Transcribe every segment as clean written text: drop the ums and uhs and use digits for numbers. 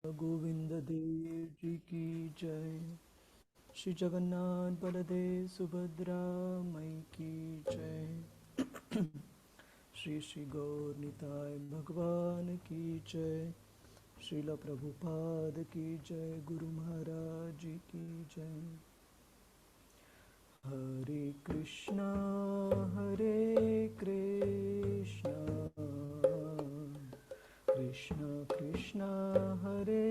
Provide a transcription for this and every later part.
गोविंद देव जी की जय। श्री जगन्नाथ बलदेव सुभद्रा मई की जय। श्री श्री गौर निताय भगवान की जय। श्रील प्रभुपाद की जय। गुरु महाराज जी की जय। हरे कृष्णा कृष्ण कृष्ण हरे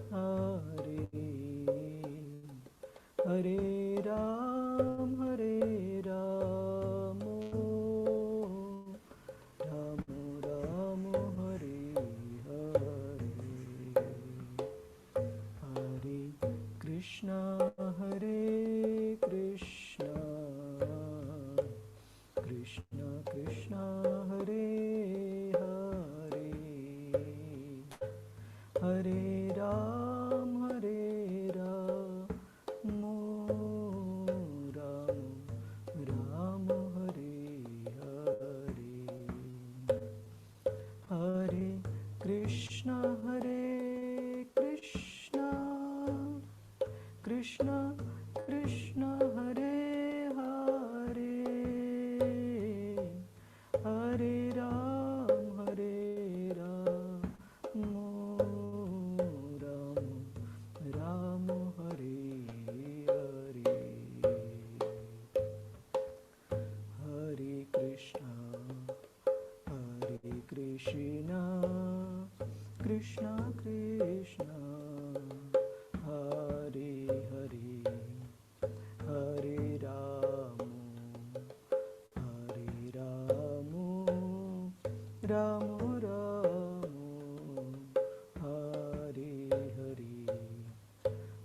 हरे, हरे राम राम राम हरे हरे, हरे कृष्णा कृष्ण कृष्ण हरे हरे, हरे राम राम राम हरे हरे, हरे कृष्णा कृष्ण कृष्ण हरे हरे, हरे राम राम राम हरे हरे, हरे कृष्णा कृष्णा कृष्णा हरे हरे, हरे राम राम राम हरे हरे,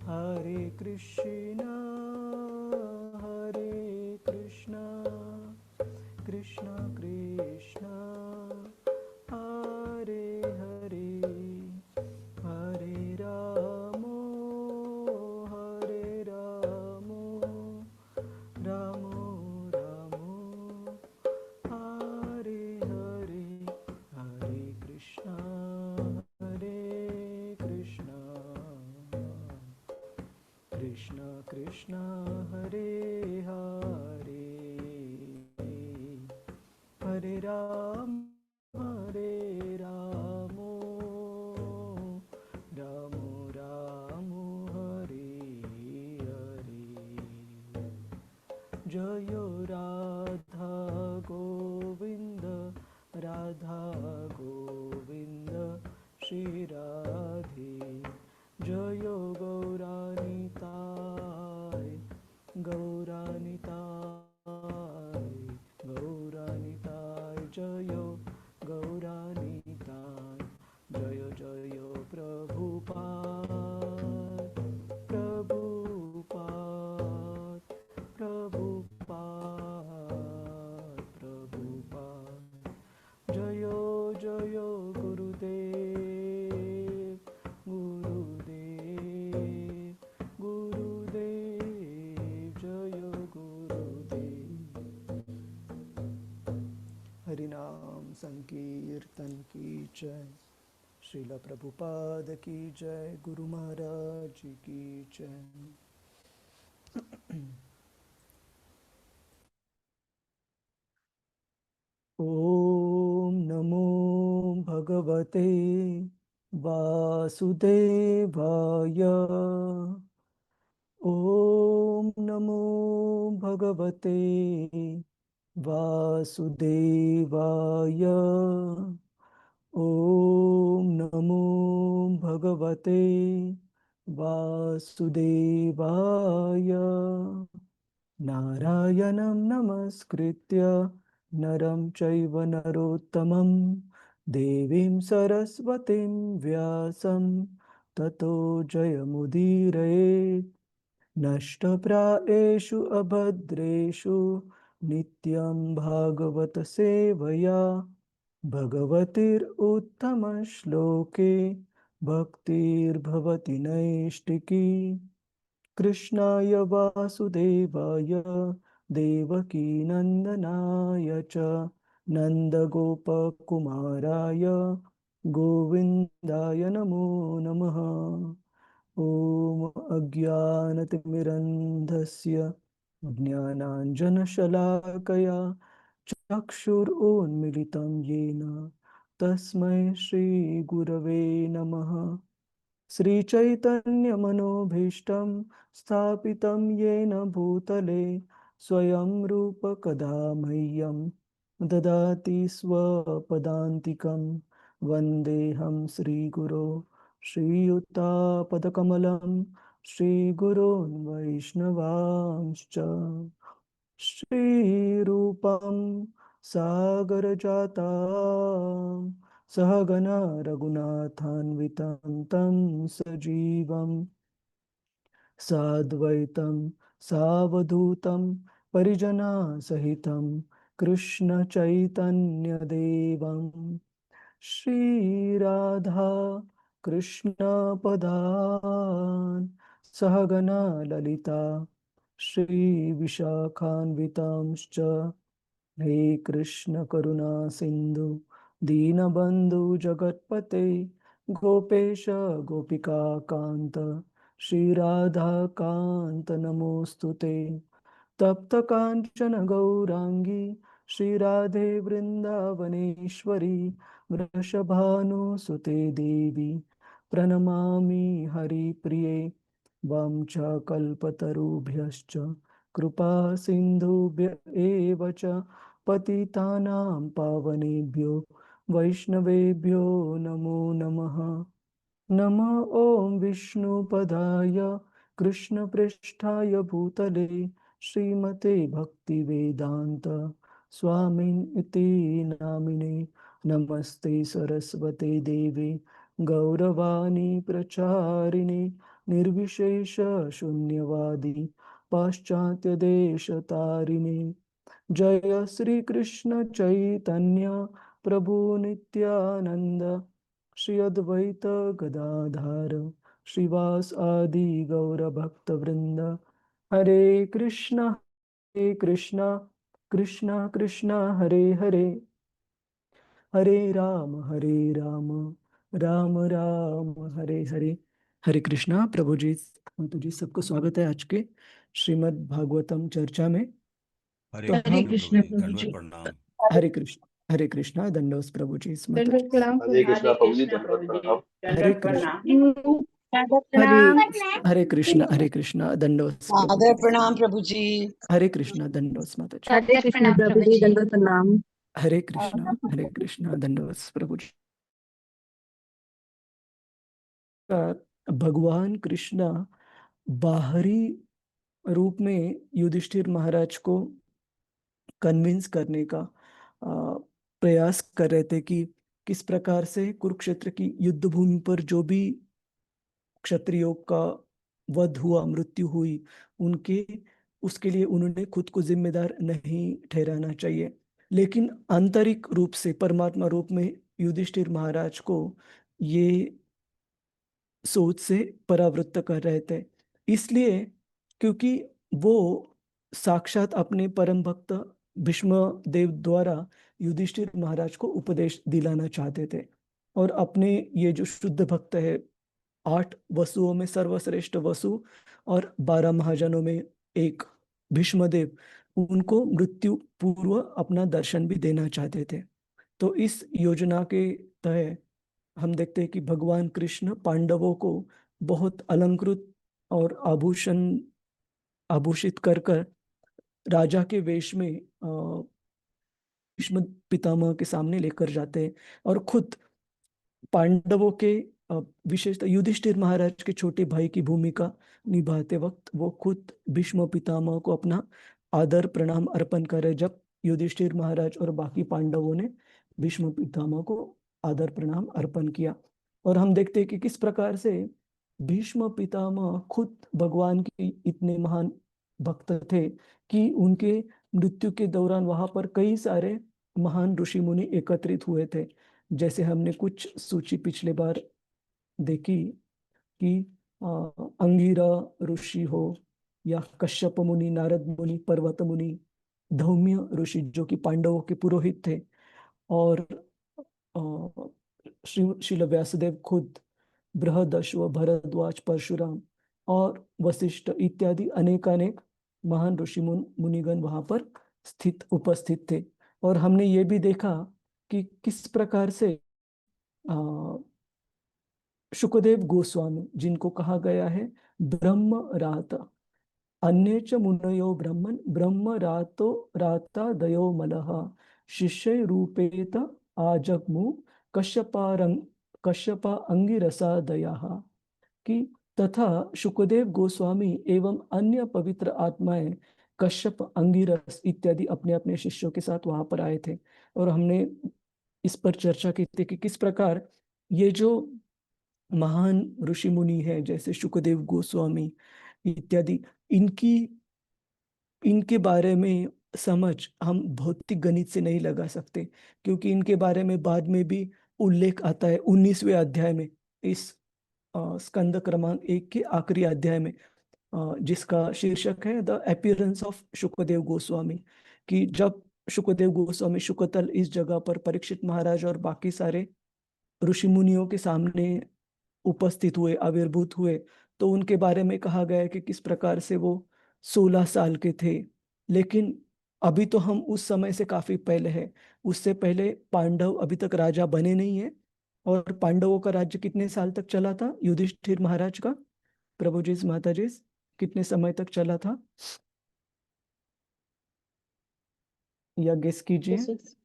हरे कृष्णा कृष्णा कृष्णा हरे हरे, हरे राम राम राम हरे हरे, हरे कृष्णा कृष्ण कृष्ण हरे हरे, हरे राम राम राम हरे हरे, जय राधा गोविंद राधा गोविंद श्री राधे, जय गौरानिताय गौरानिताय जय गौरानिताय, जय जय प्रभुपाद प्रभुपाद प्रभुपाद, जय जय गुरुदेव गुरुदेव जय गुरुदेव। हरिनाम संकीर्तन की जय। श्रील प्रभुपाद की जय। गुरु महाराज जी की जय। ॐ नमो भगवते वासुदेवाय, ॐ नमो भगवते वासुदेवाय, ॐ नमो भगवते वासुदेवाय, नारायणं नमस्कृत्य नरं चैव नरोत्तमं देवीं सरस्वतीं व्यासं ततो जयमुदीरयेत्। नष्टप्रायेषु अभद्रेषु नित्यं भागवत सेवया भगवतीरुत्तमश्लोके भक्तिर्भवति नैष्टिकी। कृष्णाय वासुदेवाय देवकीनन्दनाय च नन्दगोपकुमाराय गोविन्दाय नमो नमः। ॐ अज्ञानतिमिरन्धस्य ज्ञानाञ्जनशलाकया चक्षुरुन्मिलितं येन तस्मै श्रीगुरवे नमः। श्रीचैतन्यमनोभीष्टं स्थापितं येन भूतले स्वयं रूप कदा मह्यं ददाति स्वपदान्तिकं। वन्देऽहं श्रीगुरो श्रीयुतापदकमलं श्रीगुरोन् वैष्णवांश्च। श्रीरूपं सागरजातं सहगना रघुनाथान्वितं तं सजीवं साद्वैतं सावधूतं परिजनसहितं कृष्णचैतन्यदेवं श्रीराधा कृष्णपदान् सहगना ललिता श्रीविशाखान्वितांश्च। हे कृष्ण करुणा सिंधु दीनबंधु जगतपते गोपेश गोपिका कांत श्री राधा कांत नमोस्तुते। तप्त कांचन गौरांगी श्री राधे वृंदावनेश्वरी वृषभानुसुते देवी प्रणमामि हरिप्रिये। वाञ्छाकल्पतरुभ्यश्च कृपा सिन्धुभ्य एव च पतितानां पावनेभ्यो वैष्णवेभ्यो नमो नमः। नमः ॐ विष्णुपदाय कृष्णपृष्ठाय भूतले श्रीमते भक्तिवेदान्त स्वामिन् इति नामिने। नमस्ते सरस्वते देवे गौरवाणी प्रचारिणे निर्विशेष शून्यवादी पाश्चात्य देशतारिणे। जय श्री कृष्ण चैतन्य प्रभु नित्यानंद श्री अद्वैत गदाधर श्रीवास आदि गौर भक्त वृंद। हरे कृष्णा कृष्णा कृष्णा हरे हरे हरे राम राम राम हरे हरे। हरे कृष्णा। प्रभु जी माता जी सबको स्वागत है आज के श्रीमद् भागवतम चर्चा में। हरे तो कृष्ण हम प्रभु जी, दंडवत प्रणाम। हरे कृष्णा दंडोस प्रभु जी माता दंडवत जी। प्रणाम हरे कृष्णा प्रभु जी, दंडवत प्रणाम। हरे दंडवत कृष्ण प्रणाम। हरे हरे कृष्णा दंडोस प्रभु आदर जी। प्रणाम प्रभु जी। हरे कृष्णा दंडोस माता जी। हरे कृष्ण प्रभु जी, दंडवत प्रणाम। हरे कृष्णा दंडोस प्रभु जी। भगवान कृष्ण बाहरी रूप में युधिष्ठिर महाराज को कन्विंस करने का प्रयास कर रहे थे कि किस प्रकार से कुरुक्षेत्र की युद्ध भूमि पर जो भी क्षत्रियों का वध हुआ, मृत्यु हुई, उनके उसके लिए उन्होंने खुद को जिम्मेदार नहीं ठहराना चाहिए। लेकिन आंतरिक रूप से परमात्मा रूप में युधिष्ठिर महाराज को ये सोच से परावृत्त कर रहे थे। इसलिए क्योंकि वो साक्षात अपने परम भक्त भीष्म देव द्वारा युधिष्ठिर महाराज को उपदेश दिलाना चाहते थे। और अपने ये जो शुद्ध भक्त है, 8 वसुओं में सर्वश्रेष्ठ वसु और 12 महाजनों में एक भीष्मदेव, उनको मृत्यु पूर्व अपना दर्शन भी देना चाहते थे। तो इस योजना के तहत हम देखते हैं कि भगवान कृष्ण पांडवों को बहुत अलंकृत और आभूषित कर कर राजा के वेश में भीष्म पितामह के सामने लेकर जाते हैं और खुद पांडवों के विशेषतः युधिष्ठिर महाराज के छोटे भाई की भूमिका निभाते वक्त वो खुद भीष्म पितामह को अपना आदर प्रणाम अर्पण करे, जब युधिष्ठिर महाराज और बाकी पांडवों ने भीष्म पितामह को आदर प्रणाम अर्पण किया। और हम देखते हैं कि किस प्रकार से भीष्म पितामह खुद भगवान के इतने महान भक्त थे कि उनके मृत्यु के दौरान वहां पर कई सारे महान ऋषि मुनि एकत्रित हुए थे। जैसे हमने कुछ सूची पिछले बार देखी कि अंगिरा ऋषि हो या कश्यप मुनि, नारद मुनि, पर्वत मुनि, धौम्य ऋषि जो कि पांडवों के पुरोहित थे, और श्रील व्यासदेव खुद, बृहदश्व, भरद्वाज, परशुराम और वशिष्ठ इत्यादि अनेकानेक महान ऋषि मुनिगण वहां पर उपस्थित थे। और हमने ये भी देखा कि किस प्रकार से शुकदेव गोस्वामी, जिनको कहा गया है ब्रह्म राता, अन्य च मुनयो ब्रह्मन ब्रह्म रातो राता दयो मलः शिष्य रूपेत आजग्मु कश्यपारंग कश्यपा अंगिरसा दयाः, कि तथा शुकदेव गोस्वामी एवं अन्य पवित्र आत्माएं कश्यप, अंगिरस इत्यादि अपने अपने शिष्यों के साथ वहां पर आए थे। और हमने इस पर चर्चा की थी कि किस प्रकार ये जो महान ऋषि मुनि है जैसे शुकदेव गोस्वामी इत्यादि, इनकी इनके बारे में समझ हम भौतिक गणित से नहीं लगा सकते, क्योंकि इनके बारे में बाद में भी उल्लेख आता है 19वें अध्याय में, इस स्कंद क्रमांक 1 के आखिरी अध्याय में, जिसका शीर्षक है the appearance of Shukdev Goswami. कि जब शुकदेव गोस्वामी शुकतल इस जगह पर परीक्षित महाराज और बाकी सारे ऋषि मुनियों के सामने उपस्थित हुए, आविर्भूत हुए, तो उनके बारे में कहा गया है कि किस प्रकार से वो 16 साल के थे। लेकिन अभी तो हम उस समय से काफी पहले हैं। उससे पहले पांडव अभी तक राजा बने नहीं है। और पांडवों का राज्य कितने साल तक चला था युधिष्ठिर महाराज का, प्रभु जी, माता जी, कितने समय तक चला था, या गेस कीजिए। 36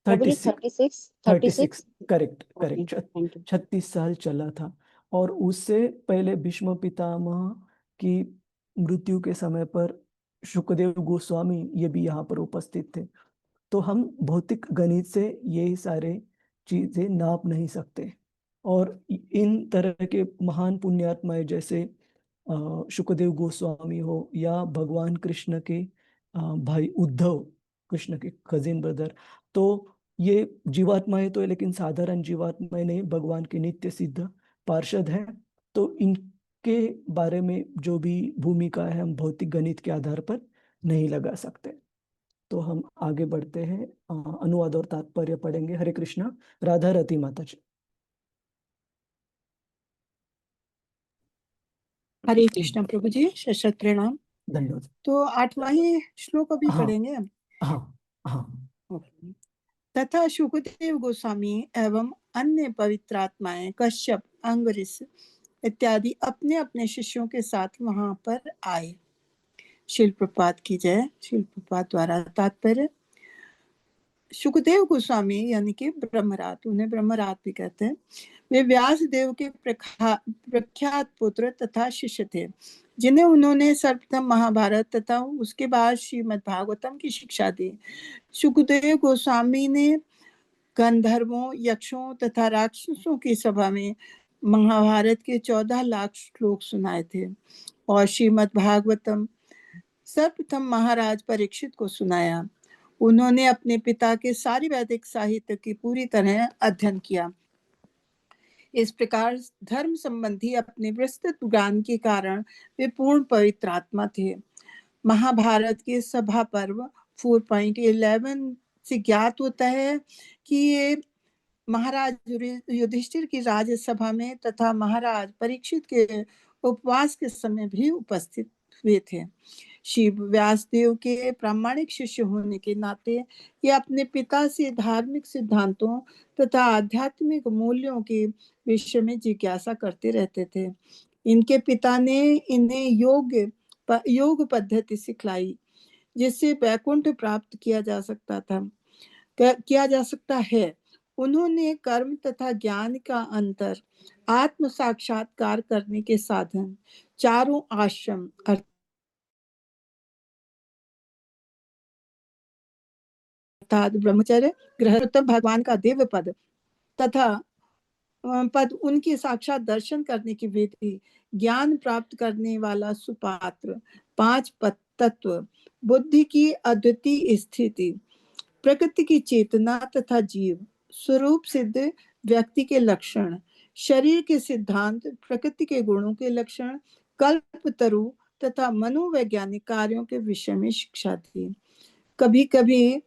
प्रभु जी 36। 36 36, 36 correct okay correct. Thank you 36 साल चला था। और उससे पहले भीष्म पितामह की मृत्यु के समय पर शुकदेव गोस्वामी ये भी यहाँ पर उपस्थित थे। तो हम भौतिक गणित से ये सारे चीजें नाप नहीं सकते। और इन तरह के महान पुण्यात्माएं जैसे शुकदेव गोस्वामी हो या भगवान कृष्ण के भाई उद्धव, कृष्ण के कजिन ब्रदर, तो ये जीवात्माएं तो है लेकिन साधारण जीवात्माएं नहीं, भगवान के नित्य सिद्ध पार्षद हैं। तो इनके बारे में जो भी भूमिका है हम भौतिक गणित के आधार पर नहीं लगा सकते। तो हम आगे बढ़ते हैं, अनुवाद और तात्पर्य पढ़ेंगे। हरे कृष्णा। राधा रति माता जी। हरे कृष्ण प्रभु जी, शत प्रणाम। धन्यवाद। तो 8वां ही श्लोक अभी हाँ पढ़ेंगे हम। हाँ हाँ। ओके। तथा शुकदेव गोस्वामी एवं अन्य पवित्र आत्माएं कश्यप, अंगरीष इत्यादि अपने अपने शिष्यों के साथ वहां पर आए। शिल प्रपात की जय। शिल प्रपात द्वारा तात्पर्य, शुकदेव गोस्वामी यानी कि ब्रह्मरात, उन्हें ब्रह्मरात भी कहते हैं, वे व्यास देव के प्रख्यात पुत्र तथा शिष्य थे, जिन्हें उन्होंने सर्वप्रथम महाभारत तथा उसके बाद श्रीमद् भागवतम की शिक्षा दी। शुकदेव गोस्वामी ने गंधर्वों, यक्षों तथा राक्षसों की सभा में महाभारत के 14 लाख श्लोक सुनाए थे और श्रीमद् भागवतम सर्वप्रथम महाराज परीक्षित को सुनाया। उन्होंने अपने पिता के सारी वैदिक साहित्य की पूरी तरह अध्ययन किया। इस प्रकार धर्म संबंधी अपने विस्तृत ज्ञान के कारण वे पूर्ण पवित्र आत्मा थे। महाभारत के सभा पर्व 4.11 से ज्ञात होता है कि ये महाराज युधिष्ठिर की राज्यसभा में तथा महाराज परीक्षित के उपवास के समय भी उपस्थित हुए थे। श्री व्यासदेव के प्रामाणिक शिष्य होने के नाते ये अपने पिता से धार्मिक सिद्धांतों तथा आध्यात्मिक मूल्यों के विषय में जिज्ञासा करते रहते थे। इनके पिता ने इन्हें योग पद्धति सिखलाई, जिससे वैकुंठ प्राप्त किया जा सकता है। उन्होंने कर्म तथा ज्ञान का अंतर, आत्म साक्षात्कार करने के साधन, चारों आश्रम अर्थात ब्रह्मचर्य, गृहस्थ, भगवान का दिव्य पद तथा पद, उनके साक्षात दर्शन करने की विधि, ज्ञान प्राप्त करने वाला सुपात्र, 5 तत्व, बुद्धि की अद्वितीय स्थिति, प्रकृति की चेतना तथा जीव, स्वरूप सिद्ध व्यक्ति के लक्षण, शरीर के सिद्धांत, प्रकृति के गुणों के लक्षण, कल्पतरु तथा मनोवैज्ञानिक कार्यों के विषय में शिक्षा थी। कभी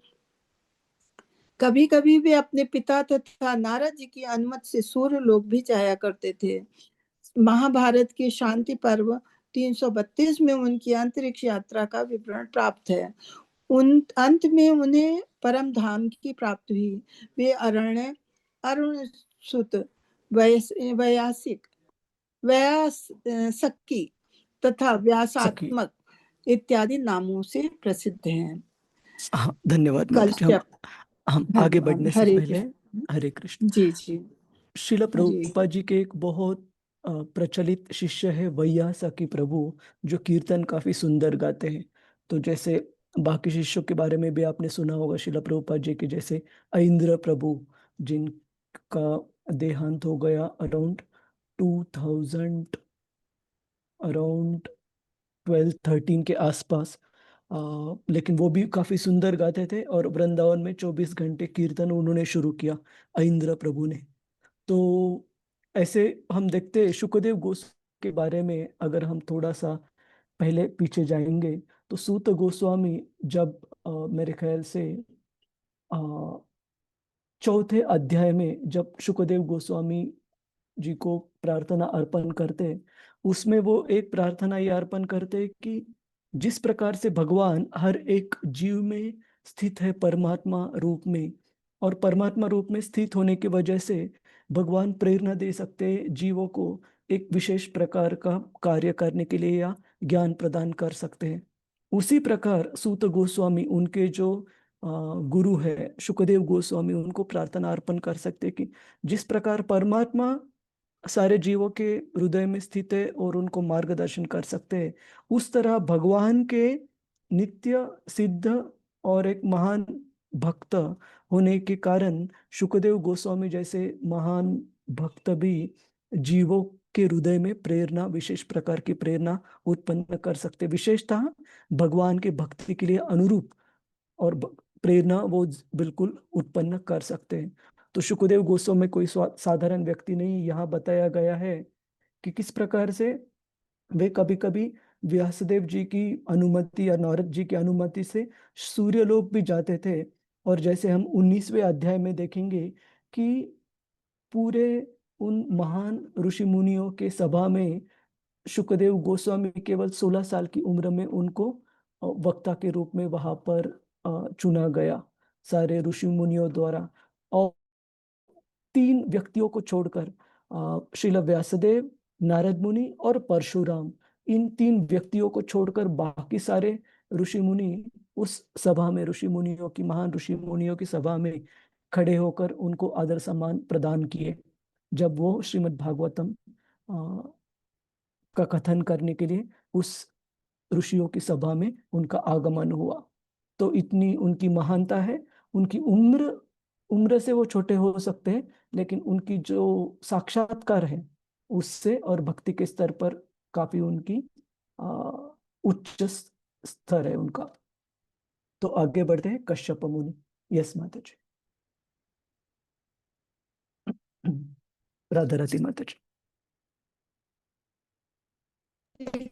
कभी कभी वे अपने पिता तथा नारद जी की अनुमति से सूर्य लोक भी जाया करते थे। महाभारत के शांति पर्व 332 में उनकी अंतरिक्ष यात्रा का विवरण प्राप्त है। उन अंत में उन्हें परम धाम की प्राप्ति हुई। वे अरण्य, अरुण सुत, वयासिक, व्यासकी तथा सखी। व्यासात्मक इत्यादि नामों से प्रसिद्ध हैं। हाँ, धन्यवाद माता जी। कश्यप। हम आगे धन्यवाद। बढ़ने से हरे पहले, कृष्ण। हरे कृष्ण। जी जी श्रील जी। प्रभुपाद जी के एक बहुत प्रचलित शिष्य है वैयासकी प्रभु, जो कीर्तन काफी सुंदर गाते हैं। तो जैसे बाकी शिष्यों के बारे में भी आपने सुना होगा श्रील प्रभुपाद जी के, जैसे ऐन्द्र प्रभु, जिनका देहांत हो गया अराउंड 2000, अराउंड 12-13 के आसपास। लेकिन वो भी काफी सुंदर गाते थे और वृंदावन में 24 घंटे कीर्तन उन्होंने शुरू किया, ऐन्द्र प्रभु ने। तो ऐसे हम देखते हैं शुकदेव गोस्वामी के बारे में। अगर हम थोड़ा सा पहले पीछे जाएंगे तो सूत गोस्वामी जब मेरे ख्याल से अ, चौथे अध्याय में जब शुकदेव गोस्वामी जी को प्रार्थना अर्पण करते हैं, उसमें वो एक प्रार्थना ये अर्पण करते हैं कि जिस प्रकार से भगवान हर एक जीव में स्थित है परमात्मा रूप में, और परमात्मा रूप में स्थित होने की वजह से भगवान प्रेरणा दे सकते हैं जीवों को एक विशेष प्रकार का कार्य करने के लिए या ज्ञान प्रदान कर सकते हैं। उसी प्रकार सूत गोस्वामी उनके जो गुरु है शुकदेव गोस्वामी, उनको प्रार्थना अर्पण कर सकते हैं कि जिस प्रकार परमात्मा सारे जीवों के हृदय में स्थित है और उनको मार्गदर्शन कर सकते हैं, उस तरह भगवान के नित्य सिद्ध और एक महान भक्त होने के कारण शुकदेव गोस्वामी जैसे महान भक्त भी जीवों के हृदय में प्रेरणा, विशेष प्रकार की प्रेरणा उत्पन्न कर सकते, विशेषतः भगवान के भक्ति के लिए अनुरूप और प्रेरणा वो बिल्कुल उत्पन्न कर सकते हैं। तो शुकदेव गोस्वामी कोई साधारण व्यक्ति नहीं। यहाँ बताया गया है कि किस प्रकार से वे कभी कभी व्यासदेव जी की अनुमति या नारद जी की अनुमति से सूर्यलोक भी जाते थे। और जैसे हम 19वें अध्याय में देखेंगे कि पूरे उन महान ऋषि मुनियों के सभा में शुकदेव गोस्वामी केवल 16 साल की उम्र में उनको वक्ता के रूप में वहां पर चुना गया सारे ऋषि मुनियों द्वारा। और 3 व्यक्तियों को छोड़कर श्रील व्यासदेव, नारद मुनि और परशुराम, इन 3 व्यक्तियों को छोड़कर बाकी सारे ऋषि मुनि उस सभा में, ऋषि मुनियों की, महान ऋषि मुनियों की सभा में खड़े होकर उनको आदर सम्मान प्रदान किए जब वो श्रीमद् भागवतम का कथन करने के लिए उस ऋषियों की सभा में उनका आगमन हुआ। तो इतनी उनकी महानता है। उनकी उम्र उम्र से वो छोटे हो सकते हैं, लेकिन उनकी जो साक्षात्कार है उससे और भक्ति के स्तर पर काफी उनकी आ, उच्च स्तर है उनका। तो आगे बढ़ते हैं कश्यप मुनि। यस माता जी। राधा राधी माता जी।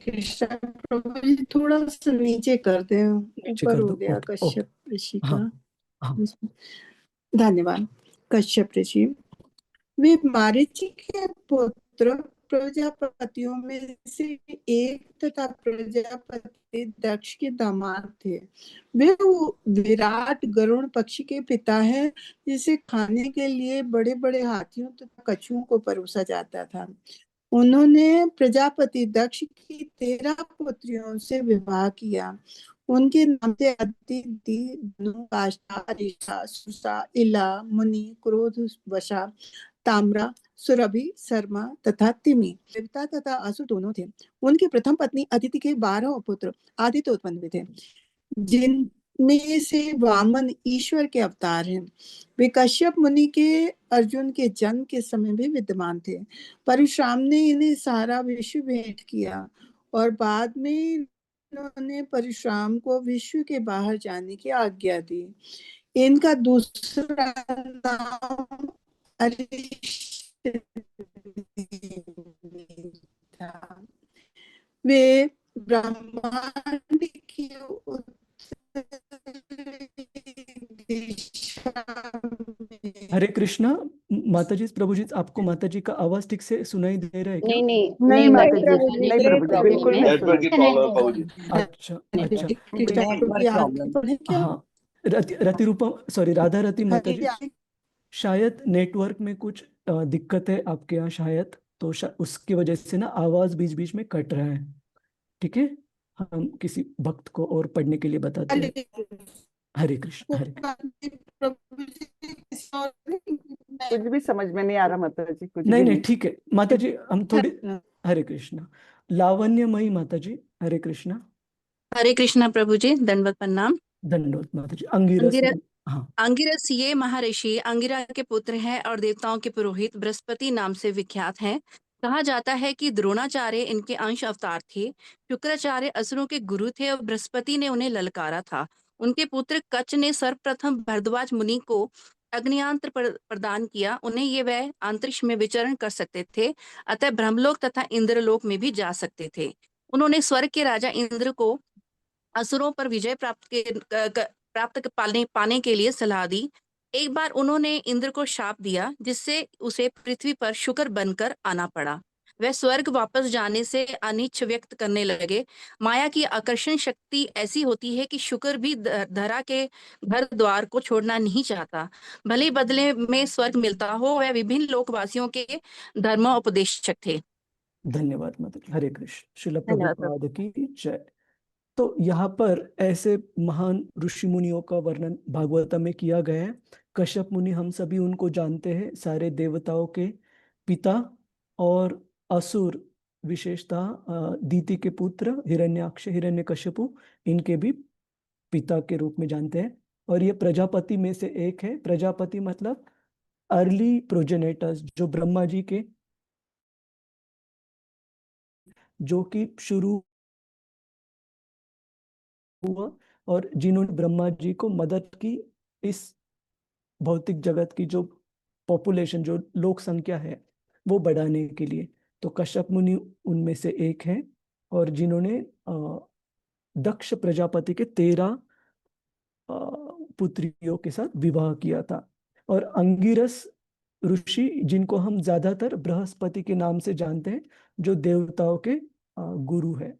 कृष्ण प्रभु जी, थोड़ा सा नीचे कर दें, नीचे ऊपर कर हो दो। गया ओके ओके। कश्यप ऋषि हाँ का। हाँ। धन्यवाद। कश्यप ऋषि वे मारीचि के पुत्र प्रजापतियों में से एक तथा प्रजापति दक्ष के दामाद थे। वे विराट गरुड़ पक्षी के पिता है, जिसे खाने के लिए बड़े बड़े हाथियों तथा कछुओं को परोसा जाता था। उन्होंने प्रजापति दक्ष की 13 पुत्रियों से विवाह किया। उनके नाम थे अदिति, धनु, काष्ठा, अरिषा, सुषा, इला, मुनि, क्रोध, वशा, ताम्रा, सुरभि, शर्मा तथा तिमि। देवता तथा असुर दोनों थे। उनकी प्रथम पत्नी अदिति के 12 पुत्र आदित्य उत्पन्न हुए थे, जिनमें से वामन ईश्वर के अवतार हैं। वे कश्यप मुनि के अर्जुन के जन्म के समय भी विद्यमान थे। परशुराम ने इन्हें सारा विश्व भेंट किया और बाद में इन्होंने परशुराम को विश्व के बाहर जाने की आज्ञा दी। इनका दूसरा नाम था। वे ब्रह्मांड की उत्तर दिशा हरे कृष्णा। माता जी, प्रभु जी, आपको माता जी का आवाज ठीक से सुनाई दे रहा है क्या? नहीं नहीं नहीं नहीं माता माता जी, जी, नहीं प्रभु जी, प्रॉब्लम बिल्कुल है। नहीं नेटवर्क सुनाई। की प्रॉब्लम है बाबूजी। अच्छा अच्छा। कृष्णा तो प्रभु जी आगे पढ़े क्या? हाँ, रति रूपम, सॉरी, राधा रति माता जी, हरे शायद नेटवर्क में कुछ दिक्कत है आपके यहाँ शायद, तो उसकी वजह से ना आवाज बीच बीच में कट रहा है। ठीक है, हम किसी भक्त को और पढ़ने के लिए बताते हैं। हरे कृष्ण हरे कृष्ण। प्रभु जी किसी और कुछ भी समझ में नहीं आ रहा माता जी, कुछ नहीं भी नहीं नहीं। ठीक है माता जी, हम थोड़ी, हरे कृष्ण। लावण्यमयी माता जी, हरे कृष्ण। हरे कृष्णा प्रभु जी, दंडवत प्रणाम। धन्यवाद माता जी। अंगिरस। अंगिरस हाँ, अंगिरस ये महर्षि अंगिरा के पुत्र हैं और देवताओं के पुरोहित बृहस्पति नाम से विख्यात हैं। कहा जाता है कि द्रोणाचार्य इनके अंश अवतार थे। शुक्राचार्य असुरों के गुरु थे और बृहस्पति ने उन्हें ललकारा था। उनके पुत्र कच ने सर्वप्रथम भरद्वाज मुनि को अग्नियांत्र प्रदान किया। उन्हें ये वह अंतरिक्ष में विचरण कर सकते थे, अतः ब्रह्मलोक तथा इंद्रलोक में भी जा सकते थे। उन्होंने स्वर्ग के राजा इंद्र को असुरों पर विजय प्राप्त पाने के लिए सलाह दी। एक बार उन्होंने इंद्र को शाप दिया, जिससे उसे पृथ्वी पर शुक्र बनकर आना पड़ा। वह स्वर्ग वापस जाने से अनिच्छ व्यक्त करने लगे। माया की आकर्षण शक्ति ऐसी होती है कि शुक्र भी धरा के घर द्वार को छोड़ना नहीं चाहता। भले ही बदले में स्वर्ग मिलता हो, वह विभिन्न लोकवासियों के धर्मोपदेशक थे। धन्यवाद माता जी। हरे कृष्ण। श्रील धन्यवाद प्रभुपाद की जय। तो यहाँ पर ऐसे महान ऋषि मुनियों का वर्णन भागवतम में किया गया है। कश्यप मुनि, हम सभी उनको जानते हैं, सारे देवताओं के पिता, और असुर विशेषतः दीति के पुत्र हिरण्याक्ष हिरण्यकश्यपु, इनके भी पिता के रूप में जानते हैं। और ये प्रजापति में से एक है। प्रजापति मतलब अर्ली प्रोजेनेटर्स, जो ब्रह्मा जी के, जो कि शुरू हुआ और जिन्होंने ब्रह्मा जी को मदद की इस भौतिक जगत की जो पॉपुलेशन, जो लोक संख्या है, वो बढ़ाने के लिए। तो कश्यप मुनि उनमें से एक है, और जिन्होंने दक्ष प्रजापति के 13 पुत्रियों के साथ विवाह किया था। और अंगिरस ऋषि, जिनको हम ज्यादातर बृहस्पति के नाम से जानते हैं, जो देवताओं के गुरु है।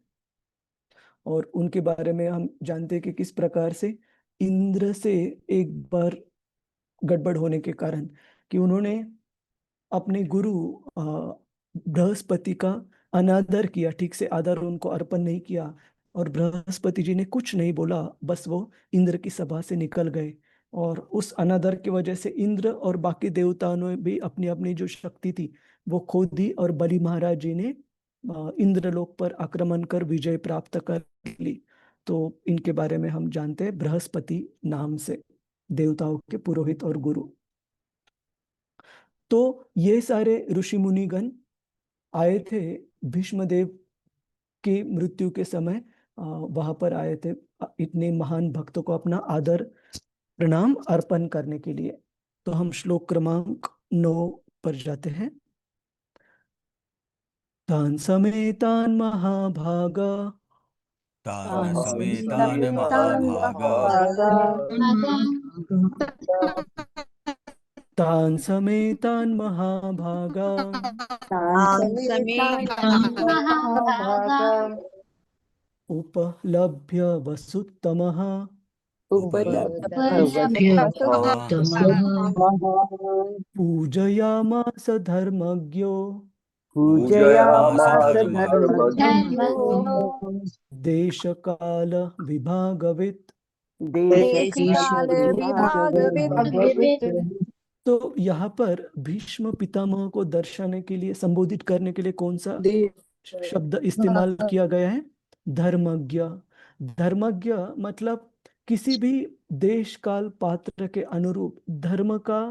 और उनके बारे में हम जानते हैं कि किस प्रकार से इंद्र से एक बार गड़बड़ होने के कारण, कि उन्होंने अपने गुरु बृहस्पति का अनादर किया, ठीक से आदर उनको अर्पण नहीं किया, और बृहस्पति जी ने कुछ नहीं बोला, बस वो इंद्र की सभा से निकल गए। और उस अनादर की वजह से इंद्र और बाकी देवताओं ने भी अपनी अपनी जो शक्ति थी वो खो दी, और बलि महाराज जी ने इंद्रलोक पर आक्रमण कर विजय प्राप्त कर ली। तो इनके बारे में हम जानते हैं बृहस्पति नाम से, देवताओं के पुरोहित और गुरु। तो ये सारे ऋषि मुनिगण आए थे भीष्मदेव की मृत्यु के समय, वहां पर आए थे इतने महान भक्तों को अपना आदर प्रणाम अर्पण करने के लिए। तो हम श्लोक क्रमांक 9 पर जाते हैं। तान समेतान महाभागा, तान् समेतान् समेतान् महाभागा तान समेतान महाभागा, उपलभ्य वसुत्तमः, पूजयामास धर्मज्ञो पूजयामास पूजयामास धर्मज्ञो देश काल विभागवित्। देश काल विभागवित्। तो यहाँ पर भीष्म पितामह को दर्शाने के लिए, संबोधित करने के लिए कौन सा शब्द इस्तेमाल किया गया है? धर्मज्ञ। धर्मज्ञ मतलब किसी भी देश काल पात्र के अनुरूप धर्म का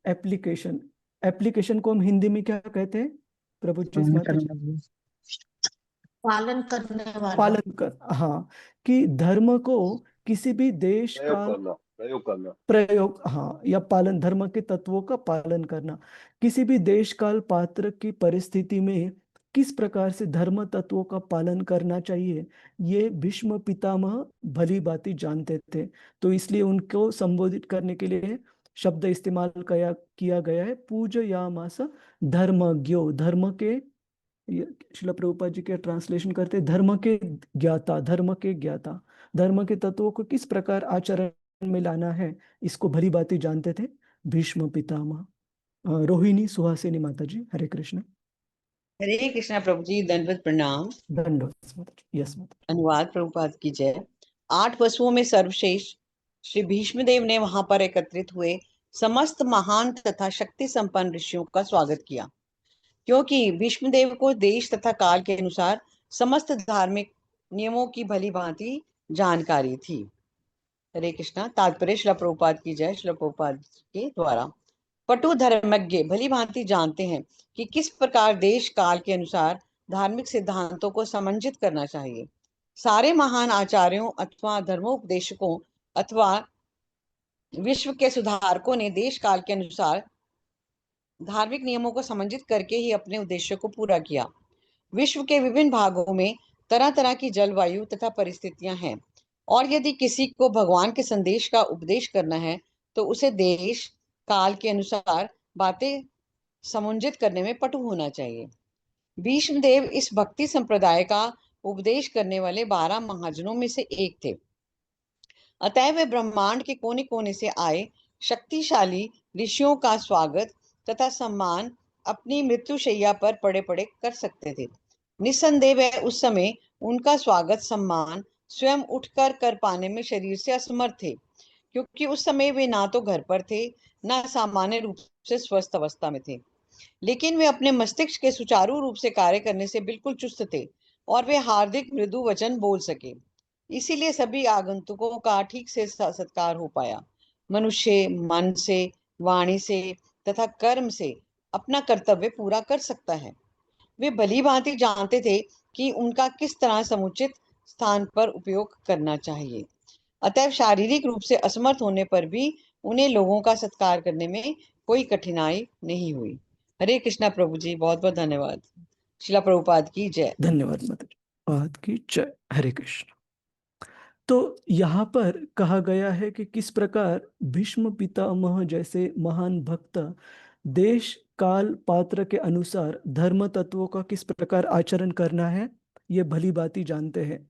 एप्लीकेशन। एप्लीकेशन को हम हिंदी में क्या कहते हैं प्रभु जी, माता जी? पालन करने वाला। पालन कर, हाँ, कि धर्म को किसी भी देश प्रयोग काल, करना, प्रयोग करना। प्रयोग, हाँ, या पालन, धर्म के तत्वों का पालन करना। किसी भी देश काल पात्र की परिस्थिति में किस प्रकार से धर्म तत्वों का पालन करना चाहिए, ये भीष्म पितामह भली भांति जानते थे। तो इसलिए उनको संबोधित करने के लिए शब्द इस्तेमाल किया गया है, पूजयामास धर्मज्ञो, धर्म के, शिला प्रभुपाद जी के ट्रांसलेशन करते हैं, धर्म के ज्ञाता, धर्म के ज्ञाता, धर्म के तत्वों को किस प्रकार आचरण में लाना है, इसको भली भांति जानते थे भीष्म पितामह। रोहिणी सुहासिनी माता जी, हरे कृष्ण। हरे कृष्णा प्रभु जी, दंडवत प्रणाम। दंडवत माता जी। यस माता जी। अनुवाद प्रभुपाद की जय। 8 वसुओं में सर्वश्रेष्ठ श्री भीष्मदेव ने वहां पर एकत्रित हुए समस्त महान तथा शक्ति संपन्न ऋषियों का स्वागत किया, क्योंकि भीष्मदेव को देश तथा काल के अनुसार समस्त धार्मिक नियमों की भली भांति जानकारी थी। हरे कृष्णा। तात्पर्य श्रील प्रभुपाद की जय। श्रील प्रभुपाद के द्वारा पटु धर्मज्ञ भली भांति जानते हैं कि किस प्रकार देश काल के अनुसार धार्मिक सिद्धांतों को समंजित करना चाहिए। सारे महान आचार्यों अथवा धर्मोपदेशकों अथवा विश्व के सुधारकों ने देश काल के अनुसार धार्मिक नियमों को समंजित करके ही अपने उद्देश्य को पूरा किया। विश्व के विभिन्न भागों में तरह तरह की जलवायु तथा परिस्थितियां हैं, और यदि किसी को भगवान के संदेश का उपदेश करना है तो उसे देश काल के अनुसार बातें समंजित करने में पटु होना चाहिए। भीष्मदेव इस भक्ति संप्रदाय का उपदेश करने वाले 12 महाजनों में से एक थे। अतः वे ब्रह्मांड के कोने कोने से आए शक्तिशाली ऋषियों का स्वागत तथा सम्मान अपनी मृत्युशैया पर पड़े पड़े कर सकते थे। निस्संदेह वह उस समय उनका स्वागत सम्मान स्वयं उठकर कर पाने में शरीर से असमर्थ थे, क्योंकि उस समय वे ना तो घर पर थे, ना सामान्य रूप से स्वस्थ अवस्था में थे। लेकिन वे अपने मस्तिष्क के सुचारू रूप से कार्य करने से बिल्कुल चुस्त थे, और वे हार्दिक मृदु वचन बोल सके। इसीलिए सभी आगंतुकों का ठीक से सत्कार हो पाया। मनुष्य मन से, वाणी से तथा कर्म से अपना कर्तव्य पूरा कर सकता है। वे भली भांति जानते थे कि उनका किस तरह समुचित स्थान पर उपयोग करना चाहिए। अतः शारीरिक रूप से असमर्थ होने पर भी उन्हें लोगों का सत्कार करने में कोई कठिनाई नहीं हुई। हरे कृष्णा प्रभु जी, बहुत बहुत धन्यवाद। शिला प्रभुपाद की जय। धन्यवाद माता जी, प्रभुपाद की जय। हरे कृष्ण। तो यहाँ पर कहा गया है कि किस प्रकार भीष्म पितामह जैसे महान भक्त देश काल पात्र के अनुसार धर्म तत्वों का किस प्रकार आचरण करना है, ये भली भांति जानते हैं।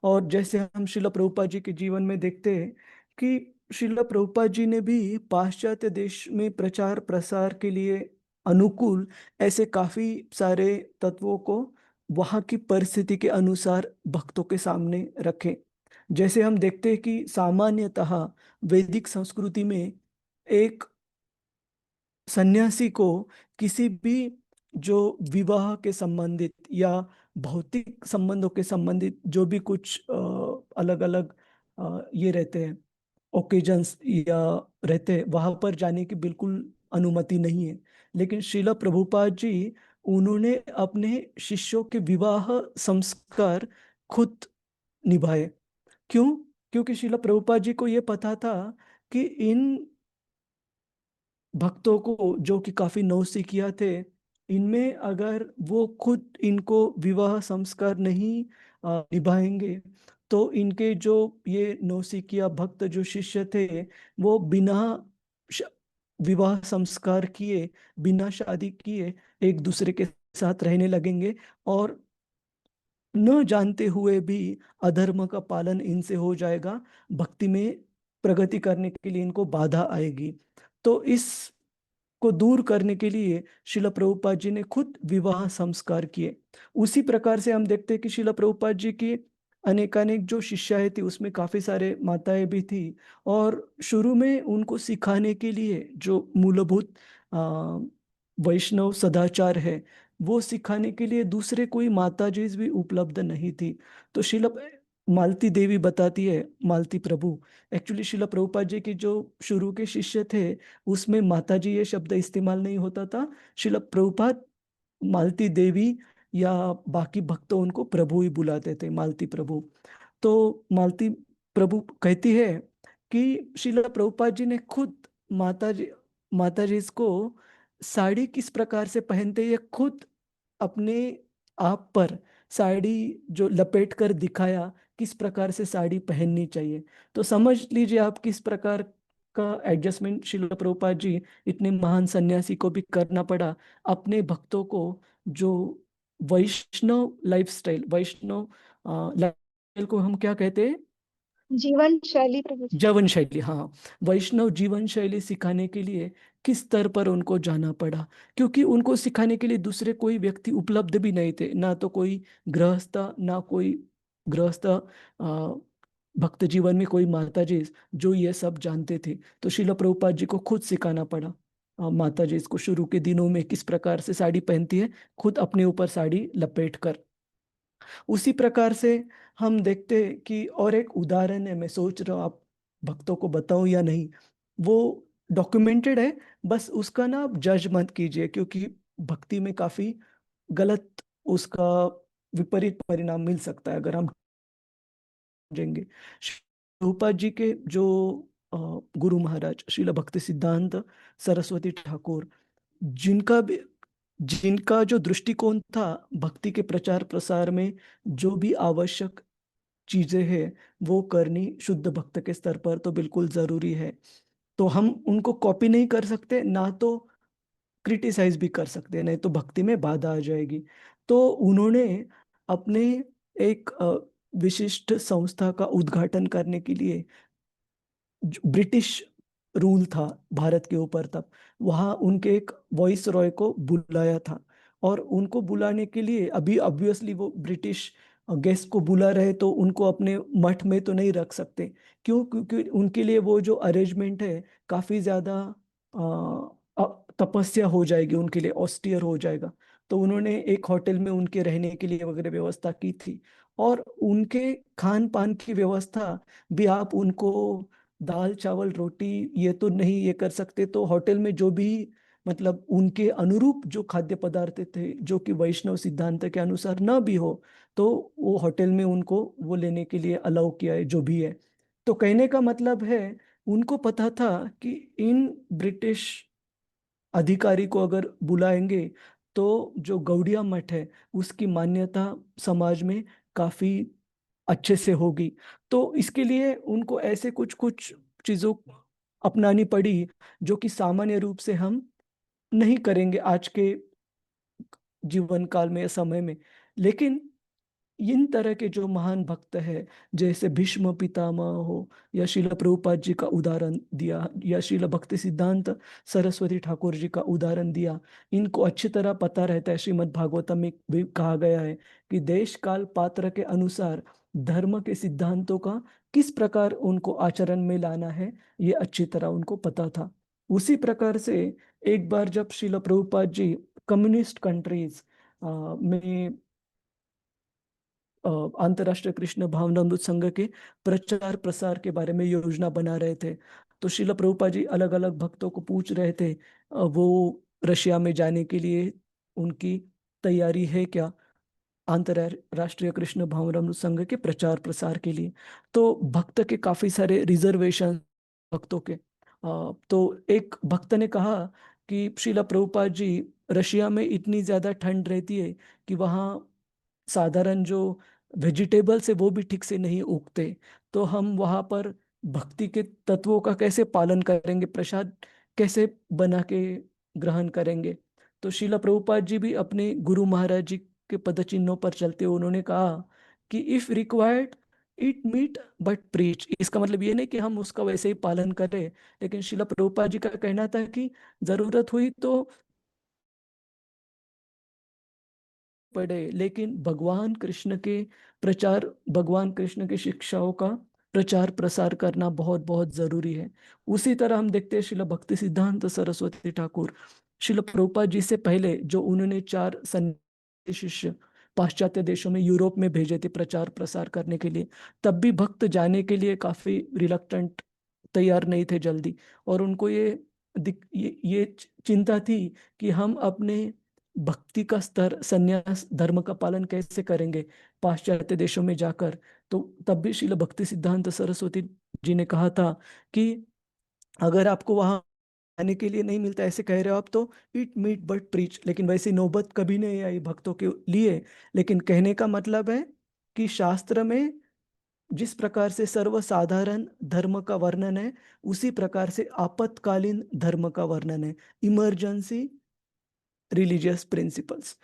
और जैसे हम श्रील प्रभुपाद जी के जीवन में देखते हैं कि श्रील प्रभुपाद जी ने भी पाश्चात्य देश में प्रचार प्रसार के लिए अनुकूल ऐसे काफी सारे तत्वों को वहाँ की परिस्थिति के अनुसार भक्तों के सामने रखे। जैसे हम देखते हैं कि सामान्यतः वैदिक संस्कृति में एक सन्यासी को किसी भी जो विवाह के संबंधित या भौतिक संबंधों के संबंधित जो भी कुछ अलग अलग ये रहते हैं ओकेजन्स या रहते हैं, वहां पर जाने की बिल्कुल अनुमति नहीं है। लेकिन श्रील प्रभुपाद जी उन्होंने अपने शिष्यों के विवाह संस्कार खुद निभाए। क्यों? क्योंकि श्रील प्रभुपाद जी को ये पता था कि इन भक्तों को जो कि काफी नौसिखिया थे, इनमें अगर वो खुद इनको विवाह संस्कार नहीं निभाएंगे तो इनके जो ये नौसिखिया भक्त जो शिष्य थे वो बिना विवाह संस्कार किए, बिना शादी किए एक दूसरे के साथ रहने लगेंगे, और न जानते हुए भी अधर्म का पालन इनसे हो जाएगा, भक्ति में प्रगति करने के लिए इनको बाधा आएगी। तो इस को दूर करने के लिए श्रील प्रभुपाद जी ने खुद विवाह संस्कार किए। उसी प्रकार से हम देखते हैं कि श्रील प्रभुपाद जी की अनेकानेक जो शिष्याएं थी उसमें काफी सारे माताएं भी थी, और शुरू में उनको सिखाने के लिए जो मूलभूत वैष्णव सदाचार है वो सिखाने के लिए दूसरे कोई माता जी भी उपलब्ध नहीं थी। तो श्रील मालती देवी बताती है, मालती प्रभु, एक्चुअली श्रील प्रभुपाद जी की जो शुरू के शिष्य थे उसमें माता जी ये शब्द इस्तेमाल नहीं होता था। श्रील प्रभुपाद मालती देवी या बाकी भक्त उनको प्रभु ही बुलाते थे, मालती प्रभु। तो मालती प्रभु कहती है कि श्रील प्रभुपाद जी ने खुद माता जी को साड़ी किस प्रकार से पहनते ये खुद अपने आप पर साड़ी जो लपेट कर दिखाया, किस प्रकार से साड़ी पहननी चाहिए। तो समझ लीजिए आप किस प्रकार का एडजस्टमेंट श्रील प्रभुपाद जी इतने महान सन्यासी को भी करना पड़ा अपने भक्तों को, जो वैष्णव लाइफस्टाइल, वैष्णव लाइफस्टाइल को हम क्या कहते हैं, जीवन शैली प्रभु जी। जीवन शैली, हाँ, वैष्णव जीवन शैली सिखाने के लिए किस स्तर पर उनको जाना पड़ा, क्योंकि उनको सिखाने के लिए दूसरे कोई व्यक्ति उपलब्ध भी नहीं थे, ना तो कोई गृहस्थ, ना कोई गृहस्थ भक्त जीवन में कोई माता जी जो ये सब जानते थे। तो श्रील प्रभुपाद जी को खुद सिखाना पड़ा। माता जी इसको शुरू के दिनों में किस प्रकार से साड़ी पहनती है, खुद अपने ऊपर साड़ी लपेट कर। उसी प्रकार से हम देखते हैं कि और एक उदाहरण है, मैं सोच रहा हूँ आप भक्तों को बताऊं या नहीं, वो डॉक्यूमेंटेड है, बस उसका ना आप जज मत कीजिए, क्योंकि भक्ति में काफी गलत उसका विपरीत परिणाम मिल सकता है अगर हम जाएंगे। प्रभुपाद जी के जो गुरु महाराज श्रील भक्ति सिद्धांत सरस्वती ठाकुर, जिनका जो दृष्टिकोण था भक्ति के प्रचार प्रसार में, जो भी आवश्यक चीजें हैं वो करनी शुद्ध भक्त के स्तर पर तो बिल्कुल जरूरी है। तो हम उनको कॉपी नहीं कर सकते, ना तो क्रिटिसाइज भी कर सकते हैं, नहीं तो भक्ति में बाधा आ जाएगी। तो उन्होंने अपने एक विशिष्ट संस्था का उद्घाटन करने के लिए, ब्रिटिश रूल था भारत के ऊपर तब, वहाँ उनके एक वॉइस रॉय को बुलाया था। और उनको बुलाने के लिए अभी ऑब्वियसली वो ब्रिटिश गेस्ट को बुला रहे, तो उनको अपने मठ में तो नहीं रख सकते। क्यों? क्योंकि उनके लिए वो जो अरेंजमेंट है काफ़ी ज़्यादा तपस्या हो जाएगी, उनके लिए ऑस्टियर हो जाएगा। तो उन्होंने एक होटल में उनके रहने के लिए वगैरह व्यवस्था की थी। और उनके खान पान की व्यवस्था भी, आप उनको दाल चावल रोटी ये तो नहीं ये कर सकते, तो होटल में जो भी मतलब उनके अनुरूप जो खाद्य पदार्थ थे, जो कि वैष्णव सिद्धांत के अनुसार न भी हो, तो वो होटल में उनको वो लेने के लिए अलाउ किया है जो भी है। तो कहने का मतलब है, उनको पता था कि इन ब्रिटिश अधिकारी को अगर बुलाएंगे तो जो गौड़िया मठ है उसकी मान्यता समाज में काफी अच्छे से होगी। तो इसके लिए उनको ऐसे कुछ कुछ चीजों अपनानी पड़ी जो कि सामान्य रूप से हम नहीं करेंगे आज के जीवन काल में या समय में। लेकिन इन तरह के जो महान भक्त है, जैसे भीष्म पितामह हो, या श्रील प्रभुपाद जी का उदाहरण दिया, या श्रील भक्ति सिद्धांत सरस्वती ठाकुर जी का उदाहरण दिया, इनको अच्छी तरह पता रहता है। श्रीमद् भागवतम में भी कहा गया है कि देश काल पात्र के अनुसार धर्म के सिद्धांतों का किस प्रकार उनको आचरण में लाना है, ये अच्छी तरह उनको पता था। उसी प्रकार से एक बार जब श्रील प्रभुपाद जी कम्युनिस्ट कंट्रीज में अंतर्राष्ट्रीय कृष्ण भावनामृत संघ के प्रचार प्रसार के बारे में योजना बना रहे थे, तो श्रील प्रभुपाद जी अलग अलग भक्तों को पूछ रहे थे वो रशिया में जाने के लिए उनकी तैयारी है क्या, अंतर्राष्ट्रीय कृष्ण भावनामृत संघ के प्रचार प्रसार के लिए। तो भक्त के काफी सारे रिजर्वेशन भक्तों के, तो एक भक्त ने कहा कि श्रील प्रभुपाद जी, रशिया में इतनी ज्यादा ठंड रहती है कि वहाँ साधारण जो वेजिटेबल्स है वो भी ठीक से नहीं उगते, तो हम वहाँ पर भक्ति के तत्वों का कैसे पालन करेंगे, प्रसाद कैसे बना के ग्रहण करेंगे। तो श्रील प्रभुपाद जी भी अपने गुरु महाराज जी के पद चिन्हों पर चलते हुए उन्होंने कहा कि if required eat meat but preach. इसका मतलब ये नहीं कि हम उसका वैसे ही पालन करें, लेकिन श्रील प्रभुपाद जी का कहना था कि जरूरत हुई तो पड़े, लेकिन भगवान कृष्ण के प्रचार, भगवान कृष्ण की शिक्षाओं का प्रचार प्रसार करना बहुत बहुत जरूरी है। उसी तरह हम देखते हैं श्रील भक्ति सिद्धांत सरस्वती ठाकुर, श्रील प्रभुपाद जी से पहले जो उन्होंने 4 सन्यासी शिष्य पाश्चात्य देशों में, यूरोप में भेजे थे प्रचार प्रसार करने के लिए, तब भी भक्त जाने के लिए काफी रिलक्टेंट, तैयार नहीं थे जल्दी। और उनको ये चिंता थी कि हम अपने भक्ति का स्तर, संन्यास धर्म का पालन कैसे करेंगे पाश्चात्य देशों में जाकर। तो तब भी श्रील भक्ति सिद्धांत सरस्वती जी ने कहा था कि अगर आपको वहां आने के लिए नहीं मिलता, ऐसे कह रहे हो आप, तो इट मीट बट प्रीच। लेकिन वैसी नौबत कभी नहीं आई भक्तों के लिए। लेकिन कहने का मतलब है कि शास्त्र में जिस प्रकार से सर्वसाधारण धर्म का वर्णन है, उसी प्रकार से आपातकालीन धर्म का वर्णन है, इमरजेंसी रिलीजियस प्रिंसिपल्स।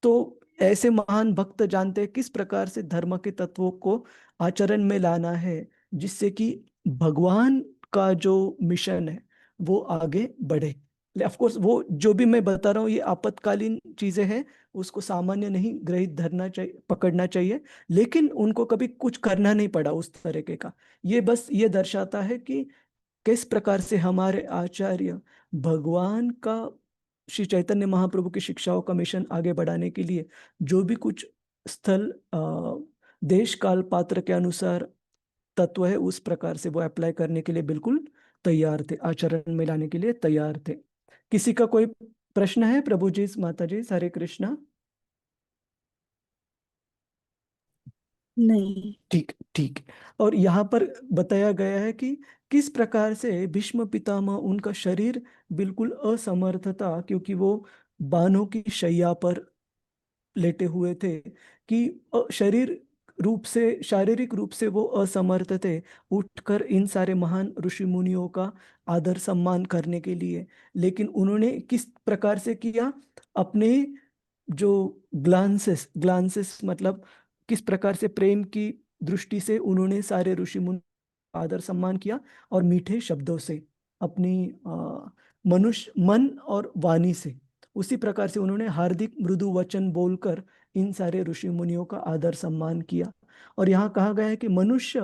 तो ऐसे महान भक्त जानते हैं किस प्रकार से धर्म के तत्वों को आचरण में लाना है, जिससे कि भगवान का जो मिशन है वो आगे बढ़े। ऑफ कोर्स वो जो भी मैं बता रहा हूँ ये आपातकालीन चीजें हैं, उसको सामान्य नहीं ग्रहित धरना चाहिए, पकड़ना चाहिए, लेकिन उनको कभी कुछ करना नहीं पड़ा उस तरीके का। ये बस ये दर्शाता है कि किस प्रकार से हमारे आचार्य भगवान का, श्री चैतन्य महाप्रभु की शिक्षाओं का मिशन आगे बढ़ाने के लिए जो भी कुछ स्थल देश काल पात्र के अनुसार तत्व है, उस प्रकार से वो अप्लाई करने के लिए बिल्कुल तैयार थे, आचरण में लाने के लिए तैयार थे। किसी का कोई प्रश्न है? प्रभु जी, माता जी, हरे कृष्णा। नहीं। ठीक ठीक। और यहाँ पर बताया गया है कि किस प्रकार से भीष्म पितामह, उनका शरीर बिल्कुल असमर्थ था, क्योंकि वो बाणों की शैया पर लेटे हुए थे, कि शरीर रूप से, शारीरिक रूप से वो असमर्थ थे उठकर इन सारे महान ऋषि मुनियों का आदर सम्मान करने के लिए। लेकिन उन्होंने किस प्रकार से किया? अपने जो ग्लांसेस ग्लांसेस मतलब किस प्रकार से प्रेम की दृष्टि से उन्होंने सारे ऋषि मुनि आदर सम्मान किया, और मीठे शब्दों से अपनी मनुष्य मन और वाणी से, उसी प्रकार से उन्होंने हार्दिक मृदु वचन बोलकर इन सारे ऋषि मुनियों का आदर सम्मान किया। और यहाँ कहा गया है कि मनुष्य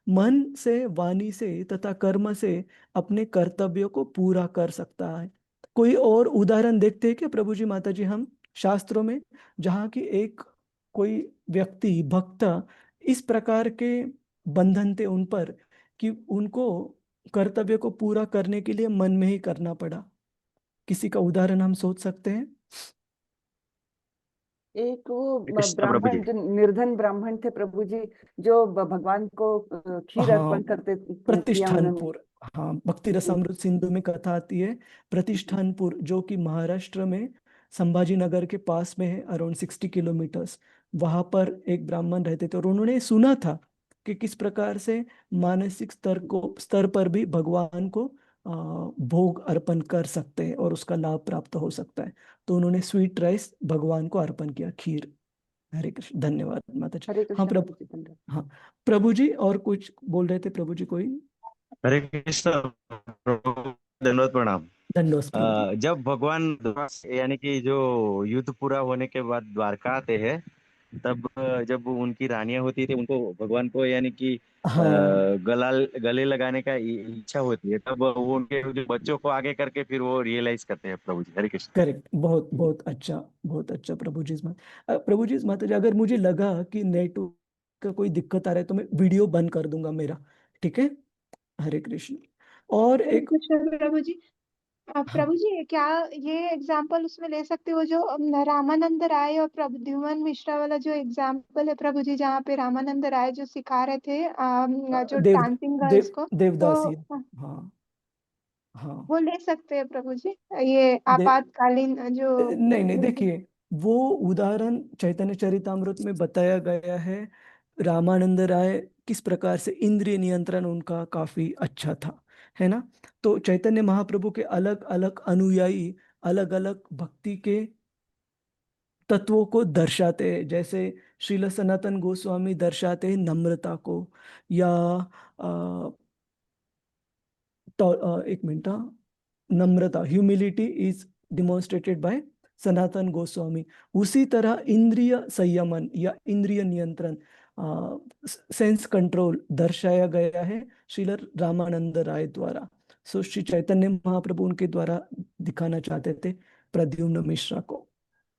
मन से, वाणी से तथा कर्म से अपने कर्तव्यों को पूरा कर सकता है। कोई और उदाहरण देखते हैं क्या प्रभु जी, माता जी, हम शास्त्रों में, जहाँ की एक कोई व्यक्ति भक्त इस प्रकार के बंधन थे उन पर कि उनको कर्तव्य को पूरा करने के लिए मन में ही करना पड़ा? किसी का उदाहरण हम सोच सकते हैं? एक वो कृष्ण प्रभु जी। ब्राह्मण जो निर्धन ब्राह्मण थे प्रभु जी, जो भगवान को खीर हाँ, अर्पण करते किया उन्होंने। प्रतिष्ठानपुर। हाँ, भक्ति जी। रसामृत सिंधु में कथा आती है, प्रतिष्ठानपुर, जो कि महाराष्ट्र में संभाजी नगर के पास में है, अराउंड 60 किलोमीटर्स। वहां पर एक ब्राह्मण रहते थे, और उन्होंने सुना था कि किस प्रकार से मानसिक स्तर पर भी भगवान को भोग अर्पण कर सकते हैं और उसका लाभ प्राप्त हो सकता है। तो उन्होंने स्वीट राइस भगवान को अर्पण किया, खीर। हरे कृष्ण, धन्यवाद माता जी। हरे हाँ कृष्ण प्रभु, प्रभु जी, धन्यवाद। हाँ प्रभु जी, और कुछ बोल रहे थे प्रभु जी कोई? हरे कृष्ण प्रभु, दंडवत प्रणाम। धन्यवाद प्रभु जी। जब भगवान यानी कि जो युद्ध पूरा होने के बाद द्वारका आते हैं, तब जब उनकी रानियां होती थी, उनको भगवान को यानी कि हाँ गले लगाने का इच्छा होती है, तब वो उनके जो बच्चों को आगे करके फिर वो रियलाइज करते हैं। प्रभु जी, हरे कृष्ण। करेक्ट, बहुत बहुत अच्छा, बहुत अच्छा प्रभु जी। प्रभु जी, माता जी, अगर मुझे लगा कि नेटवर्क का कोई दिक्कत आ रहा है तो मैं वीडियो बंद कर दूंगा मेरा, ठीक है? हरे कृष्ण। और हरे एक, कृष्ण प्रभु जी। हाँ, प्रभु जी, क्या ये एग्जाम्पल उसमें ले सकते हो जो रामानंद राय और प्रद्युमन मिश्रा वाला जो एग्जाम्पल है प्रभु जी, जहाँ पे रामानंद राय जो सिखा रहे थे जो देव डांसिंग गर्ल्स को, देवदासी। तो हाँ हाँ। वो ले सकते हैं प्रभु जी, ये दे, आपातकालीन जो नहीं नहीं, देखिए, वो उदाहरण चैतन्य चरितामृत में बताया गया है। रामानंद राय किस प्रकार से इंद्रिय नियंत्रण उनका काफी अच्छा था, है ना? तो चैतन्य महाप्रभु के अलग अलग अनुयायी अलग अलग भक्ति के तत्वों को दर्शाते हैं। जैसे श्रील सनातन गोस्वामी दर्शाते हैं नम्रता को, या तो एक मिनट, नम्रता, humility is demonstrated by Sanatan Goswami. उसी तरह इंद्रिय संयमन या इंद्रिय नियंत्रण, सेंस कंट्रोल दर्शाया गया है श्रील रामानंद राय द्वारा। सो श्री चैतन्य महाप्रभु उनके द्वारा दिखाना चाहते थे प्रद्युम्न मिश्रा को,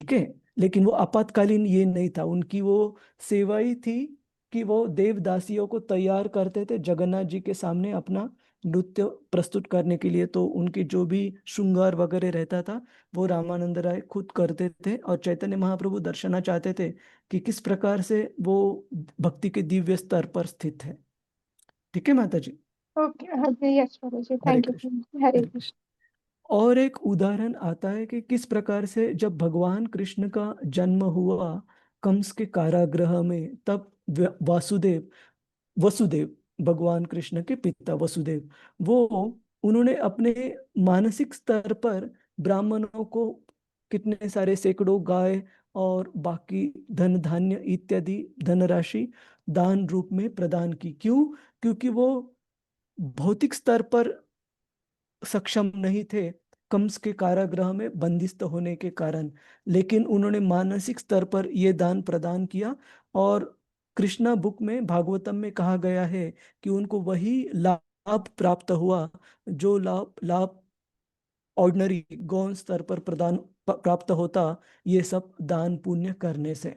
ठीक है? लेकिन वो आपातकालीन ये नहीं था, उनकी वो सेवा ही थी कि वो देवदासियों को तैयार करते थे जगन्नाथ जी के सामने अपना नृत्य प्रस्तुत करने के लिए। तो उनकी जो भी श्रृंगार वगैरह रहता था वो रामानंद राय खुद करते थे, और चैतन्य महाप्रभु दर्शाना चाहते थे कि किस प्रकार से वो भक्ति के दिव्य स्तर पर स्थित है। ठीक है माता जी? ओके, यस प्रभु जी, हरे थैंक यू कृष्ण, हरे हरे कृष्ण। कृष्ण। और एक उदाहरण आता है कि किस प्रकार से जब भगवान कृष्ण का जन्म हुआ कंस के कारागृह में, तब वासुदेव वसुदेव, भगवान कृष्ण के पिता वसुदेव, वो उन्होंने अपने मानसिक स्तर पर ब्राह्मणों को कितने सारे सैकड़ों गाय और बाकी धन धान्य इत्यादि धनराशि दान रूप में प्रदान की। क्यों? क्योंकि वो भौतिक स्तर पर सक्षम नहीं थे कंस के कारागृह में बंदिस्त होने के कारण, लेकिन उन्होंने मानसिक स्तर पर ये दान प्रदान किया। और कृष्णा बुक में, भागवतम में कहा गया है कि उनको वही लाभ प्राप्त हुआ जो लाभ लाभ ऑर्डिनरी गौण स्तर पर प्राप्त होता, ये सब दान पुण्य करने से।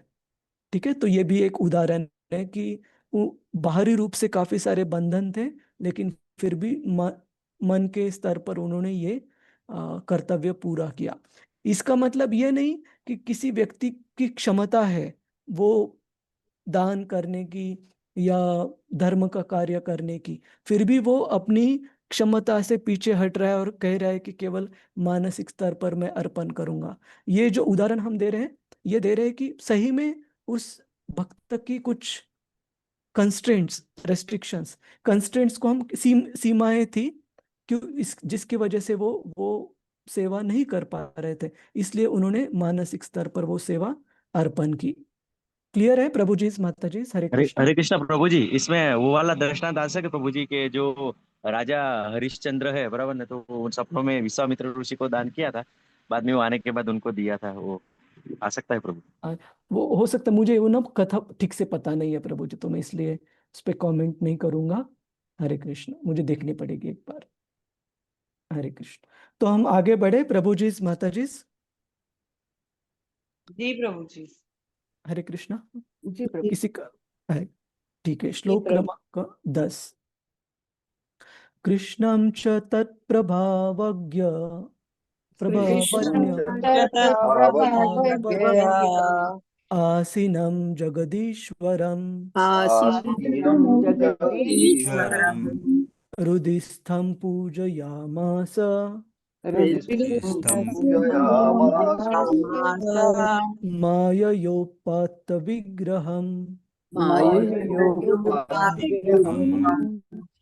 ठीक है, तो ये भी एक उदाहरण है कि बाहरी रूप से काफी सारे बंधन थे, लेकिन फिर भी मन के स्तर पर उन्होंने ये कर्तव्य पूरा किया। इसका मतलब ये नहीं कि किसी व्यक्ति की क्षमता है वो दान करने की या धर्म का कार्य करने की, फिर भी वो अपनी क्षमता से पीछे हट रहा है और कह रहा है कि केवल मानसिक स्तर पर मैं अर्पण करूंगा। ये जो उदाहरण हम दे रहे हैं, ये दे रहे हैं कि सही में उस भक्त की कुछ कंस्ट्रेंट्स, रेस्ट्रिक्शंस, कंस्ट्रेंट्स को हम सीमाएं थी क्यों, जिसकी वजह से वो सेवा नहीं कर पा रहे थे, इसलिए उन्होंने मानसिक स्तर पर वो सेवा अर्पण की। क्लियर है प्रभु जी, माता जी? हरे कृष्णा। हरे कृष्णा प्रभु जी। इसमें वो वाला दृष्टांत आ सके प्रभु जी के जो राजा हरिश्चंद्र है, बराबर ने, तो उन सपनों में विश्वामित्र ऋषि को दान किया था, बाद में वो आने के बाद उनको दिया था, वो आ सकता है प्रभु? वो हो सकता है, मुझे वो ना कथा ठीक से पता नहीं है प्रभु जी, तो मैं इसलिए उस पर कॉमेंट नहीं करूंगा। हरे कृष्ण, मुझे देखनी पड़ेगी एक बार। हरे कृष्ण। तो हम आगे बढ़े प्रभु जी, माता जी। जी प्रभु जी। हरे कृष्णा। जी प्रभु। किसी का है? ठीक है, श्लोक प्रभु। क्रमांक 10। कृष्णं च तत्प्रभावज्ञ प्रभावज्ञ आसीनं जगदीश्वरम् आसीनं जगदीश्वरम् हृदिस्थं पूजयामास हृदिस्थं माययोपात्तविग्रहम्।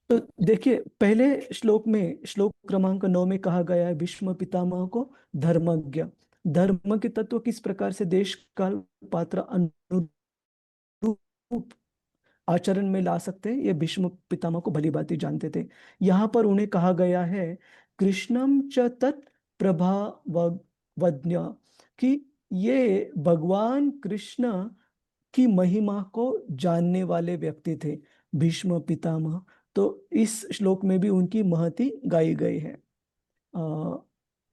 तो देखिए, पहले श्लोक में, श्लोक क्रमांक 9 में कहा गया है भीष्म पितामह को धर्मज्ञ। धर्म के तत्व किस प्रकार से देश काल पात्र अनुरूप आचरण में ला सकते हैं, ये भीष्म पितामह को भली भांति जानते थे। यहाँ पर उन्हें कहा गया है कृष्णम च तत् प्रभावज्ञ, कि ये भगवान कृष्ण की महिमा को जानने वाले व्यक्ति थे भीष्म पितामह। तो इस श्लोक में भी उनकी महती गाई गई है।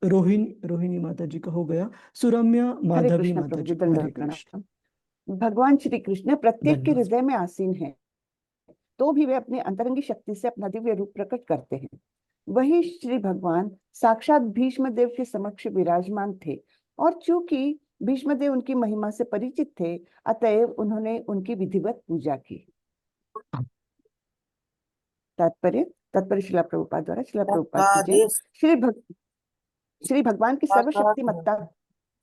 रोहिणी माता जी का हो गया। सुरम्या हरे माधवी कृष्ण माता प्रभु जी। जी, दंडवत हरे कृष्ण। प्रणाम। भगवान श्री कृष्ण प्रत्येक के धन्यवाद। हृदय में आसीन हैं, तो भी वे अपने अंतरंगी शक्ति से अपना दिव्य रूप प्रकट करते हैं। वही श्री भगवान साक्षात भीष्मदेव के समक्ष विराजमान थे, और चूंकि भीष्मदेव उनकी महिमा से परिचित थे, अतएव उन्होंने उनकी विधिवत पूजा की। तात्पर्य शिला प्रभुपाद द्वारा, शिला प्रभुपाद की जय। श्री भगवान की सर्वशक्तिमत्ता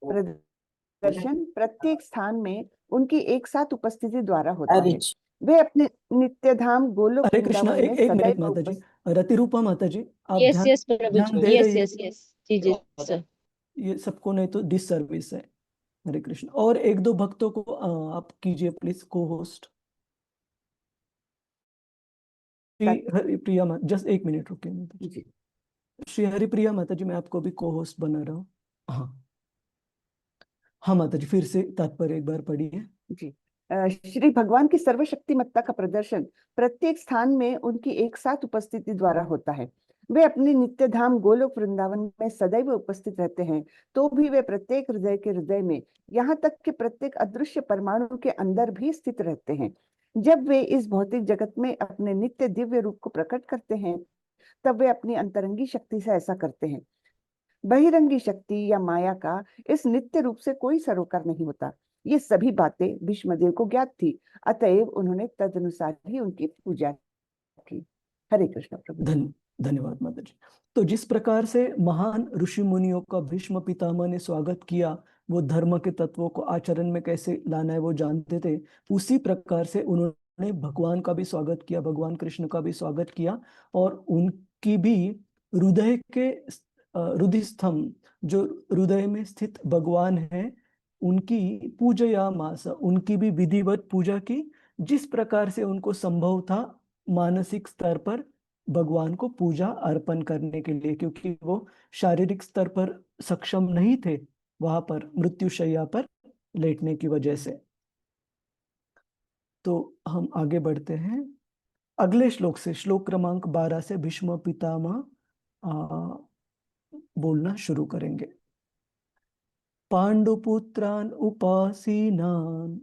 प्रदर्शन प्रत्येक स्थान में उनकी एक साथ उपस्थिति द्वारा होता है। वे अपने नित्य धाम गोलोक हरे कृष्णा। वृंदावन में एक मिनट सदैव माता जी, रतिरूपा माता जी, आप यस ध्यान यस प्रभु ध्यान जी, दे यस रही है? यस यस जी जी सर। ये सबको नहीं तो डिससर्विस है। हरे कृष्ण। और एक दो भक्तों को आप कीजिए प्लीज को होस्ट। श्री हरिप्रिया माता, जस्ट एक मिनट रुकिए माता जी। श्री हरिप्रिया माता जी, मैं आपको भी को होस्ट बना रहा हूँ। हाँ हाँ माता जी, फिर से तात्पर्य एक बार पढ़िए जी। श्री भगवान की सर्वशक्तिमत्ता का प्रदर्शन प्रत्येक स्थान में उनकी एक साथ उपस्थिति द्वारा होता है। वे अपने नित्य धाम गोलोक वृंदावन में सदैव उपस्थित रहते हैं, तो भी वे प्रत्येक हृदय के हृदय में, यहाँ तक कि प्रत्येक अदृश्य परमाणु के अंदर भी स्थित रहते हैं। जब वे इस भौतिक जगत में अपने नित्य दिव्य रूप को प्रकट करते हैं, तब वे अपनी अंतरंगी शक्ति से ऐसा करते हैं। बहिरंगी शक्ति या माया का इस नित्य रूप से कोई सरोकार नहीं होता। ये सभी बातें भीष्मदेव को ज्ञात थी, अतएव उन्होंने तदनुसार ही उनकी पूजा की। हरे कृष्ण प्रभु। धन्यवाद माता जी। तो जिस प्रकार से महान ऋषि मुनियों का भीष्म पितामह ने स्वागत किया, वो धर्म के तत्वों को आचरण में कैसे लाना है वो जानते थे, उसी प्रकार से उन्होंने ने भगवान का भी स्वागत किया, भगवान कृष्ण का भी स्वागत किया, और उनकी भी हृदय के हृदय स्तंभ, जो हृदय में स्थित भगवान है, उनकी पूजयामास, उनकी भी विधिवत पूजा की, जिस प्रकार से उनको संभव था मानसिक स्तर पर भगवान को पूजा अर्पण करने के लिए, क्योंकि वो शारीरिक स्तर पर सक्षम नहीं थे वहां पर मृत्युशैया पर लेटने की वजह से। तो हम आगे बढ़ते हैं अगले श्लोक से, श्लोक क्रमांक 12 से भीष्म पितामह बोलना शुरू करेंगे। पांडुपुत्रान उपासीनान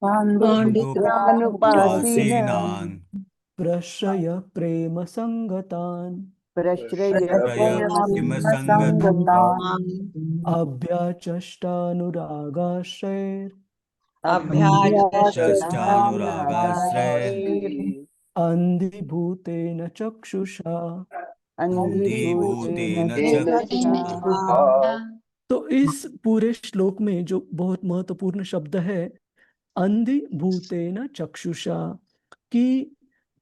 पाण्डुपुत्रानुपासीनान् प्रश्रय प्रेम संगतान प्रश्रय प्रेम संगतान् अभ्याचष्टानुरागाश्रैर् चष्टानुरागाश्रैर् अंधिभूतेन चक्षुषा। अंधिभूतेन चक्षुषा। तो इस पूरे श्लोक में जो बहुत महत्वपूर्ण शब्द है अंधिभूतेन चक्षुषा, कि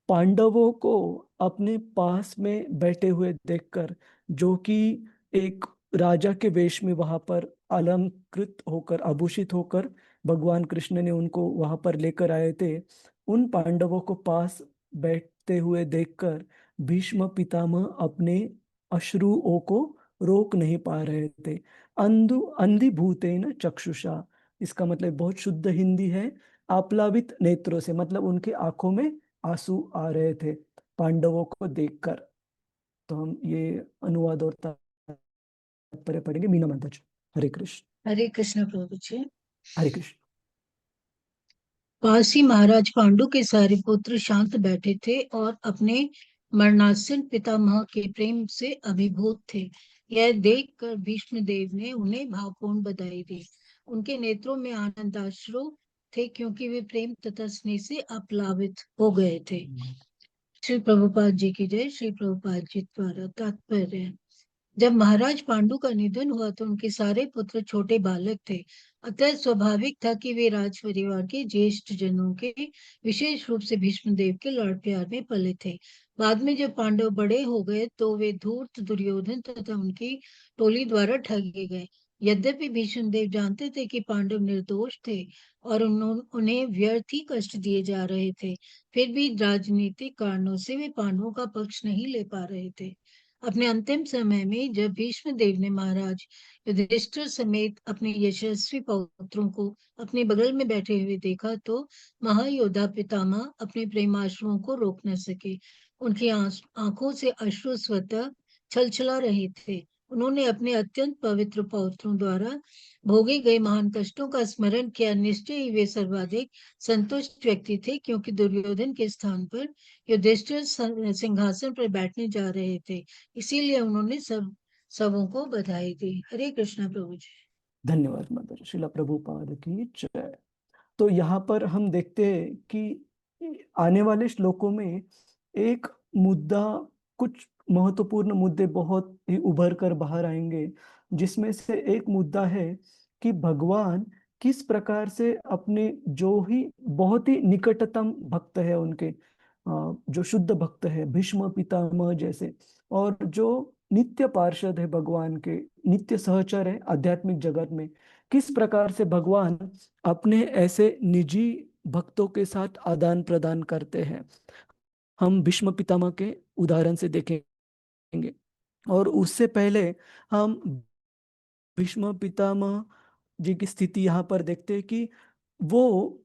पांडवों को अपने पास में बैठे हुए देखकर, जो कि एक राजा के वेश में वहां पर अलंकृत होकर, आभूषित होकर भगवान कृष्ण ने उनको वहां पर लेकर आए थे, उन पांडवों को पास बैठते हुए देखकर भीष्म पितामह अपने अश्रुओं को रोक नहीं पा रहे थे। अंधिभूतेन चक्षुषा, इसका मतलब बहुत शुद्ध हिंदी है, आप्लावित नेत्रों से, मतलब उनके आंखों में आंसू आ रहे थे पांडवों को देखकर। तो हम ये अनुवाद और तात्पर्य पढ़ेंगे। मीना माताजी। हरे कृष्ण। हरे कृष्ण प्रभु जी। हरे कृष्ण। पास ही महाराज पांडु के सारे पुत्र शांत बैठे थे और अपने मरणासीन पितामह के प्रेम से अभिभूत थे। यह देखकर भीष्म देव ने उन्हें भावपूर्ण बधाई दी। उनके नेत्रों में आनंदाश्रु थे, क्योंकि वे प्रेम तथा स्नेह से अप्लावित हो गए थे। श्री प्रभुपाद जी की जय। श्री प्रभुपाद जी द्वारा तात्पर्य। जब महाराज पांडु का निधन हुआ तो उनके सारे पुत्र छोटे बालक थे, अतः स्वाभाविक था कि वे राज परिवार के ज्येष्ठ जनों के, विशेष रूप से भीष्म देव के लाड प्यार में पले थे। बाद में जब पांडव बड़े हो गए तो वे धूर्त, दुर्योधन तथा उनकी टोली द्वारा ठगे गए। यद्यपि भीष्म देव जानते थे कि पांडव निर्दोष थे और उन्हें व्यर्थ ही कष्ट दिए जा रहे थे, फिर भी राजनीतिक कारणों से वे पांडवों का पक्ष नहीं ले पा रहे थे। अपने अंतिम समय में जब भीष्म देव ने महाराज युधिष्ठिर समेत अपने यशस्वी पुत्रों को अपने बगल में बैठे हुए देखा तो महायोद्धा पितामह अपने प्रेमाश्रुओं को रोक न सके। उनकी आंखों से अश्रु स्वतः छलछला रहे थे। उन्होंने अपने अत्यंत पवित्र पौत्रों द्वारा भोगे गए महान कष्टों का स्मरण किया। निश्चय ही वे सर्वाधिक संतुष्ट व्यक्ति थे, क्योंकि दुर्योधन के स्थान पर युधिष्ठिर सिंहासन पर बैठने जा रहे थे। इसीलिए उन्होंने सबों को बधाई दी। हरे कृष्ण प्रभु जी। धन्यवाद माता जी। श्रीला प्रभुपाद की जय। तो यहाँ पर हम देखते हैं कि आने वाले श्लोकों में एक मुद्दा, कुछ महत्वपूर्ण मुद्दे बहुत ही उभर कर बाहर आएंगे, जिसमें से एक मुद्दा है कि भगवान किस प्रकार से अपने जो ही बहुत ही निकटतम भक्त है उनके, जो शुद्ध भक्त है भीष्म पितामह जैसे, और जो नित्य पार्षद है भगवान के, नित्य सहचर है आध्यात्मिक जगत में, किस प्रकार से भगवान अपने ऐसे निजी भक्तों के साथ आदान प्रदान करते हैं। हम भीष्म पितामह के उदाहरण से देखेंगे, और उससे पहले हम भीष्म पितामह जी की स्थिति यहाँ पर देखते हैं कि वो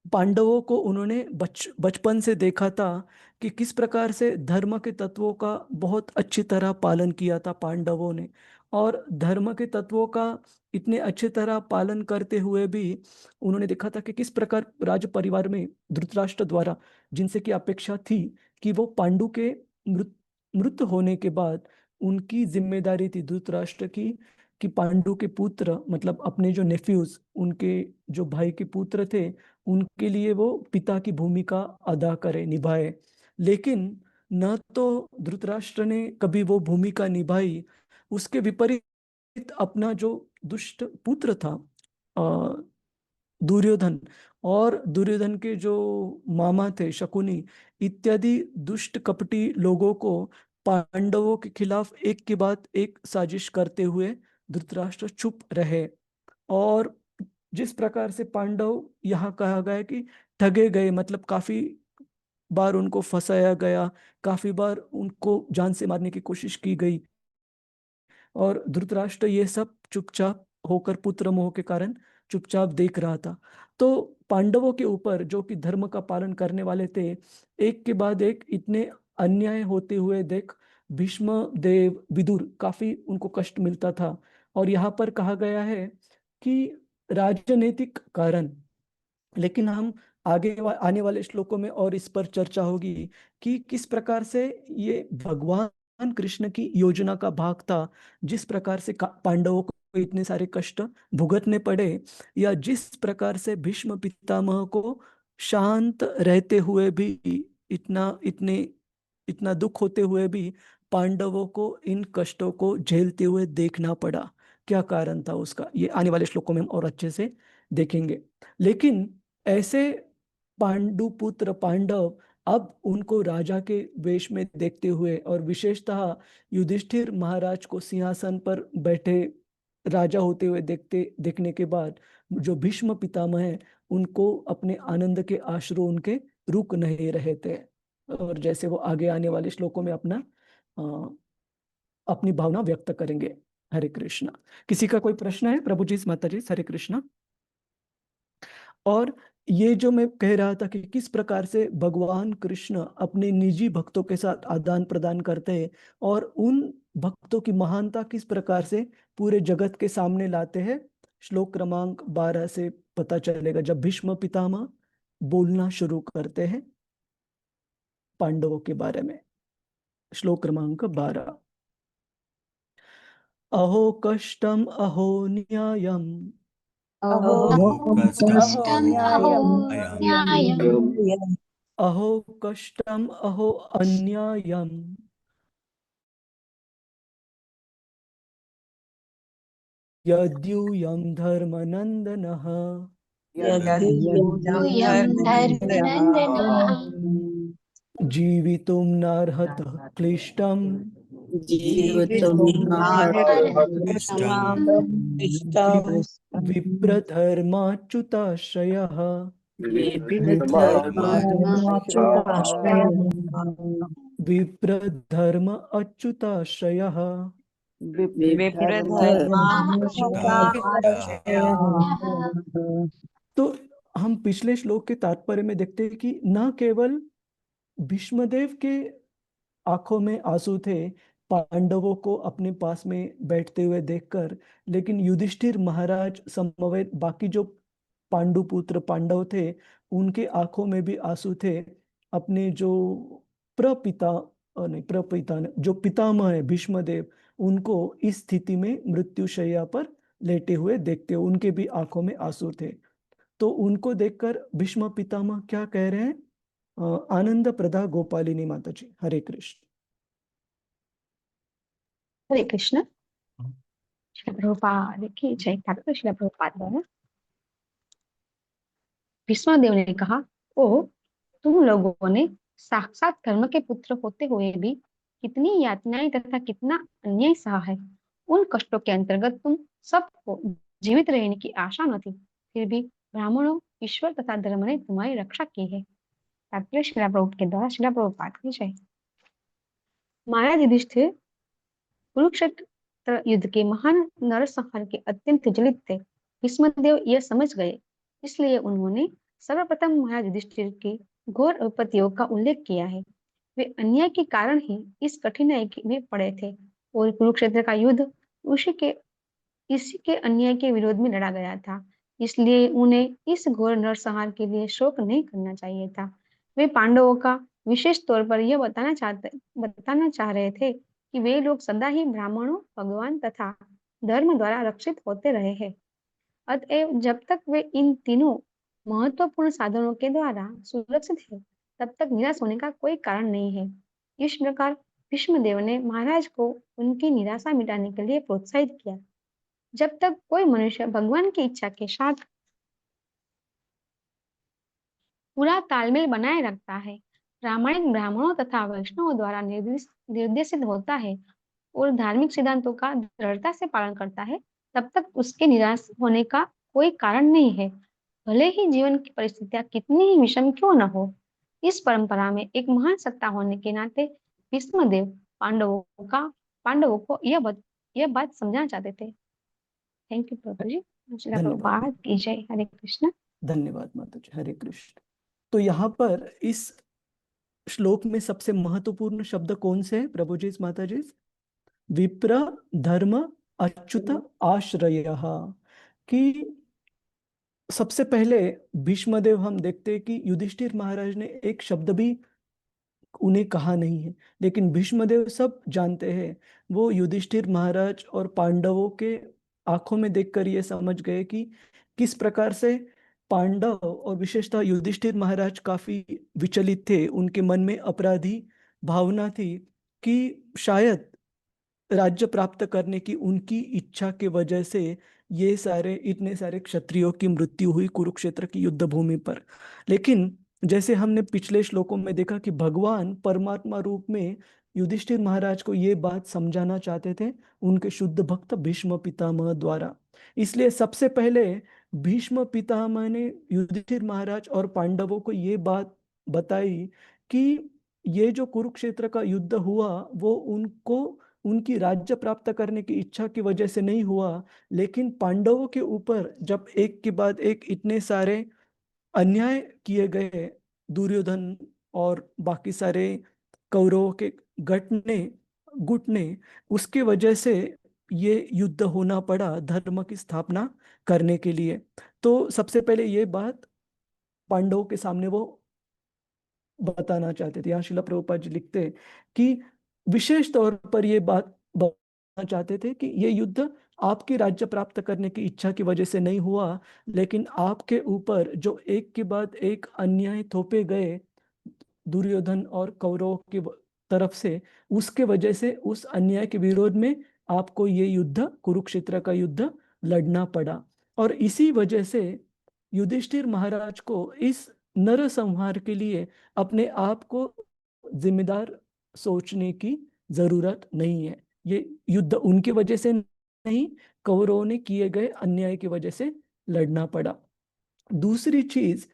पांडवों को उन्होंने बचपन से देखा था कि किस प्रकार से धर्म के तत्वों का बहुत अच्छी तरह पालन किया था पांडवों ने, और धर्म के तत्वों का इतने अच्छी तरह पालन करते हुए भी उन्होंने देखा था कि किस प्रकार राज परिवार में धृतराष्ट्र द्वारा, जिनसे की अपेक्षा थी कि वो पांडु के मृत होने के बाद उनकी जिम्मेदारी थी धृतराष्ट्र की, कि पांडु के पुत्र मतलब अपने जो नेफ्यूज, उनके जो भाई के पुत्र थे, उनके लिए वो पिता की भूमिका अदा करे, निभाए। लेकिन न तो धृतराष्ट्र ने कभी वो भूमिका निभाई, उसके विपरीत अपना जो दुष्ट पुत्र था दुर्योधन और दुर्योधन के जो मामा थे शकुनी इत्यादि दुष्ट कपटी लोगों को पांडवों के खिलाफ एक के बाद एक साजिश करते हुए धृतराष्ट्र चुप रहे। और जिस प्रकार से पांडव, यहाँ कहा गया है कि ठगे गए, मतलब काफी बार उनको फंसाया गया, काफी बार उनको जान से मारने की कोशिश की गई, और धृतराष्ट्र ये सब चुपचाप होकर पुत्र मोह के कारण चुपचाप देख रहा था। तो पांडवों के ऊपर जो कि धर्म का पालन करने वाले थे, एक के बाद एक इतने अन्याय होते हुए देख भीष्म देव विदुर काफी उनको कष्ट मिलता था। और यहाँ पर कहा गया है कि राजनीतिक कारण, लेकिन हम आने वाले श्लोकों में और इस पर चर्चा होगी कि किस प्रकार से ये भगवान कृष्ण की योजना का भाग था, जिस प्रकार से पांडवों को इतने सारे कष्ट भुगतने पड़े, या जिस प्रकार से भीष्म पितामह को शांत रहते हुए भी इतना दुख होते हुए भी पांडवों को इन कष्टों को झेलते हुए देखना पड़ा। क्या कारण था उसका, ये आने वाले श्लोकों में हम और अच्छे से देखेंगे। लेकिन ऐसे पांडुपुत्र पांडव अब उनको राजा के वेश में देखते हुए, और विशेषतः युधिष्ठिर महाराज को सिंहासन पर बैठे राजा होते हुए देखने के बाद जो भीष्म पितामह है, उनको अपने आनंद के अश्रु उनके रुक नहीं रहे थे। और जैसे वो आगे आने वाले श्लोकों में अपनी भावना व्यक्त करेंगे। हरे कृष्णा। किसी का कोई प्रश्न है? प्रभु जी, माता जी, हरे कृष्णा। और ये जो मैं कह रहा था कि किस प्रकार से भगवान कृष्ण अपने निजी भक्तों के साथ आदान प्रदान करते हैं, और उन भक्तों की महानता किस प्रकार से पूरे जगत के सामने लाते हैं, श्लोक क्रमांक 12 से पता चलेगा, जब भीष्म पितामह बोलना शुरू करते हैं पांडवों के बारे में। श्लोक क्रमांक 12। अहो कष्टम अहो न्यायम अहो कष्टम अहो न्यायम् न्यायम् अहो कष्टम अहो अन्यायम यद्यूयं धर्मनंदनः यद्यूयं धर्मनन्दनः जीवितुं नार्हतः क्लिष्टम् विप्रधर्माच्युताश्रयः विप्रधर्म अच्युताश्रयः। तो हम पिछले श्लोक के तात्पर्य में देखते हैं कि न केवल भीष्मदेव के आंखों में आंसू थे पांडवों को अपने पास में बैठते हुए देखकर, लेकिन युधिष्ठिर महाराज समवेत बाकी जो पांडुपुत्र पांडव थे, उनके आंखों में भी आंसू थे अपने जो जो पितामह है भीष्मदेव, उनको इस स्थिति में मृत्युशैया पर लेटे हुए देखते हुए उनके भी आंखों में आंसू थे। तो उनको देखकर भीष्म पितामह क्या कह रहे हैं? आनंद प्रदा गोपालिनी माता जी, हरे कृष्ण। हरे कृष्ण। श्रील प्रभुपाद की जय। श्रील प्रभुपाद द्वारा भीष्मदेव ने कहा, ओ तुम लोगों ने साक्षात धर्म के पुत्र होते हुए भी कितनी यातनाएं तथा कितना अन्याय सहा है। उन कष्टों के अंतर्गत तुम सबको जीवित रहने की आशा न थी, फिर भी ब्राह्मणों, ईश्वर तथा धर्म ने तुम्हारी रक्षा की है। तात्पर्य श्रील प्रभुपाद के द्वारा श्रील प्रभुपाद की जय। महाराज युधिष्ठिर कुरुक्षेत्र युद्ध के महान नरसंहार के अत्यंत जलित थे। भीष्मदेव यह समझ गए, इसलिए उन्होंने सर्वप्रथम महाराज युधिष्ठिर के घोर विपत्तियों का उल्लेख किया है। वे अन्याय के कारण ही इस कठिनाई में पड़े थे, और कुरुक्षेत्र का युद्ध इसी के अन्याय के विरोध में लड़ा गया था। इसलिए उन्हें इस घोर नरसंहार के लिए शोक नहीं करना चाहिए था। वे पांडवों का विशेष तौर पर यह बताना चाह रहे थे कि वे लोग सदा ही ब्राह्मणों, भगवान तथा धर्म द्वारा रक्षित होते रहे हैं। अतएव जब तक वे इन तीनों महत्वपूर्ण साधनों के द्वारा सुरक्षित है, तब तक निराश होने का कोई कारण नहीं है। इस प्रकार भीष्मदेव ने महाराज को उनकी निराशा मिटाने के लिए प्रोत्साहित किया। जब तक कोई मनुष्य भगवान की इच्छा के साथ पूरा तालमेल बनाए रखता है। रामायण ब्राह्मणों तथा वैष्णवों द्वारा निर्देशित होता है और धार्मिक सिद्धांतों का दृढ़ता से पालन करता है, तब तक उसके निराश होने का कोई कारण नहीं है, भले ही जीवन की परिस्थितियां कितनी ही विषम क्यों न हो। इस परंपरा में एक महान सत्ता होने के नाते भीष्मदेव पांडवों को यह बात समझाना चाहते थे। थैंक यू प्रभु जी। श्रील धन्यवाद प्रभुपाद की जय। हरे कृष्ण। धन्यवाद माता जी, हरे कृष्ण। तो यहाँ पर इस श्लोक में सबसे महत्वपूर्ण शब्द कौन से हैं प्रभु जी, माता जी? विप्र धर्म अच्युत आश्रय। कि सबसे पहले भीष्मदेव हम देखते हैं कि युधिष्ठिर महाराज ने एक शब्द भी उन्हें कहा नहीं है, लेकिन भीष्मदेव सब जानते हैं। वो युधिष्ठिर महाराज और पांडवों के आंखों में देखकर ये समझ गए कि किस प्रकार से पांडव और विशेषतः युधिष्ठिर महाराज काफी विचलित थे। उनके मन में अपराधी भावना थी कि शायद राज्य प्राप्त करने की उनकी इच्छा के वजह से ये इतने सारे क्षत्रियों की मृत्यु हुई कुरुक्षेत्र की युद्ध भूमि पर। लेकिन जैसे हमने पिछले श्लोकों में देखा कि भगवान परमात्मा रूप में युधिष्ठिर महाराज को ये बात समझाना चाहते थे उनके शुद्ध भक्त भीष्म पितामह द्वारा। इसलिए सबसे पहले भीष्म पितामह ने युधिष्ठिर महाराज और पांडवों को ये बात बताई कि ये जो कुरुक्षेत्र का युद्ध हुआ वो उनको उनकी राज्य प्राप्त करने की इच्छा की वजह से नहीं हुआ, लेकिन पांडवों के ऊपर जब एक के बाद एक इतने सारे अन्याय किए गए, दुर्योधन और बाकी सारे कौरवों के गुट ने, उसके वजह से ये युद्ध होना पड़ा धर्म की स्थापना करने के लिए। तो सबसे पहले ये बात पांडवों के सामने वो बताना चाहते थे। यहाँ शिला प्रभुपाद जी लिखते हैं कि विशेष तौर पर ये बात बताना चाहते थे कि ये युद्ध आपकी राज्य प्राप्त करने की इच्छा की वजह से नहीं हुआ, लेकिन आपके ऊपर जो एक के बाद एक अन्याय थोपे गए दुर्योधन और कौरवों की तरफ से, उसके वजह से उस अन्याय के विरोध में आपको ये युद्ध कुरुक्षेत्र का युद्ध लड़ना पड़ा। और इसी वजह से युधिष्ठिर महाराज को इस नरसंहार के लिए अपने आप को जिम्मेदार सोचने की जरूरत नहीं है। ये युद्ध उनकी वजह से नहीं, कौरवों ने किए गए अन्याय की वजह से लड़ना पड़ा। दूसरी चीज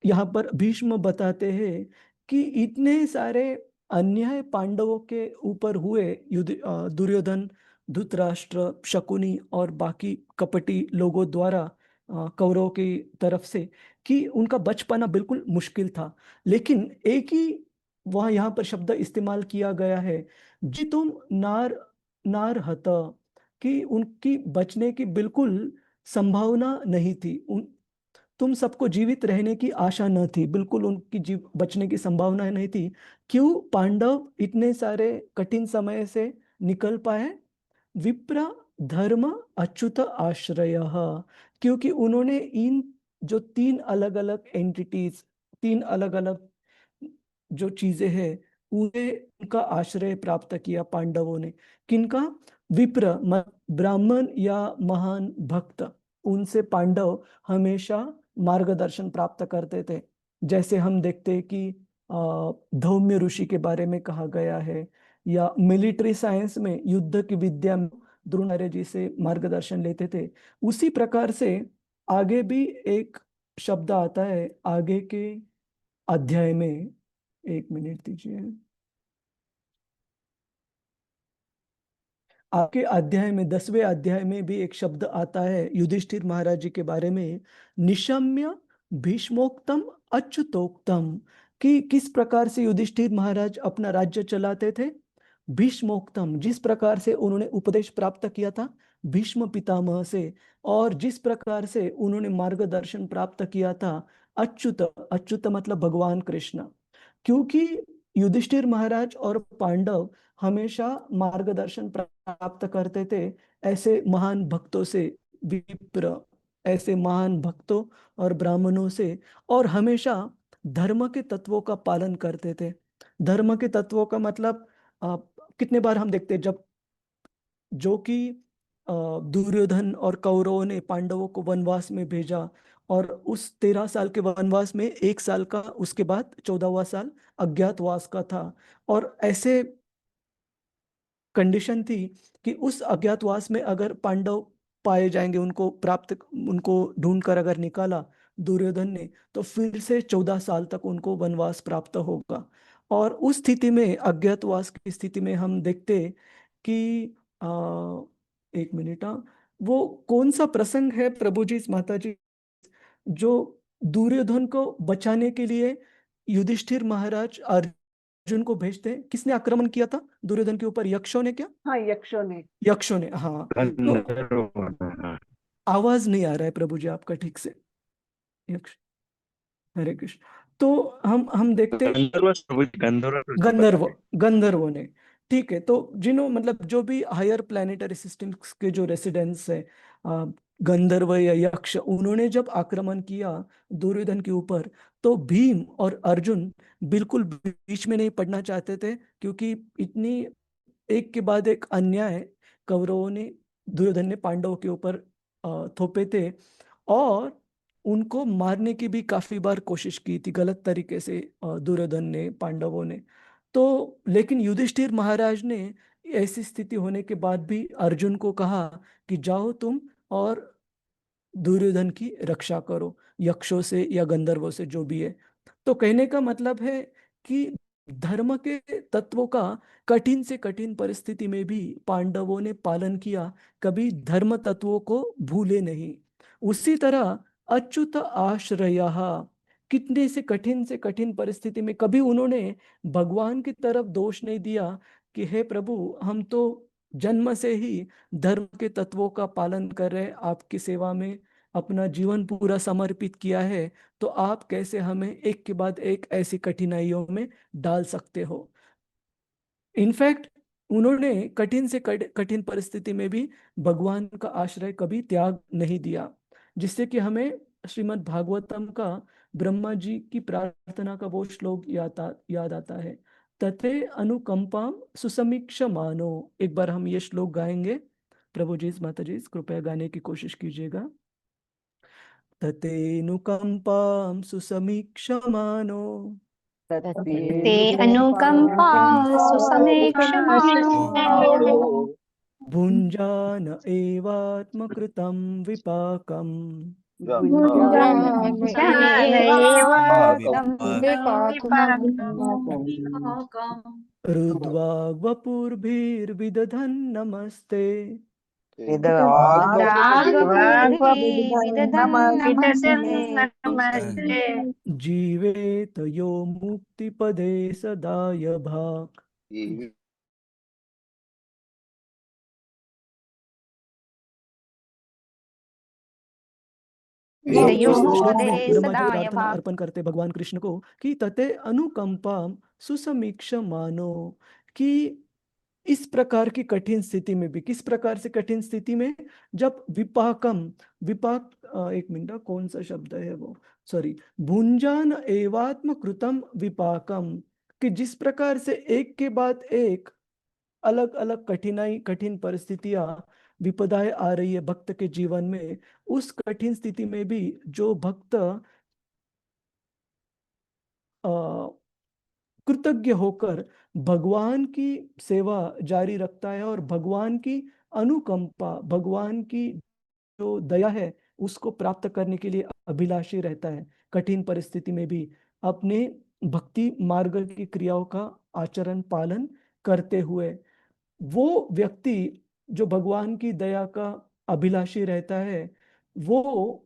यहाँ पर भीष्म बताते हैं कि इतने सारे अन्याय पांडवों के ऊपर हुए, दुर्योधन, धृतराष्ट्र, शकुनी और बाकी कपटी लोगों द्वारा कौरवों की तरफ से, कि उनका बच पाना बिल्कुल मुश्किल था। लेकिन एक ही वहाँ यहाँ पर शब्द इस्तेमाल किया गया है, जी तुम नार हता, कि उनकी बचने की बिल्कुल संभावना नहीं थी। तुम सबको जीवित रहने की आशा न थी, बिल्कुल उनकी बचने की संभावना नहीं थी। क्यों पांडव इतने सारे कठिन समय से निकल पाए? विप्र धर्म अच्युत आश्रय, क्योंकि उन्होंने इन जो तीन अलग अलग एंटिटीज, तीन अलग अलग जो चीजें हैं, उन्हें उनका आश्रय प्राप्त किया पांडवों ने। किनका? विप्र ब्राह्मण या महान भक्त, उनसे पांडव हमेशा मार्गदर्शन प्राप्त करते थे। जैसे हम देखते हैं कि धौम्य ऋषि के बारे में कहा गया है, या मिलिट्री साइंस में युद्ध की विद्या में द्रोणाचार्य जी से मार्गदर्शन लेते थे। उसी प्रकार से आगे भी एक शब्द आता है आगे के अध्याय में, एक मिनट दीजिए, आपके अध्याय में 10वें अध्याय में भी एक शब्द आता है युधिष्ठिर महाराज जी के बारे में, निशम्य भीष्मोक्तम अच्युतोक्तम, कि किस प्रकार से युधिष्ठिर महाराज अपना राज्य चलाते थे। भीष्मोक्तम, जिस प्रकार से उन्होंने उपदेश प्राप्त किया था भीष्म पितामह से, और जिस प्रकार से उन्होंने मार्गदर्शन प्राप्त किया था अच्युत, अच्युत मतलब भगवान कृष्ण। क्योंकि युधिष्ठिर महाराज और पांडव हमेशा मार्गदर्शन प्राप्त करते थे ऐसे महान भक्तों से, विप्र, ऐसे महान भक्तों और ब्राह्मणों से, और हमेशा धर्म के तत्वों का पालन करते थे। धर्म के तत्वों का मतलब कितने बार हम देखते हैं जब जो कि दुर्योधन और कौरवों ने पांडवों को वनवास में भेजा, और उस 13 साल के वनवास में 1 साल का, उसके बाद 14वां साल अज्ञातवास का था। और ऐसे कंडीशन थी कि उस अज्ञातवास में अगर पांडव पाए जाएंगे, उनको ढूंढ कर अगर निकाला दुर्योधन ने, तो फिर से 14 साल तक उनको वनवास प्राप्त होगा। और उस स्थिति में, अज्ञातवास की स्थिति में, हम देखते कि एक मिनट, वो कौन सा प्रसंग है प्रभु जी, माता जी, जो दुर्योधन को बचाने के लिए युधिष्ठिर महाराज अर्जुन को भेजते हैं? किसने आक्रमण किया था दुर्योधन के ऊपर? यक्षों ने क्या? हाँ, यक्षों ने। यक्षों ने, हाँ। तो आवाज नहीं आ रहा है प्रभु जी आपका ठीक से। यक्ष, हरे कृष्ण। तो हम देखते गंधर्व, गंधर्वों ने, ठीक है। तो मतलब जो भी हायर प्लैनेटरी सिस्टम्स के जो रेसिडेंट्स है, गंधर्व या यक्ष, उन्होंने जब आक्रमण किया दुर्योधन के ऊपर, तो भीम और अर्जुन बिल्कुल बीच में नहीं पड़ना चाहते थे, क्योंकि इतनी एक के बाद एक अन्याय कौरवों ने, दुर्योधन ने पांडवों के ऊपर थोपे थे। और उनको मारने की भी काफी बार कोशिश की थी गलत तरीके से, दुर्योधन ने, पांडवों ने। तो लेकिन युधिष्ठिर महाराज ने ऐसी स्थिति होने के बाद भी अर्जुन को कहा कि जाओ तुम और दुर्योधन की रक्षा करो, यक्षों से या गंधर्वों से, जो भी है। तो कहने का मतलब है कि धर्म के तत्वों का कठिन से कठिन परिस्थिति में भी पांडवों ने पालन किया, कभी धर्म तत्वों को भूले नहीं। उसी तरह अच्युत आश्रयः, कितने से कठिन परिस्थिति में कभी उन्होंने भगवान की तरफ दोष नहीं दिया कि हे प्रभु, हम तो जन्म से ही धर्म के तत्वों का पालन कर रहे, आपकी सेवा में अपना जीवन पूरा समर्पित किया है, तो आप कैसे हमें एक के बाद एक ऐसी कठिनाइयों में डाल सकते हो? इनफैक्ट उन्होंने कठिन से कठिन परिस्थिति में भी भगवान का आश्रय कभी त्याग नहीं दिया, जिससे कि हमें श्रीमद् भागवतम का ब्रह्मा जी की प्रार्थना का वो श्लोक याद आता है, तथे अनुकंपाम सुसमीक्ष मानो। एक बार हम ये श्लोक गाएंगे। प्रभु जी, माता जी, कृपया गाने की कोशिश कीजिएगा। ततेऽनुकंपां सुसमीक्षमानो ते अनुकंपा सुसमीक्षमाणो भुञ्जान एवात्मकृतं विपाकम् रुद्वाग्वपुर्भिर्विदधन् नमस्ते जीवेत यो मुक्तिपदे सदाय भाक्। श्लोक में ब्रह्मा जी प्रार्थना अर्पण करते भगवान कृष्ण को कि तते अनुकंपा सुसमीक्ष मानो, कि इस प्रकार की कठिन स्थिति में भी, किस प्रकार से कठिन स्थिति में, जब विपाक, एक मिनट, कौन सा शब्द है वो, सॉरी, भुंजान एवात्म कृतम विपाकम, कि जिस प्रकार से एक के बाद एक अलग अलग कठिन परिस्थितियां, विपदाएं आ रही है भक्त के जीवन में, उस कठिन स्थिति में भी जो भक्त कृतज्ञ होकर भगवान की सेवा जारी रखता है और भगवान की अनुकंपा, भगवान की जो दया है, उसको प्राप्त करने के लिए अभिलाषी रहता है, कठिन परिस्थिति में भी अपने भक्ति मार्ग की क्रियाओं का आचरण पालन करते हुए, वो व्यक्ति जो भगवान की दया का अभिलाषी रहता है, वो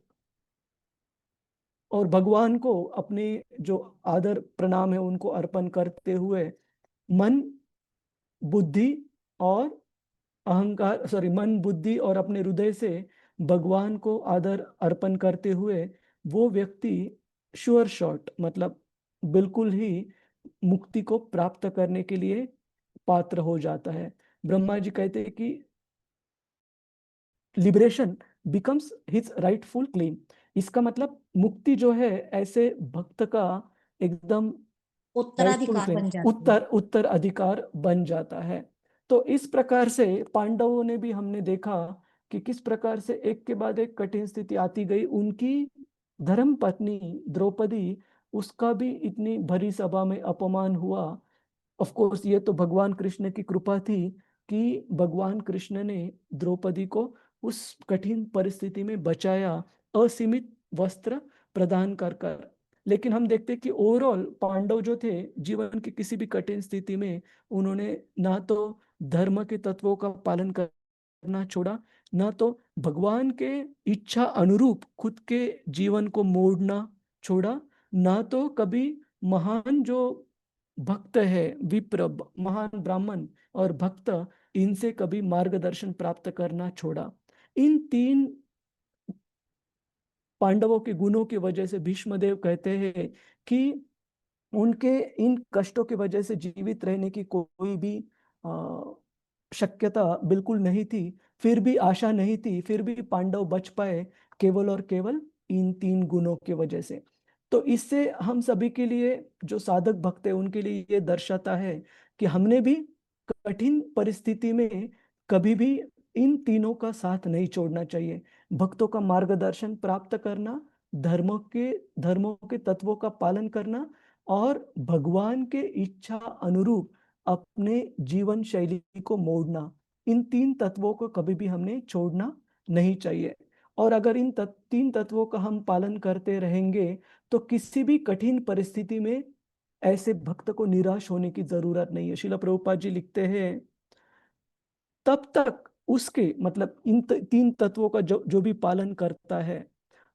और भगवान को अपने जो आदर प्रणाम है उनको अर्पण करते हुए, मन बुद्धि और मन बुद्धि और अपने हृदय से भगवान को आदर अर्पण करते हुए, वो व्यक्ति श्योर शॉट, मतलब बिल्कुल ही मुक्ति को प्राप्त करने के लिए पात्र हो जाता है। ब्रह्मा जी कहते हैं कि liberation becomes his rightful claim. इसका मतलब मुक्ति जो है ऐसे भक्त का एकदम उत्तराधिकार बन जाता है। तो इस प्रकार से पांडवों ने भी, हमने देखा कि किस प्रकार से एक के बाद एक कठिन स्थिति आती गई, उनकी धर्म पत्नी द्रौपदी, उसका भी इतनी भरी सभा में अपमान हुआ। ऑफ कोर्स ये तो भगवान कृष्ण की कृपा थी कि भगवान कृष्ण ने द्रौपदी को उस कठिन परिस्थिति में बचाया, असीमित वस्त्र प्रदान कर कर। लेकिन हम देखते कि ओवरऑल पांडव जो थे, जीवन की किसी भी कठिन स्थिति में उन्होंने ना तो धर्म के तत्वों का पालन करना छोड़ा, ना तो भगवान के इच्छा अनुरूप खुद के जीवन को मोड़ना छोड़ा, ना तो कभी महान जो भक्त है, विप्र, महान ब्राह्मण और भक्त, इनसे कभी मार्गदर्शन प्राप्त करना छोड़ा। इन तीन पांडवों के गुणों की वजह से भीष्मदेव कहते हैं कि उनके इन कष्टों की वजह से जीवित रहने की कोई भी शक्यता बिल्कुल नहीं थी, फिर भी आशा नहीं थी, फिर भी पांडव बच पाए केवल और केवल इन तीन गुणों की वजह से। तो इससे हम सभी के लिए, जो साधक भक्त है, उनके लिए ये दर्शाता है कि हमने भी कठिन परिस्थिति में कभी भी इन तीनों का साथ नहीं छोड़ना चाहिए। भक्तों का मार्गदर्शन प्राप्त करना, धर्मों के तत्वों का पालन करना और भगवान के इच्छा अनुरूप अपने जीवन शैली को मोड़ना, इन तीन तत्वों को कभी भी हमने छोड़ना नहीं चाहिए। और अगर इन तीन तत्वों का हम पालन करते रहेंगे तो किसी भी कठिन परिस्थिति में ऐसे भक्त को निराश होने की जरूरत नहीं है। श्रील प्रभुपाद जी लिखते हैं, तब तक उसके मतलब इन तीन तत्वों का जो जो भी पालन करता है,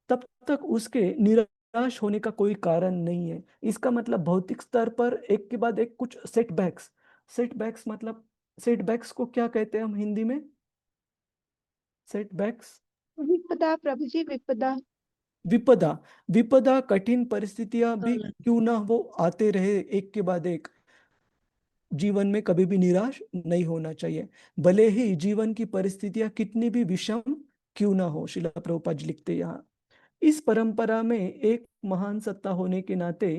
तब तक उसके निराश होने का कोई कारण नहीं है। इसका मतलब भौतिक स्तर पर एक के बाद एक कुछ सेटबैक्स मतलब सेटबैक्स को क्या कहते हैं हम हिंदी में? सेटबैक्स, विपदा प्रभु जी, विपदा। विपदा कठिन परिस्थितियां भी क्यों ना वो आते रहे एक के बाद एक, जीवन में कभी भी निराश नहीं होना चाहिए, भले ही जीवन की परिस्थितियां कितनी भी विषम क्यों ना हो। श्रील प्रभुपाद जी लिखते यहाँ, इस परंपरा में एक महान सत्ता होने के नाते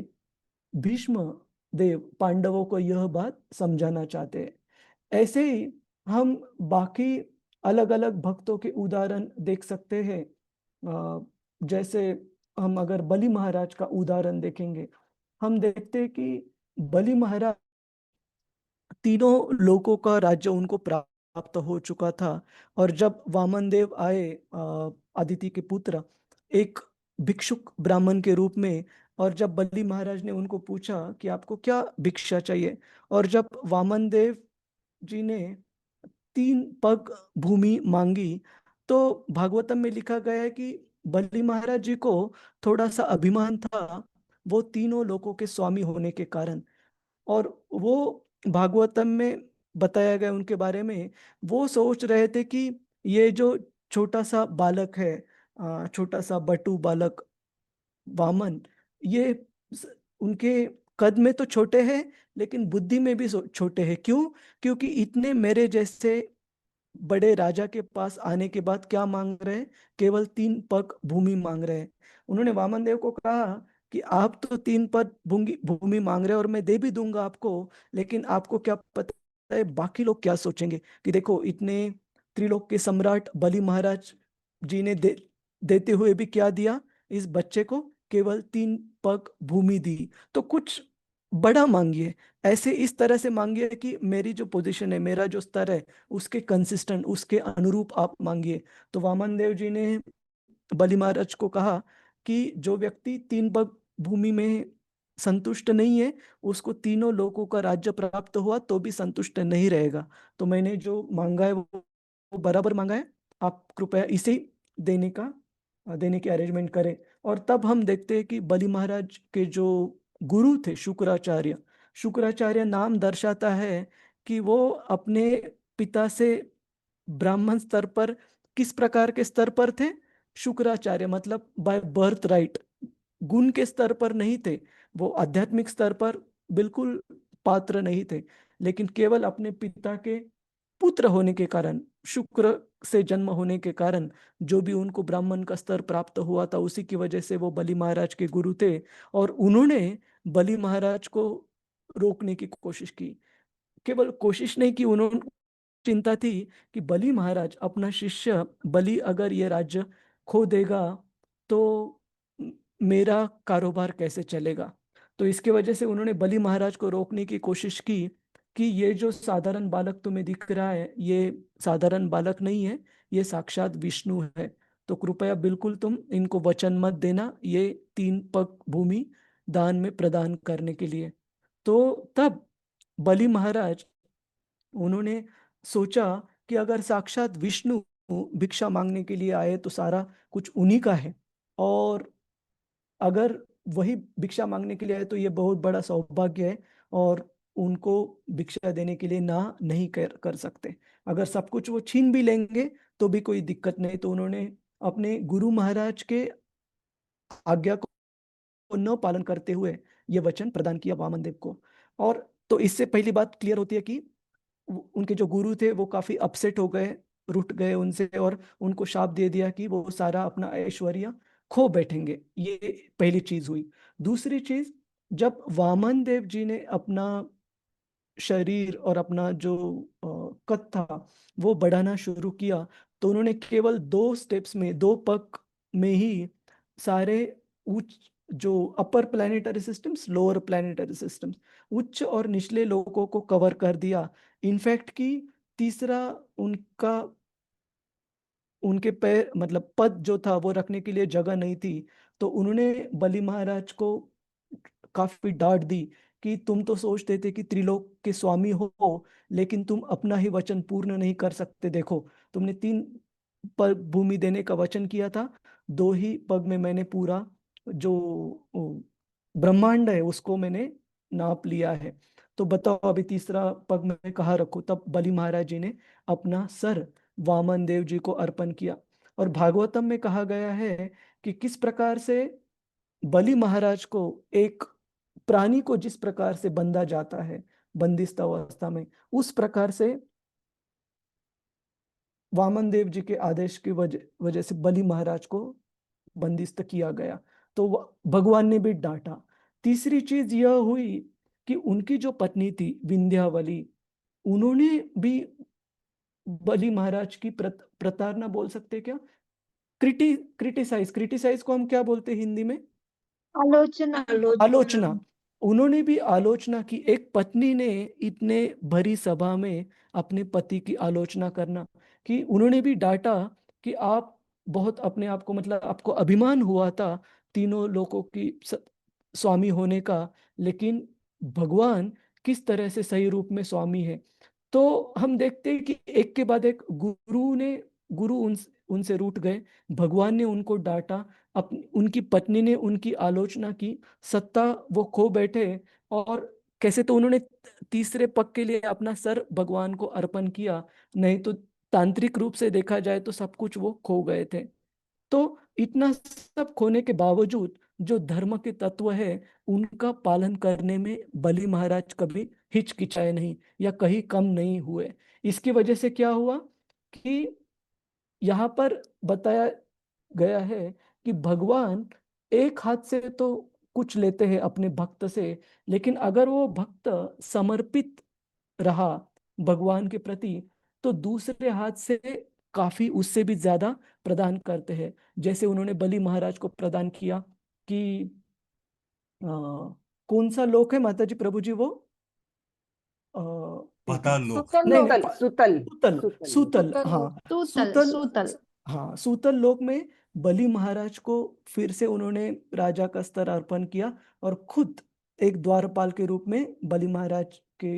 भीष्म देव पांडवों को यह बात समझाना चाहते हैं। ऐसे ही हम बाकी अलग अलग भक्तों के उदाहरण देख सकते हैं। जैसे हम अगर बलि महाराज का उदाहरण देखेंगे, हम देखते हैं कि बलि महाराज, तीनों लोकों का राज्य उनको प्राप्त हो चुका था। और जब वामन देव आए, अदिति के पुत्र, एक भिक्षुक ब्राह्मण के रूप में, और जब बलि महाराज ने उनको पूछा कि आपको क्या भिक्षा चाहिए, और जब वामन देव जी ने 3 पग भूमि मांगी, तो भागवतम में लिखा गया है कि बलि महाराज जी को थोड़ा सा अभिमान था, वो तीनों लोकों के स्वामी होने के कारण। और वो भागवतम में बताया गया उनके बारे में, वो सोच रहे थे कि ये जो छोटा सा बालक है, छोटा सा बटू बालक वामन, ये उनके कद में तो छोटे हैं लेकिन बुद्धि में भी छोटे हैं। क्यों? क्योंकि इतने मेरे जैसे बड़े राजा के पास आने के बाद क्या मांग रहे हैं? केवल 3 पग भूमि मांग रहे हैं। उन्होंने वामन देव को कहा कि आप तो 3 पग भूमि मांग रहे हैं और मैं दे भी दूंगा आपको, लेकिन आपको क्या पता है बाकी लोग क्या सोचेंगे? कि देखो, इतने त्रिलोक के सम्राट बलि महाराज जी ने देते हुए भी क्या दिया? इस बच्चे को केवल 3 पग भूमि दी। तो कुछ बड़ा मांगिए, ऐसे इस तरह से मांगिए कि मेरी जो पोजीशन है, मेरा जो स्तर है, उसके कंसिस्टेंट, उसके अनुरूप आप मांगिए। तो वामन देव जी ने बलि महाराज को कहा कि जो व्यक्ति 3 पग भूमि में संतुष्ट नहीं है, उसको तीनों लोकों का राज्य प्राप्त हुआ तो भी संतुष्ट नहीं रहेगा। तो मैंने जो मांगा है वो बराबर मांगा है, आप कृपया इसे देने की अरेंजमेंट करें। और तब हम देखते हैं कि बलि महाराज के जो गुरु थे शुक्राचार्य नाम दर्शाता है कि वो अपने पिता से ब्राह्मण स्तर पर किस प्रकार के स्तर पर थे? शुक्राचार्य मतलब बाय बर्थ राइट, गुण के स्तर पर नहीं थे, वो आध्यात्मिक स्तर पर बिल्कुल पात्र नहीं थे, लेकिन केवल अपने पिता के पुत्र होने के कारण, शुक्र से जन्म होने के कारण जो भी उनको ब्राह्मण का स्तर प्राप्त हुआ था, उसी की वजह से वो बलि महाराज के गुरु थे। और उन्होंने बलि महाराज को रोकने की कोशिश की, केवल कोशिश नहीं की, उन्होंने चिंता थी कि बलि महाराज अपना शिष्य बलि अगर ये राज्य खो देगा तो मेरा कारोबार कैसे चलेगा। तो इसके वजह से उन्होंने बलि महाराज को रोकने की कोशिश की कि ये जो साधारण बालक तुम्हें दिख रहा है ये साधारण बालक नहीं है, ये साक्षात विष्णु है। तो कृपया बिल्कुल तुम इनको वचन मत देना ये 3 पग भूमि दान में प्रदान करने के लिए। तो तब बलि महाराज उन्होंने सोचा कि अगर साक्षात विष्णु भिक्षा मांगने के लिए आए तो सारा कुछ उन्हीं का है, और अगर वही भिक्षा मांगने के लिए आए तो ये बहुत बड़ा सौभाग्य है, और उनको भिक्षा देने के लिए ना नहीं कर सकते। अगर सब कुछ वो छीन भी लेंगे तो भी कोई दिक्कत नहीं। तो उन्होंने अपने गुरु महाराज के आज्ञा को न पालन करते हुए ये वचन प्रदान किया वामन देव को। और तो इससे पहली बात क्लियर होती है कि उनके जो गुरु थे वो काफी अपसेट हो गए, रुठ गए उनसे, और उनको शाप दे दिया कि वो सारा अपना ऐश्वर्य खो बैठेंगे। ये पहली चीज हुई। दूसरी चीज, जब वामन देव जी ने अपना शरीर और अपना जो कद था वो बढ़ाना शुरू किया, तो उन्होंने केवल 2 स्टेप्स में, 2 पग में ही सारे उच्च जो upper planetary systems, lower planetary systems, उच्च और निचले लोकों को कवर कर दिया। इनफैक्ट कि तीसरा उनका उनके पैर मतलब पद जो था वो रखने के लिए जगह नहीं थी। तो उन्होंने बलि महाराज को काफी डांट दी कि तुम तो सोचते थे कि त्रिलोक के स्वामी हो, लेकिन तुम अपना ही वचन पूर्ण नहीं कर सकते। देखो, तुमने 3 पग भूमि देने का वचन किया था, 2 ही पग में मैंने पूरा जो ब्रह्मांड है उसको मैंने नाप लिया है। तो बताओ अभी तीसरा पग मैं कहाँ रखूं। तब बलि महाराज जी ने अपना सर वामन देव जी को अर्पण किया। और भागवतम में कहा गया है कि किस प्रकार से बलि महाराज को, एक प्राणी को जिस प्रकार से बंधा जाता है बंदिस्त अवस्था में, उस प्रकार से वामन देव जी के आदेश की वजह से बलि महाराज को बंदिस्त किया गया। तो भगवान ने भी डांटा। तीसरी चीज यह हुई कि उनकी जो पत्नी थी विंध्यावली, उन्होंने भी बलि महाराज की प्रताड़ना बोल सकते क्या, क्रिटिसाइज को हम क्या बोलते हैं हिंदी में? आलोचना। आलोचना। उन्होंने भी आलोचना की। एक पत्नी ने इतने भरी सभा में अपने पति की आलोचना करना, कि उन्होंने भी डांटा कि आप बहुत अपने आप को, मतलब आपको अभिमान हुआ था तीनों लोकों की स्वामी होने का, लेकिन भगवान किस तरह से सही रूप में स्वामी है। तो हम देखते हैं कि एक के बाद एक गुरु उनसे रूठ गए, भगवान ने उनको डांटा, उनकी पत्नी ने उनकी आलोचना की, सत्ता वो खो बैठे। और कैसे, तो उन्होंने तीसरे पग के लिए अपना सर भगवान को अर्पण किया, नहीं तो तांत्रिक रूप से देखा जाए तो सब कुछ वो खो गए थे। तो इतना सब खोने के बावजूद जो धर्म के तत्व है उनका पालन करने में बलि महाराज कभी हिचकिचाए नहीं या कहीं कम नहीं हुए। इसकी वजह से क्या हुआ कि यहाँ पर बताया गया है कि भगवान एक हाथ से तो कुछ लेते हैं अपने भक्त से, लेकिन अगर वो भक्त समर्पित रहा भगवान के प्रति तो दूसरे हाथ से काफी उससे भी ज्यादा प्रदान करते हैं। जैसे उन्होंने बलि महाराज को प्रदान किया कि कौन सा लोक है माता जी प्रभु जी वो, पाताल लोक। नहीं सुतल नहीं, सुतल सूतल सूतल, हाँ सूतल सूतल, हाँ सूतल लोक में बलि महाराज को फिर से उन्होंने राजा का स्तर अर्पण किया, और खुद एक द्वारपाल के रूप में बलि महाराज के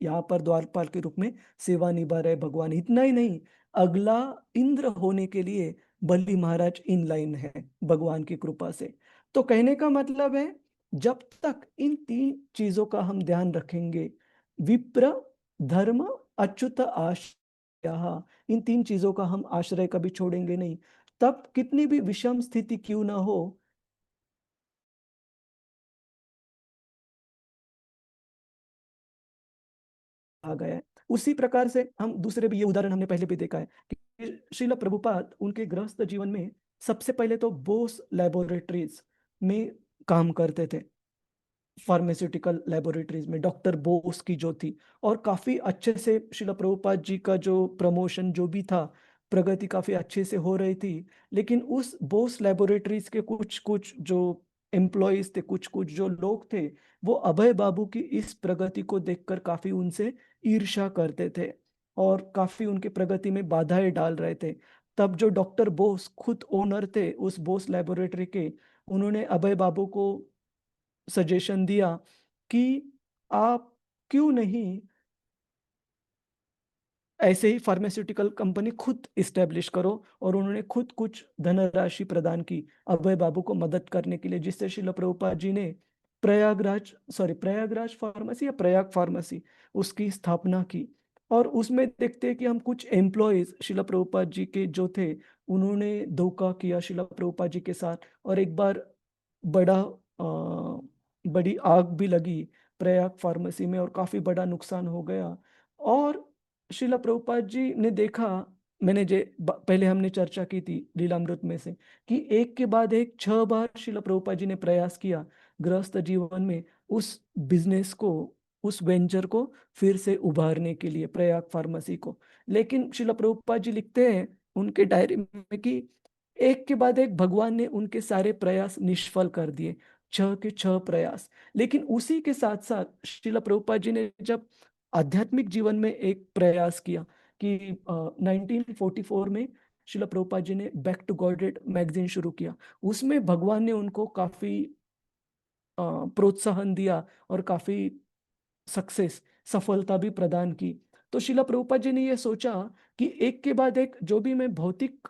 यहाँ पर द्वारपाल के रूप में सेवा निभा रहे भगवान। इतना ही नहीं, अगला इंद्र होने के लिए बलि महाराज इन लाइन है भगवान की कृपा से। तो कहने का मतलब है, जब तक इन 3 चीजों का हम ध्यान रखेंगे, विप्र, धर्म, अच्युत आश्रय, इन 3 चीजों का हम आश्रय कभी छोड़ेंगे नहीं, तब कितनी भी विषम स्थिति क्यों ना हो, आ गया है। उसी प्रकार से हम दूसरे भी, ये उदाहरण हमने पहले भी देखा है कि श्रील प्रभुपाद उनके गृहस्थ जीवन में सबसे पहले तो बोस लैबोरेटरीज में काम करते थे, फार्मास्यूटिकल लैबोरेटरीज में डॉक्टर बोस की जो थी, और काफी अच्छे से श्रील प्रभुपाद जी का जो प्रमोशन जो भी था प्रगति काफी अच्छे से हो रही थी, लेकिन उस बोस लेबोरेटरीज के कुछ कुछ जो एम्प्लॉयज थे, कुछ कुछ जो लोग थे, वो अभय बाबू की इस प्रगति को देखकर काफी उनसे ईर्ष्या करते थे और काफी उनके प्रगति में बाधाएं डाल रहे थे। तब जो डॉक्टर बोस खुद ओनर थे उस बोस लेबोरेटरी के, उन्होंने अभय बाबू को सजेशन दिया कि आप क्यों नहीं ऐसे ही फार्मास्यूटिकल कंपनी खुद इस्टेब्लिश करो। और उन्होंने खुद कुछ धनराशि प्रदान की अभय बाबू को मदद करने के लिए, जिससे शिला प्रभुपाद जी ने प्रयागराज फार्मेसी या प्रयाग फार्मेसी उसकी स्थापना की। और उसमें देखते हैं कि हम कुछ एम्प्लॉयज शिला प्रभुपाद जी के जो थे, उन्होंने धोखा किया शिला प्रभुपाद जी के साथ, और एक बार बड़ा बड़ी आग भी लगी प्रयाग फार्मेसी में और काफी बड़ा नुकसान हो गया। और शिला प्रभुपाद जी ने देखा, पहले हमने चर्चा की थी लीलामृत में से, कि एक के बाद एक 6 बार शिला प्रभुपाद जी ने प्रयास किया गृहस्थ जीवन में उस बिजनेस को, उस वेंचर को फिर से उभारने के लिए, प्रयाग फार्मेसी को। लेकिन शिला प्रभुपाद जी लिखते हैं उनके डायरी में कि एक के बाद एक भगवान ने उनके सारे प्रयास निष्फल कर दिए, 6 के 6 प्रयास। लेकिन उसी के साथ साथ शिला प्रभुपाद जी ने जब आध्यात्मिक जीवन में एक प्रयास किया कि 1944 में शिला प्रभुपाद जी ने बैक टू गॉडेड मैगजीन शुरू किया। उसमें भगवान ने उनको काफी प्रोत्साहन दिया और काफी सफलता भी प्रदान की। तो शिला प्रभुपाद जी ने यह सोचा कि एक के बाद एक जो भी मैं भौतिक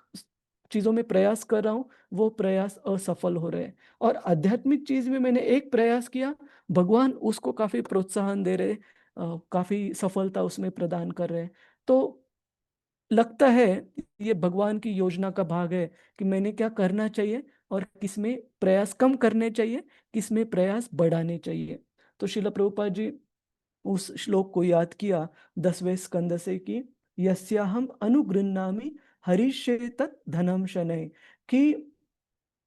चीजों में प्रयास कर रहा हूँ वो प्रयास असफल हो रहे हैं, और आध्यात्मिक चीज में मैंने एक प्रयास किया, भगवान उसको काफी प्रोत्साहन दे रहे, काफी सफलता उसमें प्रदान कर रहे हैं। तो लगता है ये भगवान की योजना का भाग है कि मैंने क्या करना चाहिए और किसमें प्रयास कम करने चाहिए, किसमें प्रयास बढ़ाने चाहिए। तो शिला प्रभुपाद जी उस श्लोक को याद किया 10वें स्कंद से कि यस्याहम अनुगृह्णामि हरिष्ये तत् धनम शनय, कि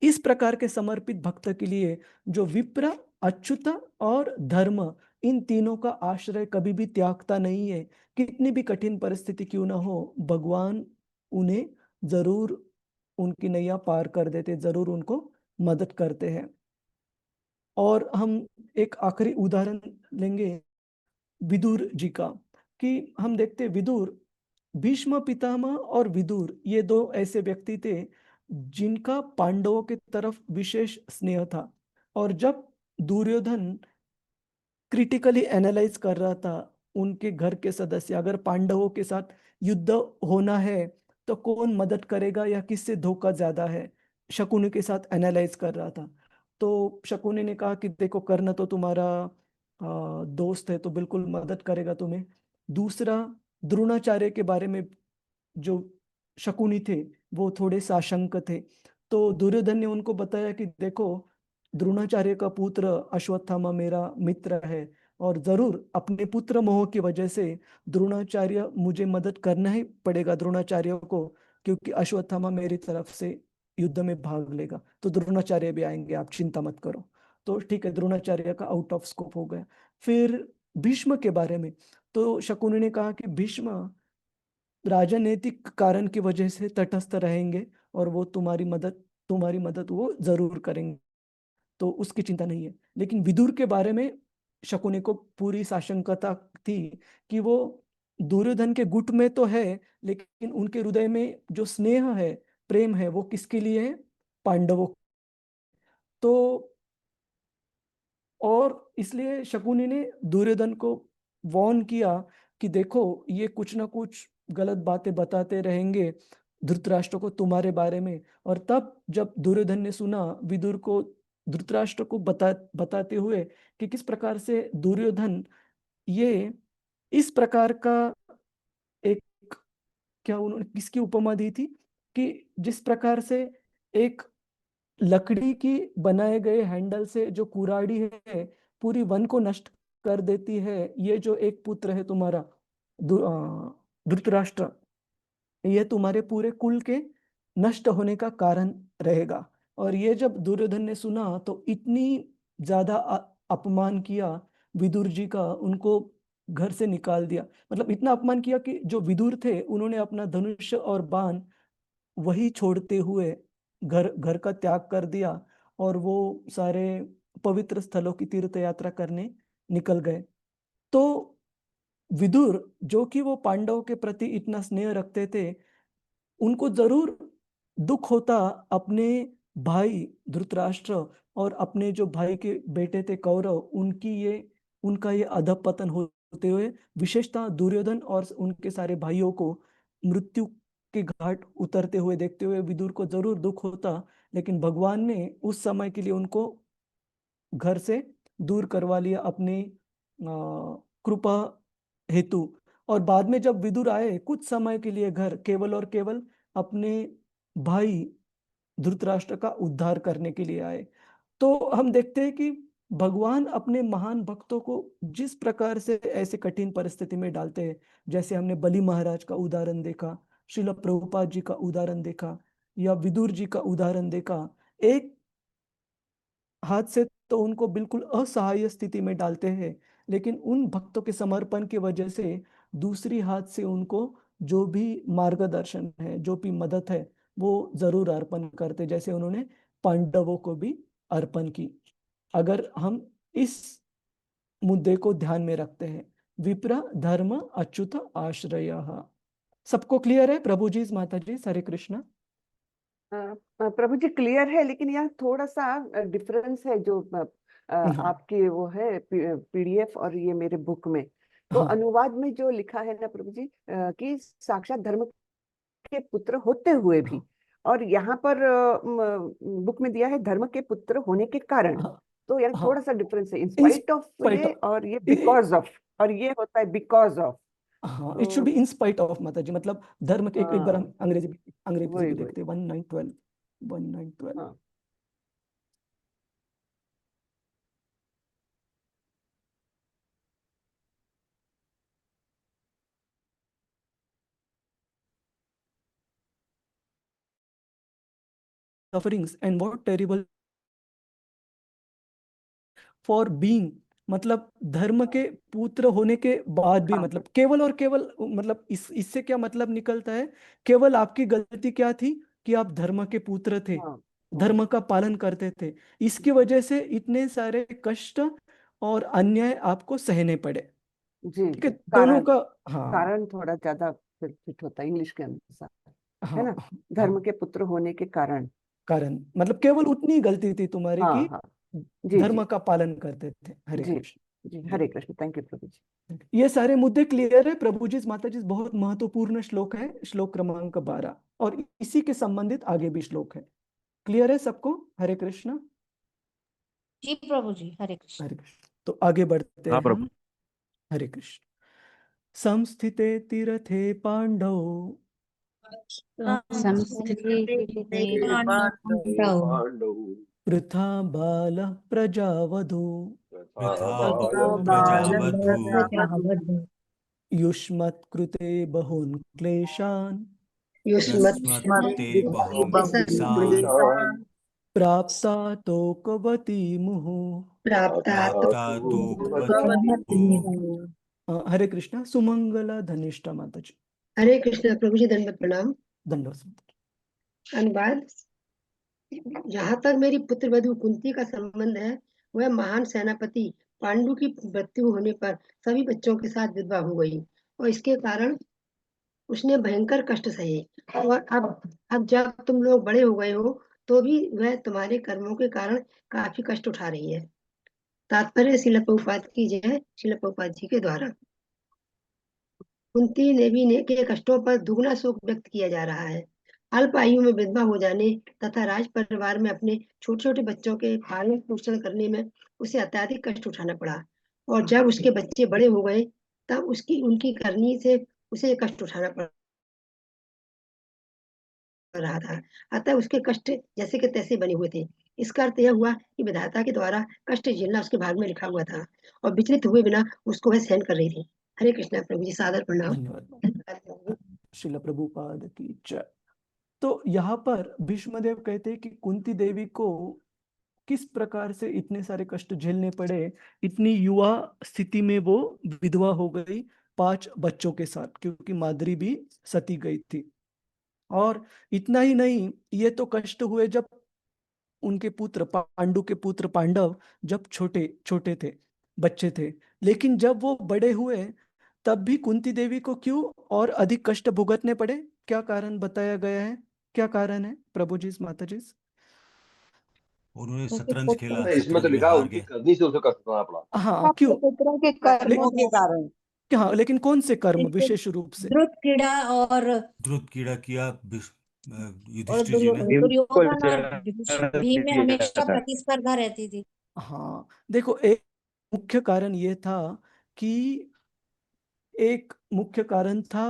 इस प्रकार के समर्पित भक्त के लिए जो विप्र, अच्युत और धर्म, इन तीनों का आश्रय कभी भी त्यागता नहीं है। कितनी भी कठिन परिस्थिति क्यों ना हो, भगवान उन्हें जरूर उनकी नैया पार कर देते, जरूर उनको मदद करते हैं। और हम एक आखिरी उदाहरण लेंगे विदुर जी का, कि हम देखते विदुर, भीष्म पितामह और विदुर, ये दो ऐसे व्यक्ति थे जिनका पांडवों की तरफ विशेष स्नेह था। और जब दुर्योधन क्रिटिकली एनालाइज कर रहा था उनके घर के सदस्य, अगर पांडवों के साथ युद्ध होना है तो कौन मदद करेगा या किससे धोखा ज्यादा है, शकुनी के साथ एनालाइज कर रहा था। तो शकुनी ने कहा कि देखो, कर्ण तो तुम्हारा दोस्त है तो बिल्कुल मदद करेगा तुम्हें। दूसरा, द्रोणाचार्य के बारे में जो शकुनी थे वो थोड़े साशंक थे। तो दुर्योधन ने उनको बताया कि देखो, द्रोणाचार्य का पुत्र अश्वत्थामा मेरा मित्र है, और जरूर अपने पुत्र मोह की वजह से द्रोणाचार्य, मुझे मदद करना ही पड़ेगा द्रोणाचार्य को, क्योंकि अश्वत्थामा मेरी तरफ से युद्ध में भाग लेगा, तो द्रोणाचार्य भी आएंगे, आप चिंता मत करो। तो ठीक है, द्रोणाचार्य का आउट ऑफ स्कोप हो गया। फिर भीष्म के बारे में तो शकुनी ने कहा कि भीष्म राजनीतिक कारण की वजह से तटस्थ रहेंगे और वो तुम्हारी मदद वो जरूर करेंगे, तो उसकी चिंता नहीं है। लेकिन विदुर के बारे में शकुनी को पूरी साशंकता थी कि वो दुर्योधन के गुट में तो है, लेकिन उनके हृदय में जो स्नेह है, प्रेम है, वो किसके लिए है, पांडवों। तो और इसलिए शकुनी ने दुर्योधन को वार्न किया कि देखो, ये कुछ ना कुछ गलत बातें बताते रहेंगे धृतराष्ट्र को तुम्हारे बारे में। और तब जब दुर्योधन ने सुना विदुर को धृतराष्ट्र को बताते हुए कि किस प्रकार से दुर्योधन ये इस प्रकार का एक, क्या उन्होंने किसकी उपमा दी थी, कि जिस प्रकार से एक लकड़ी की बनाए गए हैंडल से जो कुराड़ी है पूरी वन को नष्ट कर देती है, ये जो एक पुत्र है तुम्हारा धृतराष्ट्र, ये तुम्हारे पूरे कुल के नष्ट होने का कारण रहेगा। और ये जब दुर्योधन ने सुना तो इतनी ज्यादा अपमान किया विदुर जी का, उनको घर से निकाल दिया। मतलब इतना अपमान किया कि जो विदुर थे उन्होंने अपना धनुष और बाण वही छोड़ते हुए घर घर का त्याग कर दिया और वो सारे पवित्र स्थलों की तीर्थ यात्रा करने निकल गए। तो विदुर जो कि वो पांडवों के प्रति इतना स्नेह रखते थे, उनको जरूर दुख होता अपने भाई धृतराष्ट्र और अपने जो भाई के बेटे थे कौरव, उनका ये अधपतन होते हुए, विशेषतः दुर्योधन और उनके सारे भाइयों को मृत्यु के घाट उतरते हुए देखते हुए विदुर को जरूर दुख होता। लेकिन भगवान ने उस समय के लिए उनको घर से दूर करवा लिया अपनी कृपा हेतु। और बाद में जब विदुर आए कुछ समय के लिए घर, केवल और केवल अपने भाई धृतराष्ट्र का उद्धार करने के लिए आए। तो हम देखते हैं कि भगवान अपने महान भक्तों को जिस प्रकार से ऐसे कठिन परिस्थिति में डालते हैं, जैसे हमने बलि महाराज का उदाहरण देखा, श्रील प्रभुपाद जी का उदाहरण देखा, या विदुर जी का उदाहरण देखा, एक हाथ से तो उनको बिल्कुल असहाय स्थिति में डालते हैं, लेकिन उन भक्तों के समर्पण की वजह से दूसरी हाथ से उनको जो भी मार्गदर्शन है, जो भी मदद है, वो जरूर अर्पण करते, जैसे उन्होंने पांडवों को भी अर्पण की। अगर हम इस मुद्दे को ध्यान में रखते हैं, विप्र धर्म अच्युत आश्रय। सबको क्लियर है प्रभु जी, माता जी? हरे कृष्णा। प्रभु जी क्लियर है, लेकिन यहाँ थोड़ा सा डिफरेंस है जो आपके वो है पीडीएफ और ये मेरे बुक में। तो अनुवाद में जो लिखा है ना प्रभु जी कि साक्षात धर्म के पुत्र होते हुए भी, और यहाँ पर बुक में दिया है धर्म के पुत्र होने के कारण। तो यार थोड़ा सा डिफरेंस है, इन स्पाइट ऑफ ये, और ये बिकॉज ऑफ, और ये होता है बिकॉज ऑफ। हाँ, it should be in spite of माता जी। मतलब धर्म के एक बार हम अंग्रेजी से भी देखते हैं 1912। sufferings and what terrible for being, मतलब धर्म के पुत्र होने के बाद भी, मतलब केवल और केवल, मतलब इससे क्या मतलब निकलता है? केवल आपकी गलती क्या थी कि आप धर्म के पुत्र थे, धर्म का पालन करते थे, इसकी वजह से इतने सारे कष्ट और अन्याय आपको सहने पड़े। जी, ठीक है, दोनों का कारण थोड़ा ज्यादा फिट होता है इंग्लिश के अनुसार, है ना? हाँ, धर्म के पुत्र होने के कारण मतलब केवल उतनी गलती थी तुम्हारी कि जी धर्म का पालन करते थे। हरे जी कृष्ण। जी, हरे कृष्ण। थैंक यू प्रभु जी। ये सारे मुद्दे क्लियर है प्रभु जी, माता जी? बहुत महत्वपूर्ण श्लोक है, श्लोक क्रमांक 12, और इसी के संबंधित आगे भी श्लोक है। क्लियर है सबको? हरे कृष्ण। जी प्रभु जी, हरे कृष्ण। हरे कृष्ण। तो आगे बढ़ते हैं हम। हरे कृष्ण। संस्थिते तीर्थे पांडव वृथा बाल प्रजावधू युष्मत्कृते बहून् क्लेशान् प्राप्ता तोकवती मुहुः। हरे कृष्णा। सुमंगला धनिष्ठा माता जी। हरे कृष्णा प्रभु जी, दंडवत प्रणाम। दंडवत। अनुवाद। जहाँ तक मेरी पुत्र वधु कुंती का संबंध है, वह महान सेनापति पांडु की मृत्यु होने पर सभी बच्चों के साथ विधवा हो गई, और इसके कारण उसने भयंकर कष्ट सहे। और अब जब तुम लोग बड़े हो गए हो, तो भी वह तुम्हारे कर्मों के कारण काफी कष्ट उठा रही है। तात्पर्य श्रील प्रभुपाद की जय, श्रील प्रभुपाद जी के द्वारा। कुंती देवी ने के कष्टों पर दुगना शोक व्यक्त किया जा रहा है। अल्प आयु में विधवा हो जाने तथा राज परिवार में अपने छोटे छोटे बच्चों के पालन पोषण करने में उसे अत्यधिक कष्ट उठाना पड़ा, और जब उसके बच्चे बड़े हो गए तब उनकी करनी से उसे कष्ट उठाना पड़ रहा था। अतः उसके कष्ट जैसे के तैसे बने हुए थे। इसका अर्थ यह हुआ कि विधाता के द्वारा कष्ट झेलना उसके भाग में लिखा हुआ था, और विचलित हुए बिना उसको वह सहन कर रही थी। हरे कृष्णा प्रभु जी, सादर प्रणाम। धन्यवाद। श्रील प्रभुपाद की जय। तो यहाँ पर भीष्मदेव कहते हैं कि कुंती देवी को किस प्रकार से इतने सारे कष्ट झेलने पड़े। इतनी युवा स्थिति में वो विधवा हो गई 5 बच्चों के साथ, क्योंकि माद्री भी सती गई थी। और इतना ही नहीं, ये तो कष्ट हुए जब उनके पुत्र पांडु के पुत्र पांडव जब छोटे छोटे थे, बच्चे थे। लेकिन जब वो बड़े हुए तब भी कुंती देवी को क्यों और अधिक कष्ट भुगतने पड़े? क्या कारण बताया गया है? क्या कारण है प्रभु जी, माता जी? उन्होंने उनके शतरंज खेला, पुत्र इसमें तो शतरंज में लिखा है हार उनकी गए। करनी से उसे कष्ट उठाना पड़ा। हाँ, क्यों? अपने पुत्रों के कर्मों कर्मों के में कारण। हाँ, लेकिन कौन से कर्म जैसे विशेष रूप से? द्रुत कीड़ा और द्रुत कीड़ा किया और युधिष्ठिर जी ने। भीम को दुर्योधन और जन्म भीम में दिया हमेशा था। प्रतिस्पर्धा रहती थी। हाँ, देखो, एक मुख्य कारण ये था कि एक मुख्य कारण था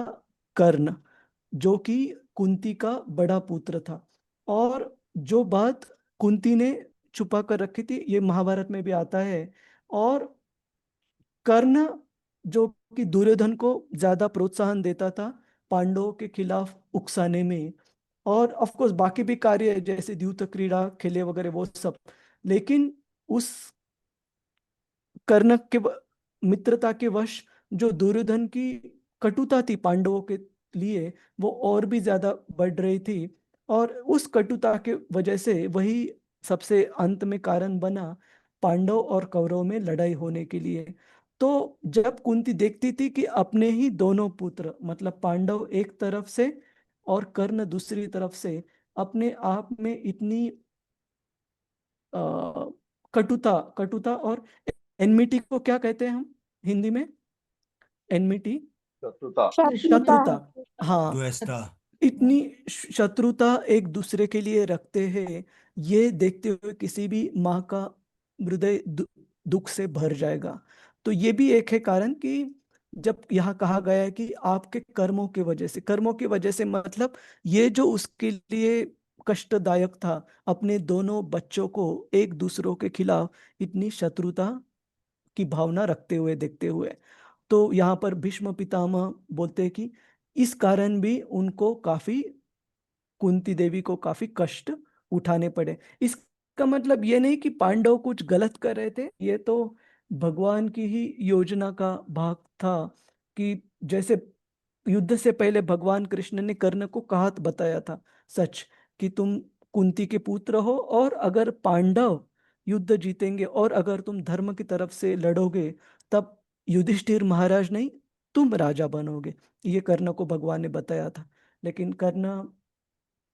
कर्ण, जो कि कुंती का बड़ा पुत्र था। और जो बात कुंती ने छुपा कर रखी थी, ये महाभारत में भी आता है। और कर्ण, जो कि दुर्योधन को ज्यादा प्रोत्साहन देता था पांडवों के खिलाफ उकसाने में। और ऑफ कोर्स बाकी भी कार्य जैसे द्यूत क्रीड़ा खेले वगैरह वो सब। लेकिन उस कर्ण के मित्रता के वश जो दुर्योधन की कटुता थी पांडवों के लिए, वो और भी ज्यादा बढ़ रही थी। और उस कटुता के वजह से वही सबसे अंत में कारण बना पांडव और कौरव में लड़ाई होने के लिए। तो जब कुंती देखती थी कि अपने ही दोनों पुत्र, मतलब पांडव एक तरफ से और कर्ण दूसरी तरफ से, अपने आप में इतनी अ, कटुता कटुता और एनमिटी को क्या कहते हैं हम हिंदी में? एनमिटी, शत्रुता। शत्रुता। शत्रुता। हाँ, द्वेषता। इतनी शत्रुता एक दूसरे के लिए रखते हैं, ये देखते हुए किसी भी माँ का हृदय दुख से भर जाएगा। तो ये भी एक है कारण कि जब यहाँ कहा गया है कि आपके कर्मों की वजह से, कर्मों की वजह से मतलब ये जो उसके लिए कष्टदायक था, अपने दोनों बच्चों को एक दूसरों के खिलाफ इतनी शत्रुता की भावना रखते हुए देखते हुए। तो यहाँ पर भीष्म पितामह बोलते हैं कि इस कारण भी उनको काफी, कुंती देवी को काफी कष्ट उठाने पड़े। इसका मतलब ये नहीं कि पांडव कुछ गलत कर रहे थे, ये तो भगवान की ही योजना का भाग था। कि जैसे युद्ध से पहले भगवान कृष्ण ने कर्ण को कहावत बताया था, सच, कि तुम कुंती के पुत्र हो, और अगर पांडव युद्ध जीतेंगे और अगर तुम धर्म की तरफ से लड़ोगे, तब युधिष्ठिर महाराज नहीं, तुम राजा बनोगे। ये कर्ण को भगवान ने बताया था। लेकिन कर्ण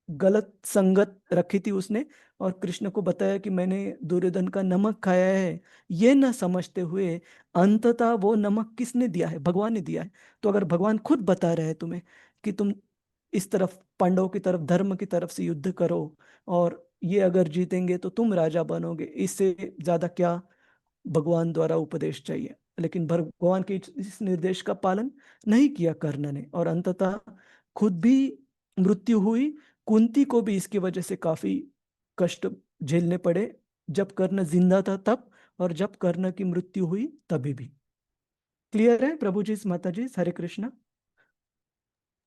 गलत संगत रखी थी उसने, और कृष्ण को बताया कि मैंने दुर्योधन का नमक खाया है, ये न समझते हुए अंततः वो नमक किसने दिया है? भगवान ने दिया है। तो अगर भगवान खुद बता रहे हैं तुम्हें कि तुम इस तरफ पांडवों की तरफ, धर्म की तरफ से युद्ध करो, और ये अगर जीतेंगे तो तुम राजा बनोगे, इससे ज्यादा क्या भगवान द्वारा उपदेश चाहिए? लेकिन भगवान के इस निर्देश का पालन नहीं किया कर्ण ने, और अंततः खुद भी मृत्यु हुई। कुंती को भी इसकी वजह से काफी कष्ट झेलने पड़े, जब कर्ण जिंदा था तब, और जब कर्ण की मृत्यु हुई तभी भी। क्लियर है प्रभु जी, माता जी? हरे कृष्णा।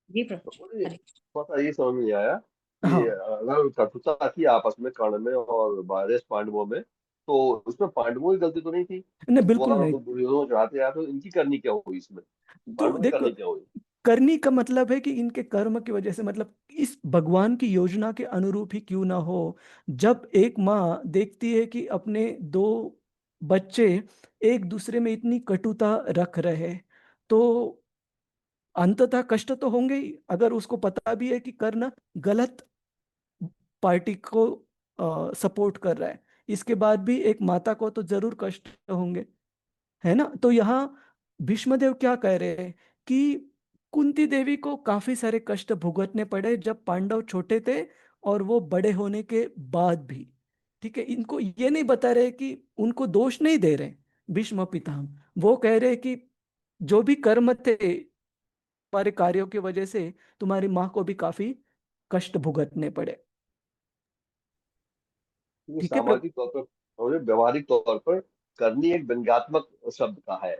जी प्रभु तो जी। मुझे हरे थोड़ा सा ये समझ में नहीं आया कि हाँ, अगर कटुता थी आपस में कर्ण में और बारिश पांडवों में, तो उसमें पांडवों की गलती तो नहीं थी। नहीं, वो बिल्कुल अगर नहीं। उनको दुर्योधन चढ़ाते आए तो इनकी करनी क्या हुई इसमें? तो पांडवों की देखो, करनी क्या हुई? करनी का मतलब है कि इनके कर्म की वजह से, मतलब इस भगवान की योजना के अनुरूप ही क्यों ना हो। जब एक माँ देखती है कि अपने दो बच्चे एक दूसरे में इतनी कटुता रख रहे हैं, तो अंततः कष्ट तो होंगे ही। अगर उसको पता भी है कि कर्ण गलत पार्टी को सपोर्ट कर रहा है, इसके बाद भी एक माता को तो जरूर कष्ट होंगे, है ना? तो यहाँ भीष्मदेव क्या कह रहे हैं कि कुंती देवी को काफी सारे कष्ट भुगतने पड़े जब पांडव छोटे थे, और वो बड़े होने के बाद भी। ठीक है, इनको ये नहीं बता रहे कि उनको दोष नहीं दे रहे भीष्म पितामह। वो कह रहे कि जो भी कर्म थे तुम्हारे कार्यों की वजह से तुम्हारी माँ को भी काफी कष्ट भुगतने पड़े। ये ठीक है प्रभु। सामाजिक तौर पर और व्यवहारिक तौर पर करनी एक व्यंग्यात्मक शब्द का है।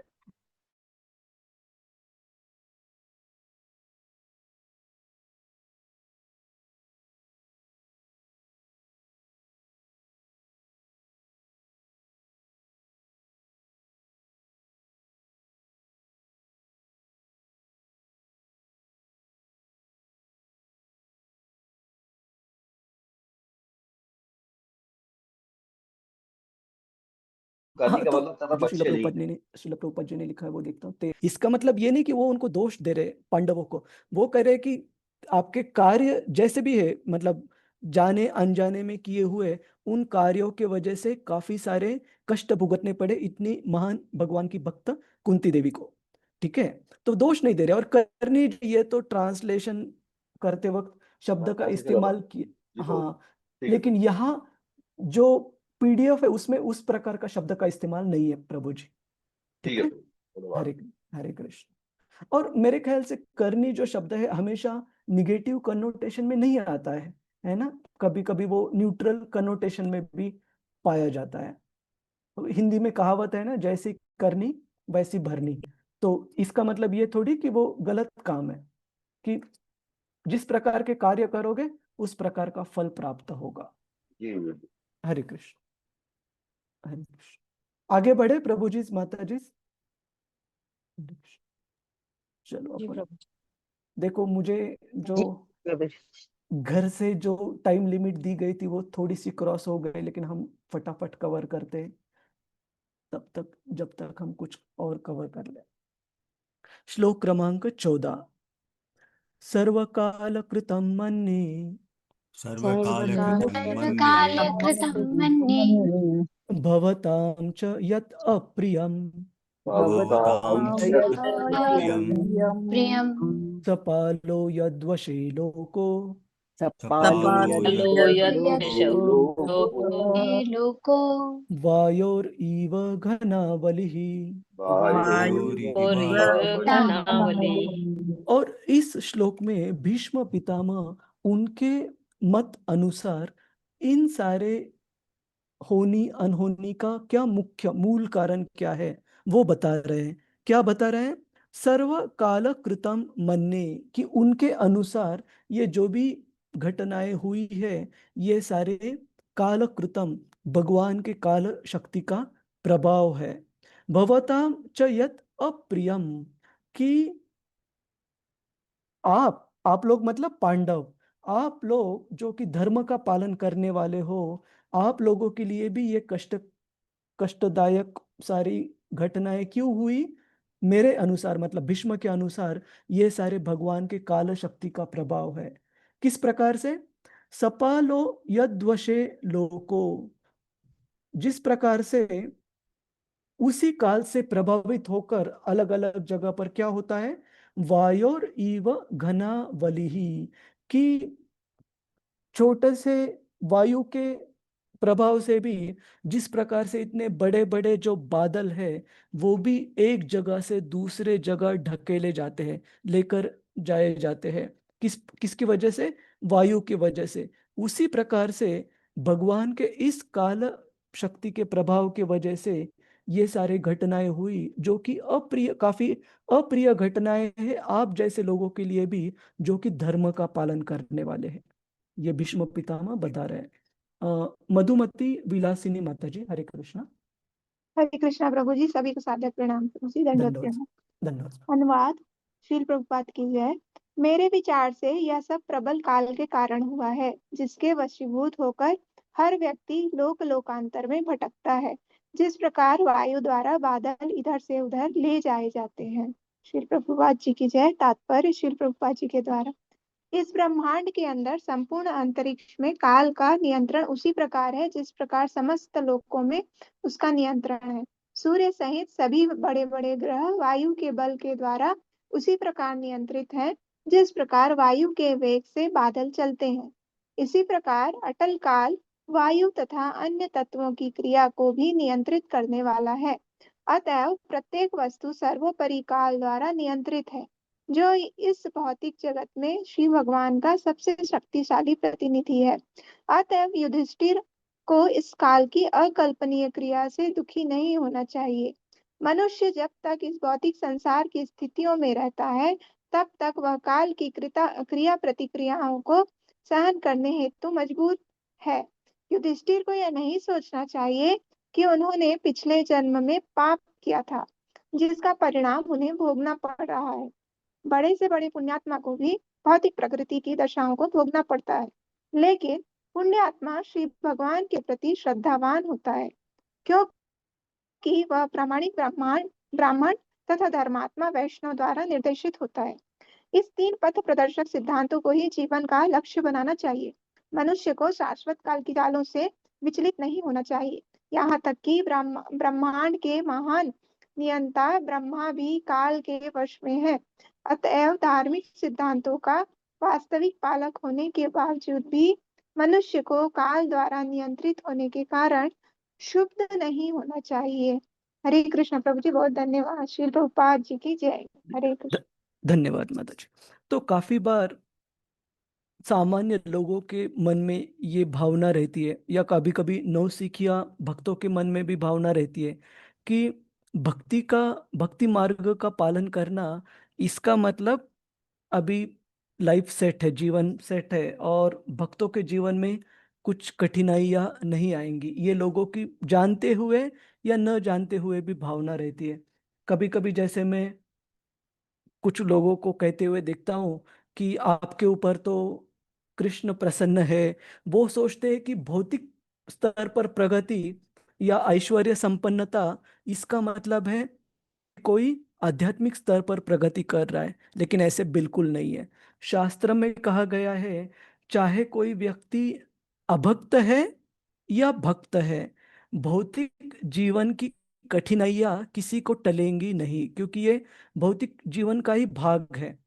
करनी का तो मतलब तथा जो शिला बच्चे नहीं। प्रभुपाद जी ने लिखा है वो देखता हूँ। इसका मतलब ये नहीं कि वो उनको दोष दे रहे पांडवों को, वो कह रहे कि आपके कार्य जैसे भी है, मतलब जाने अनजाने में किए हुए उन कार्यों के वजह से काफी सारे कष्ट भुगतने पड़े इतनी महान भगवान की भक्त कुंती देवी को। ठीक है, तो दोष नहीं दे रहे। और करनी, ये तो ट्रांसलेशन करते वक्त शब्द का ऐसे चला इस्तेमाल था किए, जी प्रभु। हाँ, ठीक है लेकिन यहाँ जो पीडीएफ है उसमें उस प्रकार का शब्द का इस्तेमाल नहीं है प्रभु जी। ठीक ठीक है है, प्रभु, धन्यवाद। हरे हरे कृष्ण। और मेरे ख्याल से करनी जो शब्द है हमेशा निगेटिव कनोटेशन में नहीं आता है ना, कभी कभी वो न्यूट्रल कनोटेशन में भी पाया जाता है। तो हिंदी में कहावत है ना, जैसी करनी वैसी भरनी। तो इसका मतलब ये थोड़ी कि वो गलत काम है, कि जिस प्रकार के कार्य करोगे उस प्रकार का फल प्राप्त होगा। जी जी। हरे कृष्ण, हरे कृष्ण। आगे बढ़े प्रभु जी, माता जी। हरे कृष्ण। चलो जी अपन प्रभु। देखो, मुझे जो जी प्रभु। घर से जो टाइम लिमिट दी गई थी वो थोड़ी सी क्रॉस हो गई, लेकिन हम फटाफट कवर करते हैं तब तक, जब तक हम कुछ और कवर कर ले। श्लोक क्रमांक 14। सर्वकाल कृतं मन्ये सर्वकालकृतं सर्वकालकृतं मन्ये मन्ये भवतां च यत् अप्रियं भवतां च यत् प्रियं प्रियं सपालो यद्वशे लोको सपालो सपालो यद्वशो यद्वशो लोको वायोरिव घनावलिः। वायोरिव वायुर्घनावली। और इस श्लोक में भीष्म पितामह उनके मत अनुसार इन सारे होनी अनहोनी का क्या मुख्य मूल कारण क्या है वो बता रहे हैं। क्या बता रहे हैं? सर्व काल कृतम मन्ने, कि उनके अनुसार ये जो भी घटनाएं हुई है ये सारे काल कृतम, भगवान के काल शक्ति का प्रभाव है। भवतां च यत् अप्रियम, कि आप लोग मतलब पांडव, आप लोग जो कि धर्म का पालन करने वाले हो, आप लोगों के लिए भी ये कष्टदायक सारी घटनाएं क्यों हुई? मेरे अनुसार, मतलब भीष्म के अनुसार, ये सारे भगवान के काल शक्ति का प्रभाव है। किस प्रकार से? सपालो यद्वशे लोको, जिस प्रकार से उसी काल से प्रभावित होकर अलग अलग जगह पर क्या होता है, वायोर इव घना वलिही, कि छोटे से वायु के प्रभाव से भी जिस प्रकार से इतने बड़े बड़े जो बादल है वो भी एक जगह से दूसरे जगह ढकेले जाते हैं, लेकर जाए जाते हैं। किसकी वजह से? वायु की वजह से। उसी प्रकार से भगवान के इस काल शक्ति के प्रभाव की वजह से ये सारे घटनाएं हुई, जो कि अप्रिय, काफी अप्रिय घटनाएं हैं आप जैसे लोगों के लिए भी, जो कि धर्म का पालन करने वाले हैं। ये भीष्म पितामह बता रहे हैं। मधुमती विलासिनी माता जी, हरे कृष्णा। हरे कृष्णा प्रभु जी, सभी को सादर प्रणाम प्रभु जी, दंडवत धन्यवाद, प्रणाम। धन्यवाद। अनुवाद श्रील प्रभुपाद की जय। मेरे विचार से यह सब प्रबल काल के कारण हुआ है, जिसके वशीभूत होकर हर व्यक्ति लोक लोकांतर में भटकता है, जिस प्रकार वायु द्वारा बादल इधर से उधर ले जाए जाते हैं। श्रील प्रभुपाद जी की जय। तात्पर्य श्रील प्रभुपाद जी के द्वारा। इस ब्रह्मांड के अंदर संपूर्ण अंतरिक्ष में काल का नियंत्रण उसी प्रकार है जिस प्रकार समस्त लोकों में उसका नियंत्रण है। सूर्य सहित सभी बड़े बड़े ग्रह वायु के बल के द्वारा उसी प्रकार नियंत्रित हैं, जिस प्रकार वायु के वेग से बादल चलते हैं। इसी प्रकार अटल काल वायु तथा अन्य तत्वों की क्रिया को भी नियंत्रित करने वाला है। अतएव प्रत्येक वस्तु सर्वोपरि काल द्वारा नियंत्रित है, जो इस भौतिक जगत में श्री भगवान का सबसे शक्तिशाली प्रतिनिधि है। अतएव युधिष्ठिर को इस काल की अकल्पनीय क्रिया से दुखी नहीं होना चाहिए। मनुष्य जब तक इस भौतिक संसार की स्थितियों में रहता है, तब तक वह काल की क्रिया प्रतिक्रियाओं को सहन करने हेतु मजबूर है। युधिष्ठिर को यह नहीं सोचना चाहिए कि उन्होंने पिछले जन्म में पाप किया था, जिसका परिणाम उन्हें भोगना पड़ रहा है। बड़े से बड़े पुण्यात्मा को भी भौतिक प्रकृति की दशाओं को भोगना पड़ता है, लेकिन पुण्यात्मा श्री भगवान के प्रति श्रद्धावान होता है, क्यों कि वह प्रामाणिक ब्राह्मण तथा धर्मात्मा वैष्णव द्वारा निर्देशित होता है। इस 3 पथ प्रदर्शक सिद्धांतों को ही जीवन का लक्ष्य बनाना चाहिए। मनुष्य को शाश्वत काल की चालों से विचलित नहीं होना चाहिए। यहाँ तक कि ब्रह्मांड के महान नियंता ब्रह्मा भी काल के वश में है। अतएव धार्मिक सिद्धांतों का वास्तविक पालक होने के बावजूद भी मनुष्य को काल द्वारा नियंत्रित होने के कारण शुद्ध नहीं होना चाहिए। हरे कृष्ण। प्रभु जी बहुत धन्यवाद। श्री प्रभुपाद जी की जय। हरे कृष्ण। धन्यवाद माता जी। तो काफी बार सामान्य लोगों के मन में ये भावना रहती है, या कभी कभी नौसिखिया भक्तों के मन में भी भावना रहती है कि भक्ति मार्ग का पालन करना, इसका मतलब अभी लाइफ सेट है, जीवन सेट है, और भक्तों के जीवन में कुछ कठिनाइयां नहीं आएंगी। ये लोगों की जानते हुए या न जानते हुए भी भावना रहती है। कभी कभी जैसे मैं कुछ लोगों को कहते हुए देखता हूँ कि आपके ऊपर तो कृष्ण प्रसन्न है। वो सोचते हैं कि भौतिक स्तर पर प्रगति या ऐश्वर्य संपन्नता, इसका मतलब है कोई आध्यात्मिक स्तर पर प्रगति कर रहा है, लेकिन ऐसे बिल्कुल नहीं है। शास्त्र में कहा गया है, चाहे कोई व्यक्ति अभक्त है या भक्त है, भौतिक जीवन की कठिनाइयां किसी को टलेंगी नहीं, क्योंकि ये भौतिक जीवन का ही भाग है।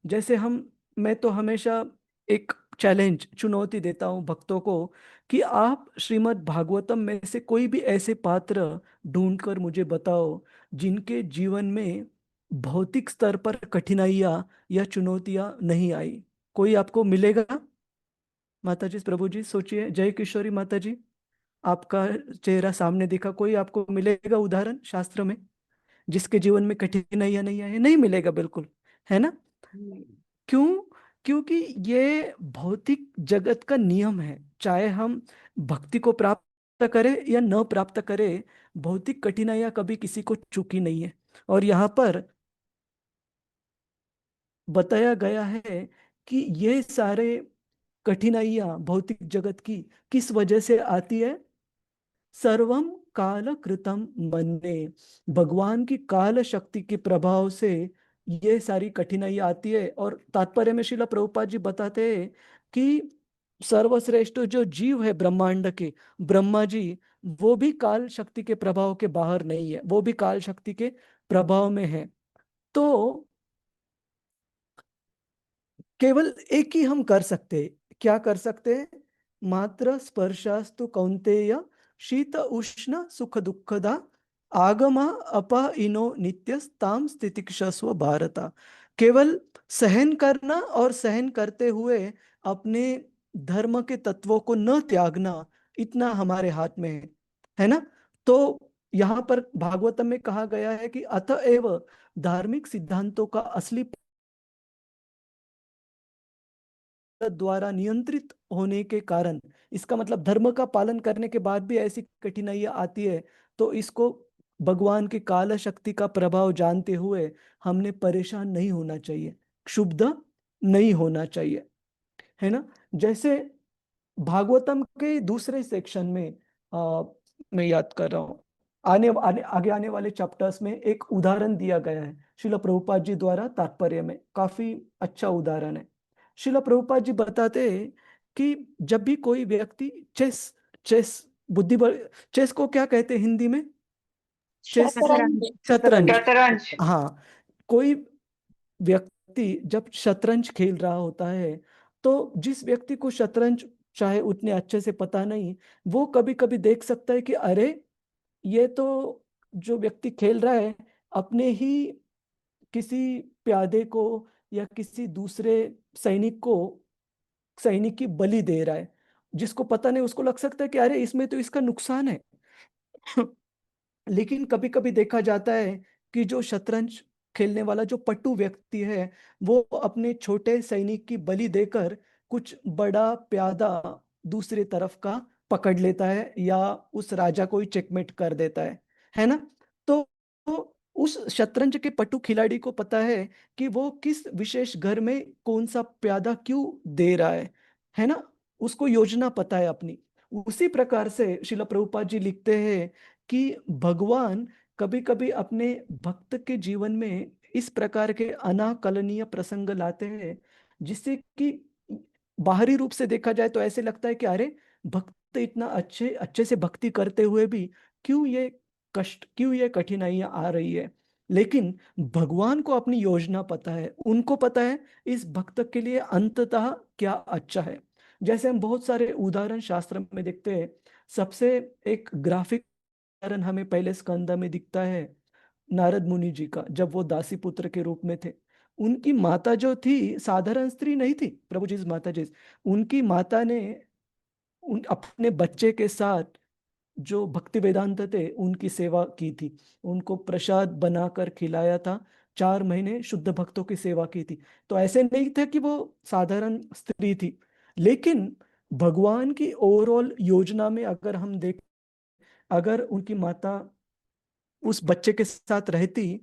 जैसे मैं तो हमेशा एक चैलेंज, चुनौती देता हूँ भक्तों को कि आप श्रीमद् भागवतम में से कोई भी ऐसे पात्र ढूंढकर मुझे बताओ जिनके जीवन में भौतिक स्तर पर कठिनाइयां या चुनौतियां नहीं आई। कोई आपको मिलेगा? माता जी, प्रभु जी, सोचिए। जय किशोरी माता जी, आपका चेहरा सामने दिखा, कोई आपको मिलेगा उदाहरण शास्त्र में जिसके जीवन में कठिनाइयां नहीं आई? नहीं मिलेगा बिल्कुल, है ना? क्यों? क्योंकि ये भौतिक जगत का नियम है। चाहे हम भक्ति को प्राप्त करें या न प्राप्त करें, भौतिक कठिनाइयां कभी किसी को चूकी नहीं है। और यहाँ पर बताया गया है कि ये सारे कठिनाइयां भौतिक जगत की किस वजह से आती है? सर्वम काल कृतम मन्ये। भगवान की काल शक्ति के प्रभाव से ये सारी कठिनाई आती है। और तात्पर्य में श्रील प्रभुपाद जी बताते हैं कि सर्वश्रेष्ठ जो जीव है ब्रह्मांड के, ब्रह्मा जी, वो भी काल शक्ति के प्रभाव के बाहर नहीं है, वो भी काल शक्ति के प्रभाव में है। तो केवल एक ही हम कर सकते हैं। क्या कर सकते हैं? मात्र स्पर्शास्तु कौन्तेय शीत उष्ण सुख दुखदा आगमा अपा इनो नित्यस्ताम स्थितिक्षस्व भारता। केवल सहन करना, और सहन करते हुए अपने धर्म के तत्वों को न त्यागना, इतना हमारे हाथ में है ना? तो यहाँ पर भागवतम में कहा गया है कि अतएव धार्मिक सिद्धांतों का असली द्वारा नियंत्रित होने के कारण, इसका मतलब धर्म का पालन करने के बाद भी ऐसी कठिनाइयां आती है, तो इसको भगवान की काल शक्ति का प्रभाव जानते हुए हमने परेशान नहीं होना चाहिए, क्षुब्ध नहीं होना चाहिए, है ना? जैसे भागवतम के दूसरे सेक्शन में मैं याद कर रहा हूँ, आगे आने वाले चैप्टर्स में एक उदाहरण दिया गया है श्रील प्रभुपाद जी द्वारा तात्पर्य में। काफी अच्छा उदाहरण है। श्रील प्रभुपाद जी बताते हैं कि जब भी कोई व्यक्ति चेस चेस चेस को क्या कहते हैं हिंदी में? चेस, शतरंज। हाँ, कोई व्यक्ति जब शतरंज खेल रहा होता है, तो जिस व्यक्ति को शतरंज चाहे उतने अच्छे से पता नहीं, वो कभी कभी देख सकता है कि अरे, ये तो जो व्यक्ति खेल रहा है अपने ही किसी प्यादे को या किसी दूसरे सैनिक की बलि दे रहा है। जिसको पता नहीं, उसको लग सकता है कि अरे, इसमें तो इसका नुकसान है। लेकिन कभी कभी देखा जाता है कि जो शतरंज खेलने वाला जो पट्टू व्यक्ति है, वो अपने छोटे सैनिक की बलि देकर कुछ बड़ा प्यादा दूसरी तरफ का पकड़ लेता है, या उस राजा को ही चेकमेट कर देता है ना? तो उस शतरंज के पट्टू खिलाड़ी को पता है कि वो किस विशेष घर में कौन सा प्यादा क्यों दे रहा है ना? उसको योजना पता है अपनी। उसी प्रकार से श्रील प्रभुपाद जी लिखते हैं कि भगवान कभी कभी अपने भक्त के जीवन में इस प्रकार के अनाकलनीय प्रसंग लाते हैं, जिससे कि बाहरी रूप से देखा जाए तो ऐसे लगता है कि अरे, भक्त इतना अच्छे अच्छे से भक्ति करते हुए भी क्यों ये कठिनाइयां आ रही है। लेकिन भगवान को अपनी योजना पता है, उनको पता है इस भक्त के लिए अंततः क्या अच्छा है। जैसे हम बहुत सारे उदाहरण शास्त्र में देखते हैं, सबसे एक ग्राफिक उदाहरण हमें पहले स्कंद में दिखता है नारद मुनि जी का, जब वो दासी पुत्र के रूप में थे। उनकी माता जो थी साधारण स्त्री नहीं थी, प्रभु जी माता जी, उनकी माता ने अपने बच्चे के साथ जो भक्ति वेदांत थे उनकी सेवा की थी, उनको प्रसाद बनाकर खिलाया था, 4 महीने शुद्ध भक्तों की सेवा की थी। तो ऐसे नहीं थे कि वो साधारण स्त्री थी। लेकिन भगवान की ओवरऑल योजना में अगर हम देख, अगर उनकी माता उस बच्चे के साथ रहती,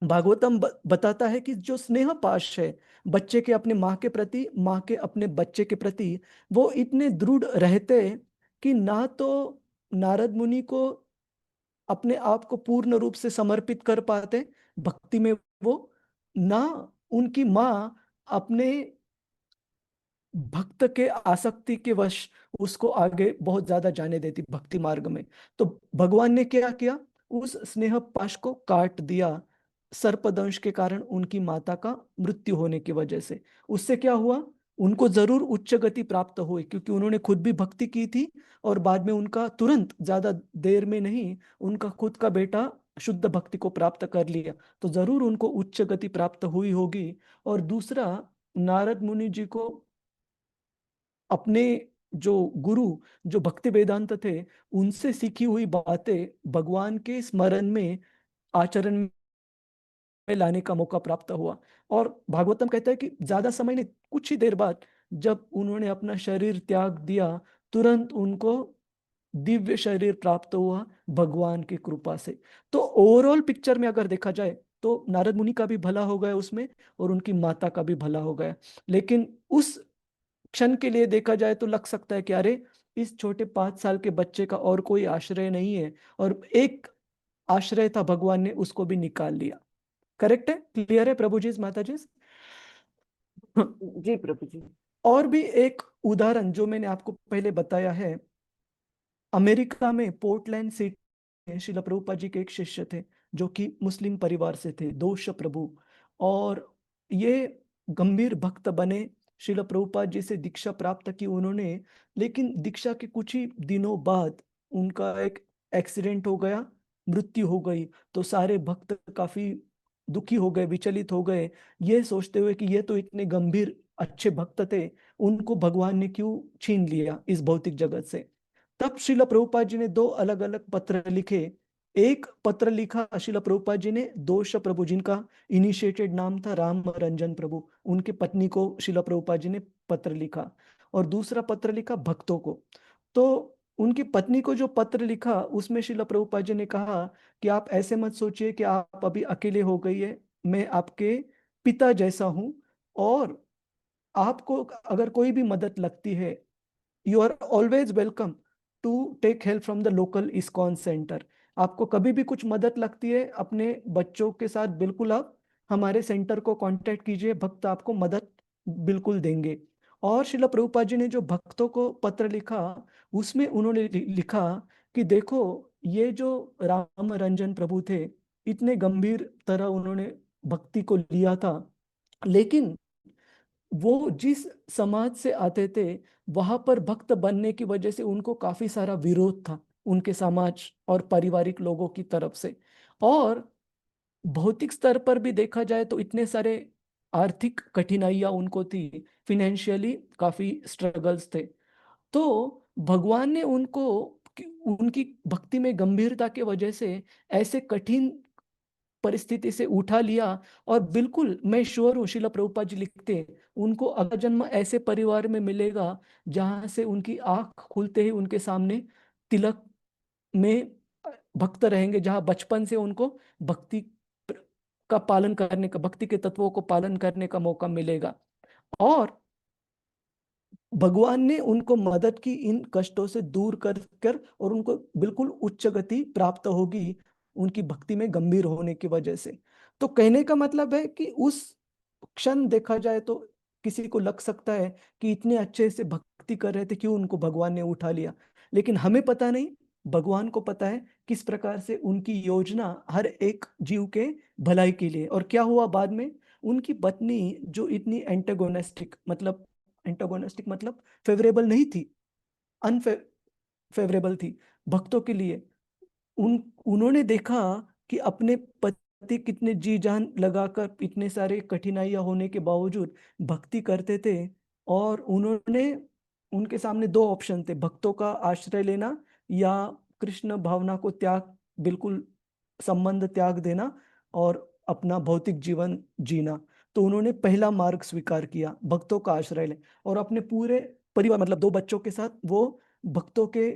भागवतम बताता है कि जो स्नेह पाश है बच्चे के अपने माँ के प्रति, माँ के अपने बच्चे के प्रति, वो इतने दृढ़ रहते कि ना तो नारद मुनि को अपने आप को पूर्ण रूप से समर्पित कर पाते भक्ति में, वो ना उनकी माँ अपने भक्त के आसक्ति के वश उसको आगे बहुत ज्यादा जाने देती भक्ति मार्ग में। तो भगवान ने क्या किया, उस स्नेह पाश को काट दिया सर्पदंश के कारण, उनकी माता का मृत्यु होने की वजह से। उससे क्या हुआ, उनको जरूर उच्च गति प्राप्त हुई, क्योंकि उन्होंने खुद भी भक्ति की थी और बाद में उनका तुरंत, ज्यादा देर में नहीं, उनका खुद का बेटा शुद्ध भक्ति को प्राप्त कर लिया, तो जरूर उनको उच्च गति प्राप्त हुई होगी। और दूसरा, नारद मुनि जी को अपने जो गुरु, जो भक्ति वेदांत थे, उनसे सीखी हुई बातें भगवान के स्मरण में, आचरण में लाने का मौका प्राप्त हुआ। और भागवतम कहता है कि ज्यादा समय नहीं, कुछ ही देर बाद जब उन्होंने अपना शरीर त्याग दिया, तुरंत उनको दिव्य शरीर प्राप्त हुआ भगवान की कृपा से। तो ओवरऑल पिक्चर में अगर देखा जाए तो नारद मुनि का भी भला हो गया उसमें, और उनकी माता का भी भला हो गया। लेकिन उस क्षण के लिए देखा जाए तो लग सकता है कि अरे, इस छोटे 5 साल के बच्चे का और कोई आश्रय नहीं है, और एक आश्रय था, भगवान ने उसको भी निकाल लिया। करेक्ट है, क्लियर है प्रभु जी, माता जी? जी प्रभु जी। और भी एक उदाहरण जो मैंने आपको पहले बताया है, अमेरिका में पोर्टलैंड सिटी में श्रील प्रभुपाद जी के एक शिष्य थे जो कि मुस्लिम परिवार से थे, दोष प्रभु। और ये गंभीर भक्त बने, श्रील प्रभुपाद जी से दीक्षा प्राप्त की उन्होंने। लेकिन दीक्षा के कुछ ही दिनों बाद उनका एक एक्सीडेंट हो गया, मृत्यु हो गई। तो सारे भक्त काफी दुखी हो गए, विचलित हो गए, ये सोचते हुए कि ये तो इतने गंभीर अच्छे भक्त थे, उनको भगवान ने क्यों छीन लिया इस भौतिक जगत से। तब श्रील प्रभुपाद जी ने 2 अलग अलग पत्र लिखे। एक पत्र लिखा श्रील प्रभुपाद जी ने दोष प्रभु, जिनका इनिशिएटेड नाम था राम रंजन प्रभु, उनके पत्नी को श्रील प्रभुपाद जी ने पत्र लिखा। और दूसरा पत्र लिखा भक्तों को। तो उनकी पत्नी को जो पत्र लिखा, उसमें श्रील प्रभुपाद जी ने कहा कि आप ऐसे मत सोचिए कि आप अभी अकेले हो गई है, मैं आपके पिता जैसा हूं, और आपको अगर कोई भी मदद लगती है, you are always welcome to take help from the local ISKCON centre. आपको कभी भी कुछ मदद लगती है अपने बच्चों के साथ, बिल्कुल आप हमारे सेंटर को कांटेक्ट कीजिए, भक्त आपको मदद बिल्कुल देंगे। और श्रील प्रभुपाद जी ने जो भक्तों को पत्र लिखा, उसमें उन्होंने लिखा कि देखो, ये जो राम रंजन प्रभु थे, इतने गंभीर तरह उन्होंने भक्ति को लिया था, लेकिन वो जिस समाज से आते थे, वहां पर भक्त बनने की वजह से उनको काफी सारा विरोध था उनके समाज और पारिवारिक लोगों की तरफ से। और भौतिक स्तर पर भी देखा जाए तो इतने सारे आर्थिक कठिनाइयां उनको थी, फिनेंशियली काफी स्ट्रगल्स थे। तो भगवान ने उनको उनकी भक्ति में गंभीरता की वजह से ऐसे कठिन परिस्थिति से उठा लिया। और बिल्कुल मैं श्योर हूँ, श्रील प्रभुपाद जी लिखते हैं, उनको अगला जन्म ऐसे परिवार में मिलेगा जहां से उनकी आंख खुलते ही उनके सामने तिलक में भक्त रहेंगे, जहां बचपन से उनको भक्ति का पालन करने का, भक्ति के तत्वों को पालन करने का मौका मिलेगा। और भगवान ने उनको मदद की इन कष्टों से दूर कर कर, और उनको बिल्कुल उच्च गति प्राप्त होगी उनकी भक्ति में गंभीर होने की वजह से। तो कहने का मतलब है कि उस क्षण देखा जाए तो किसी को लग सकता है कि इतने अच्छे से भक्ति कर रहे थे, क्यों उनको भगवान ने उठा लिया। लेकिन हमें पता नहीं, भगवान को पता है किस प्रकार से उनकी योजना हर एक जीव के भलाई के लिए। और क्या हुआ बाद में, उनकी पत्नी जो इतनी एंटागोनिस्टिक मतलब फेवरेबल नहीं थी, अनफेवरेबल थी भक्तों के लिए, उन्होंने देखा कि अपने पति कितने जी जान लगाकर इतने सारे कठिनाइयां होने के बावजूद भक्ति करते थे। और उन्होंने, उनके सामने दो ऑप्शन थे, भक्तों का आश्रय लेना या कृष्ण भावना को त्याग, बिल्कुल संबंध त्याग देना और अपना भौतिक जीवन जीना। तो उन्होंने पहला मार्ग स्वीकार किया, भक्तों का आश्रय ले, और अपने पूरे परिवार मतलब 2 बच्चों के साथ वो भक्तों के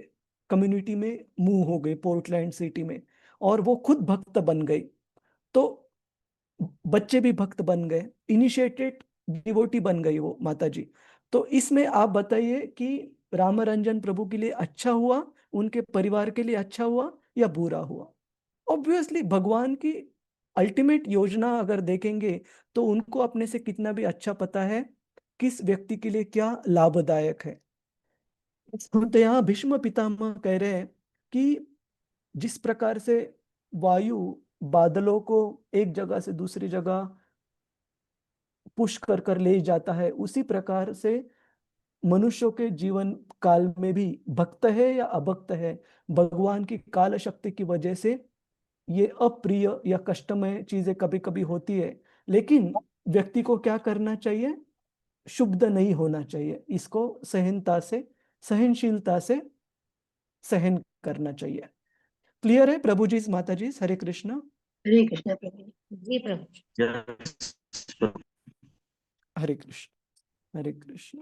कम्युनिटी में मूव हो गए, पोर्टलैंड सिटी में, और वो खुद भक्त बन गई। तो बच्चे भी भक्त बन गए, इनिशिएटेड डिवोटी बन गई वो माता जी। तो इसमें आप बताइए कि रामरंजन प्रभु के लिए अच्छा हुआ, उनके परिवार के लिए अच्छा हुआ या बुरा हुआ? ऑब्वियसली भगवान की अल्टीमेट योजना अगर देखेंगे तो उनको अपने से कितना भी अच्छा पता है किस व्यक्ति के लिए क्या लाभदायक है। तो यहाँ भीष्म पितामह कह रहे हैं कि जिस प्रकार से वायु बादलों को एक जगह से दूसरी जगह पुश कर कर ले जाता है, उसी प्रकार से मनुष्यों के जीवन काल में भी भक्त है या अभक्त है, भगवान की काल शक्ति की वजह से ये अप्रिय या कष्टमय चीजें कभी कभी होती है। लेकिन व्यक्ति को क्या करना चाहिए? शुद्ध नहीं होना चाहिए, इसको सहनता से, सहनशीलता से सहन करना चाहिए। क्लियर है प्रभु जी, माता जी? हरे कृष्णा। हरे कृष्णा प्रभु जी प्रभु। हरे कृष्ण, हरे कृष्ण।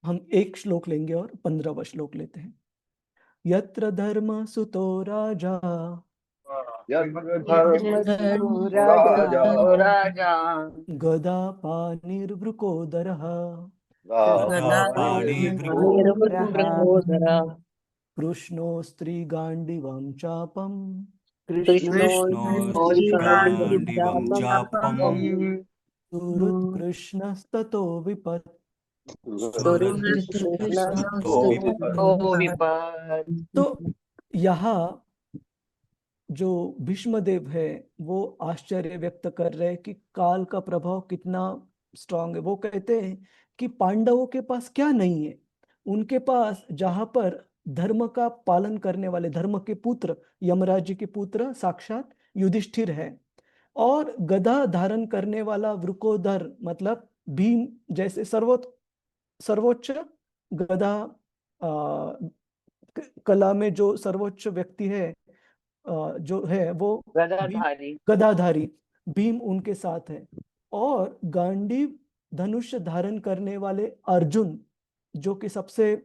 हम एक श्लोक लेंगे और 15वां श्लोक लेते हैं। यत्र धर्म सुतो राजा धर्मसुतो राजा राजा गदा पानिर्वृकोदरः गदापाणिर्वृकोदरः कृष्णो स्त्रीगाण्डिवं चापम् कृष्णो कृष्णोऽस्त्रीगाण्डिवं चापम् सुहृत्कृष्णस्ततो विपत्। सुहृत्कृष्णस्ततो विपत्। तो यहाँ जो भीष्मदेव है वो आश्चर्य व्यक्त कर रहे हैं कि काल का प्रभाव कितना स्ट्रांग है। वो कहते हैं कि पांडवों के पास क्या नहीं है, उनके पास जहां पर धर्म का पालन करने वाले, धर्म के पुत्र, यमराज जी के पुत्र साक्षात युधिष्ठिर है, और गदा धारण करने वाला वृकोदर मतलब भीम जैसे सर्वोच्च गदा कला में जो सर्वोच्च व्यक्ति है, जो है वो गदाधारी भीम उनके साथ है। और गांडीव धनुष धारण करने वाले अर्जुन जो कि सबसे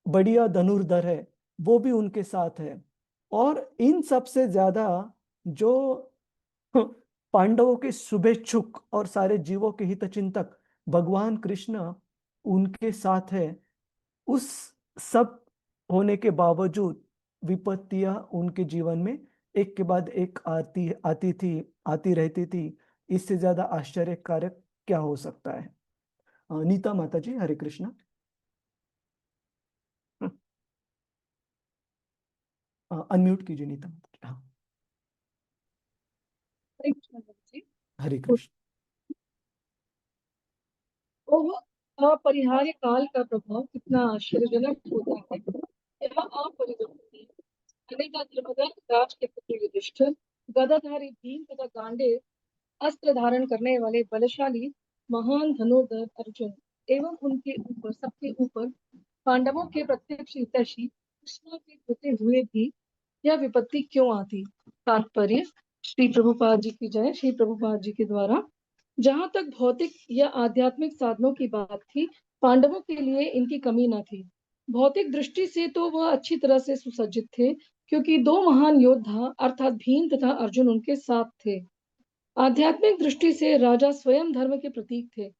बढ़िया धनुर्धर है, वो भी उनके साथ है। और इन सबसे ज्यादा जो पांडवों के शुभेच्छुक और सारे जीवों के हितचिंतक भगवान कृष्ण उनके साथ है। उस सब होने के बावजूद विपत्तियां उनके जीवन में एक के बाद एक आती रहती थी। इससे ज्यादा आश्चर्यकारक क्या हो सकता है? नीता माता जी, हरे कृष्णा। अनम्यूट कीजिए नीता माता जी। हरे कृष्ण। अपरिहार्य काल का प्रभाव कितना आश्चर्यजनक होता है। यहाँ अपरिवर्तनीय अनेका धर्मधर राज के पुत्र युधिष्ठिर, गदाधारी भीम तथा गांडे अस्त्र धारण करने वाले बलशाली महान धनुर्धर अर्जुन एवं उनके ऊपर, सबके ऊपर पांडवों के प्रत्यक्ष हितैषी कृष्ण के होते हुए भी यह विपत्ति क्यों आती? तात्पर्य श्री प्रभुपाद जी की जय। श्री प्रभुपाद जी के द्वारा जहां तक भौतिक या आध्यात्मिक साधनों की बात थी, पांडवों के लिए इनकी कमी न थी। भौतिक दृष्टि से तो वह अच्छी तरह से सुसज्जित थे, क्योंकि 2 महान योद्धा अर्थात भीम तथा अर्जुन उनके साथ थे। आध्यात्मिक दृष्टि से राजा स्वयं धर्म के प्रतीक थे।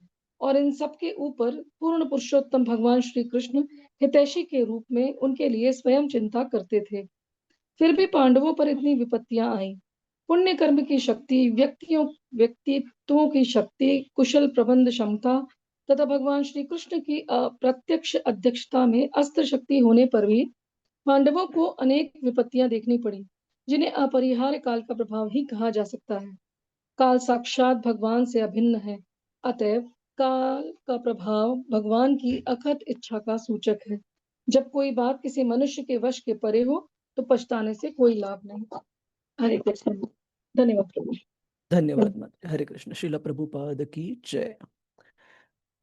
और इन सब के ऊपर पूर्ण पुरुषोत्तम भगवान श्री कृष्ण हितैषी के रूप में उनके लिए स्वयं चिंता करते थे। फिर भी पांडवों पर इतनी विपत्तियां आई। पुण्य कर्म की शक्ति, व्यक्तित्वों की शक्ति, कुशल प्रबंध क्षमता तथा भगवान श्री कृष्ण की अप्रत्यक्ष अध्यक्षता में अस्त्र शक्ति होने पर भी पांडवों को अनेक विपत्तियां देखनी पड़ी, जिन्हें अपरिहार्य काल का प्रभाव ही कहा जा सकता है। काल साक्षात भगवान से अभिन्न है, अतएव काल का प्रभाव भगवान की अखत इच्छा का सूचक है। जब कोई बात किसी मनुष्य के वश के परे हो तो पछताने से कोई लाभ नहीं। हरे कृष्ण। धन्यवाद प्रभु। धन्यवाद माता। हरे कृष्ण। श्रील प्रभुपाद की जय।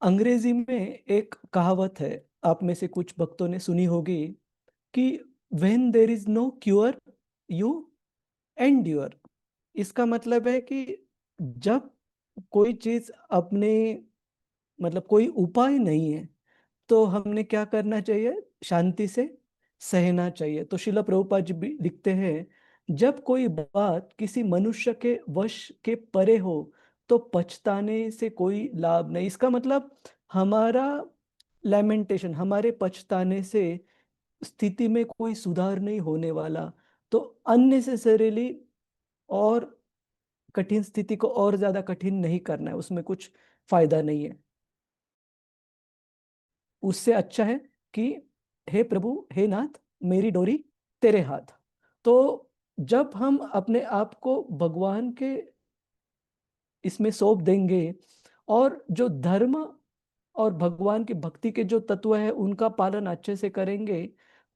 अंग्रेजी में एक कहावत है, आप में से कुछ भक्तों ने सुनी होगी, कि when there is no cure you endure। इसका मतलब है कि जब कोई चीज अपने मतलब कोई उपाय नहीं है तो हमने क्या करना चाहिए? शांति से सहना चाहिए। तो श्रील प्रभुपाद जी भी लिखते हैं, जब कोई बात किसी मनुष्य के वश के परे हो तो पछताने से कोई लाभ नहीं। इसका मतलब हमारा लैमेंटेशन, हमारे पछताने से स्थिति में कोई सुधार नहीं होने वाला। तो अननेसेसरीली और कठिन स्थिति को और ज्यादा कठिन नहीं करना है, उसमें कुछ फायदा नहीं है। उससे अच्छा है कि हे प्रभु, हे नाथ, मेरी डोरी तेरे हाथ। तो जब हम अपने आप को भगवान के इसमें सौंप देंगे और जो धर्म और भगवान की भक्ति के जो तत्व है उनका पालन अच्छे से करेंगे,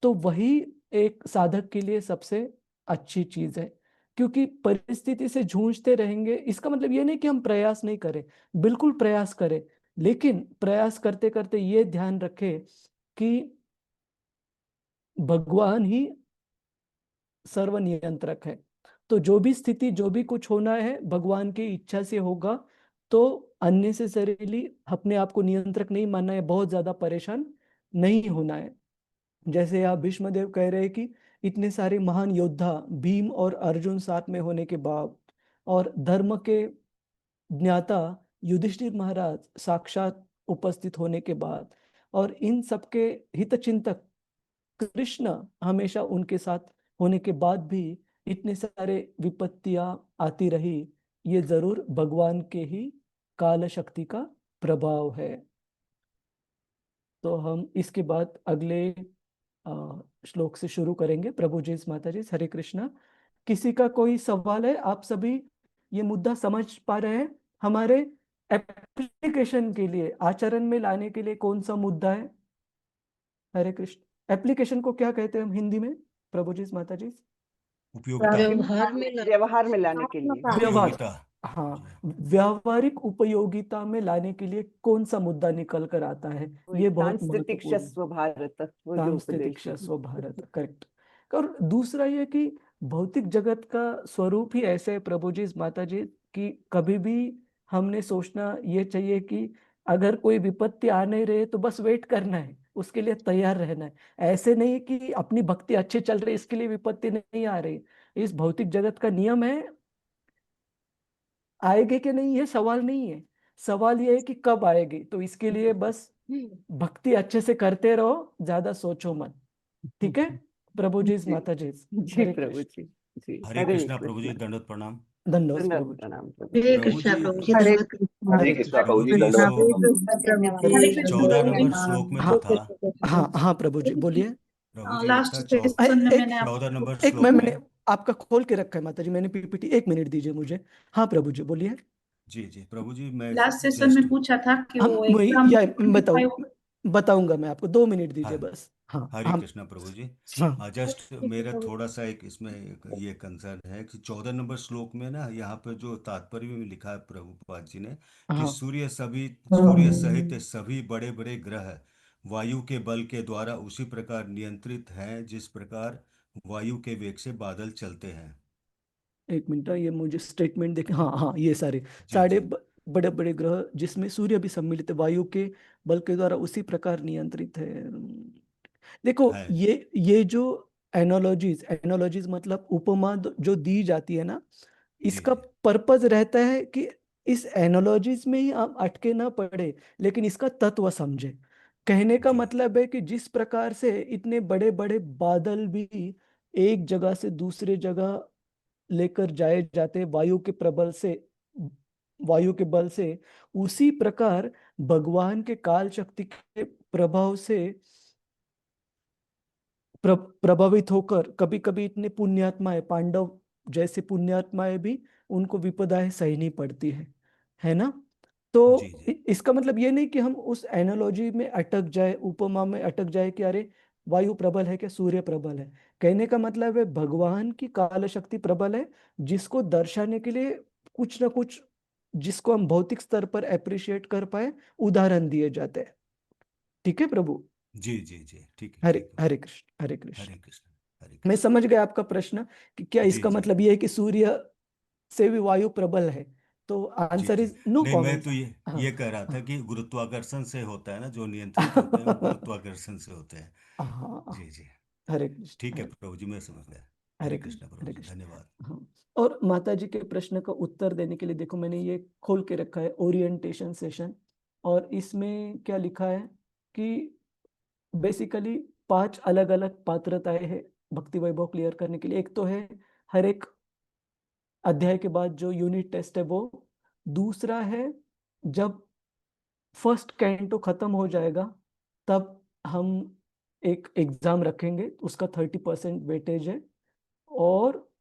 तो वही एक साधक के लिए सबसे अच्छी चीज है। क्योंकि परिस्थिति से जूझते रहेंगे, इसका मतलब ये नहीं कि हम प्रयास नहीं करें, बिल्कुल प्रयास करें, लेकिन प्रयास करते करते ये ध्यान रखें कि भगवान ही सर्वनियंत्रक है। तो जो भी स्थिति, जो भी कुछ होना है भगवान की इच्छा से होगा। तो अननेसेसरीली अपने आप को नियंत्रक नहीं मानना है, बहुत ज्यादा परेशान नहीं होना है। जैसे आप भीष्मदेव कह रहे हैं कि इतने सारे महान योद्धा भीम और अर्जुन साथ में होने के बाद और धर्म के ज्ञाता युधिष्ठिर महाराज साक्षात उपस्थित होने के बाद और इन सबके हितचिंतक कृष्ण हमेशा उनके साथ होने के बाद भी इतने सारे विपत्तियां आती रही, ये जरूर भगवान के ही काल शक्ति का प्रभाव है। तो हम इसके बाद अगले श्लोक से शुरू करेंगे। प्रभु जी, माता जी, हरे कृष्णा। किसी का कोई सवाल है? आप सभी ये मुद्दा समझ पा रहे हैं? हमारे एप्लीकेशन के लिए, आचरण में लाने के लिए कौन सा मुद्दा है? हरे कृष्ण। एप्लीकेशन को क्या कहते हैं हम हिंदी में? प्रभु जी, माता जी। व्यवहार में लाने के लिए, व्यवहार, हाँ, व्यावहारिक उपयोगिता में लाने के लिए कौन सा मुद्दा निकल कर आता है? ये बहुत महत्वपूर्ण। भारत, स्व भारत, करेक्ट। और दूसरा ये कि भौतिक जगत का स्वरूप ही ऐसे है प्रभु जी, माता जी, कि कभी भी हमने सोचना ये चाहिए कि अगर कोई विपत्ति आ नहीं रही तो बस वेट करना है, उसके लिए तैयार रहना है। ऐसे नहीं कि अपनी भक्ति अच्छी चल रही इसके लिए विपत्ति नहीं आ रही। इस भौतिक जगत का नियम है, आएगी कि नहीं ये सवाल नहीं है, सवाल ये है कि कब आएगी। तो इसके लिए बस भक्ति अच्छे से करते रहो, ज्यादा सोचो मत। ठीक है प्रभु जी, माता जी। जी प्रभु जी। हरे कृष्णा प्रभु जी, दंडवत प्रणाम। दंडवत प्रभु जी। हरे कृष्णा प्रभु जी। हरे हरे कृष्णा प्रभु जी, ये दंडवत। जो 14 नंबर श्लोक में जो था, हाँ हाँ प्रभु जी बोलिए। प्रभु जी लास्ट था सेशन में मैंने 14 नंबर एक श्लोक मैंने में। आपका खोल के रखा है माता जी, मैंने पीपीटी, 1 मिनट दीजिए मुझे। हाँ प्रभु जी बोलिए। जी जी प्रभु जी, मैं लास्ट सेशन में पूछा था कि हम वो वही एग्जाम या बताऊंगा मैं आपको, 2 मिनट दीजिए हाँ, बस। हाँ हरे हम कृष्णा प्रभु जी। हाँ जस्ट मेरा थोड़ा सा एक इसमें ये कंसर्न है कि 14 नंबर श्लोक में ना, यहाँ पर जो तात्पर्य में लिखा है प्रभुपाद जी ने कि हाँ सूर्य सहित सभी बड़े बड़े ग्रह वायु के बल के द्वारा उसी प्रकार नियंत्रित हैं जिस प्रकार वायु के वेग से बादल चलते हैं। 1 मिनट, ये मुझे स्टेटमेंट देखें। हाँ हाँ, ये सारे जी जी बड़े बड़े ग्रह जिसमें सूर्य भी सम्मिलित है, वायु के बल के द्वारा उसी प्रकार नियंत्रित है। देखो है। ये जो एनोलॉजीज मतलब उपमा जो दी जाती है ना, जी इसका जी पर्पज रहता है कि इस एनालॉजीज में ही आप अटके ना पड़े, लेकिन इसका तत्व समझे। कहने का जी मतलब है कि जिस प्रकार से इतने बड़े बड़े बादल भी एक जगह से दूसरे जगह लेकर जाए जाते वायु के बल से, उसी प्रकार भगवान के काल शक्ति के प्रभाव से प्रभावित होकर कभी कभी इतने पुण्यात्माएं, पांडव जैसे पुण्यात्माएं भी, उनको विपदाएं सहनी पड़ती है ना। तो जी जी इसका मतलब ये नहीं कि हम उस एनालॉजी में अटक जाए, उपमा में अटक जाए कि अरे वायु प्रबल है क्या सूर्य प्रबल है। कहने का मतलब है भगवान की काल शक्ति प्रबल है, जिसको दर्शाने के लिए कुछ ना कुछ, जिसको हम भौतिक स्तर पर अप्रिशिएट कर पाए, उदाहरण दिए जाते हैं। ठीक है प्रभु। जी जी जी ठीक है हरे ठीक है। हरे कृष्ण हरे कृष्ण। हरे कृष्ण हरे मैं कृष्ण। समझ गया आपका प्रश्न कि क्या जी इसका जी मतलब ये है कि सूर्य से भी वायु प्रबल है, तो जी आंसर जी। इज नो नहीं, मैं कमेंट्स। तो हाँ ये कह रहा था हाँ कि गुरुत्वाकर्षण से होता है ना, जो नियंत्रित होते हैं वो गुरुत्वाकर्षण से होते हैं। हाँ। जी जी हरे कृष्ण ठीक है हरे प्रभु जी, मैं समझ गया। हरे हरे कृष्ण कृष्ण प्रभु हरे जी, कृष्ण। धन्यवाद। हाँ। और माता जी के प्रश्न का उत्तर देने के लिए देखो, मैंने ये खोल के रखा है ओरिएंटेशन सेशन, और इसमें क्या लिखा है कि बेसिकली 5 अलग अलग पात्रताएं हैं भक्ति वैभव क्लियर करने के लिए। एक तो है हर एक अध्याय के बाद जो यूनिट टेस्ट है वो। दूसरा है जब फर्स्ट कैंटो खत्म हो जाएगा तब हम एक एग्जाम रखेंगे, उसका 30% वेटेज है। और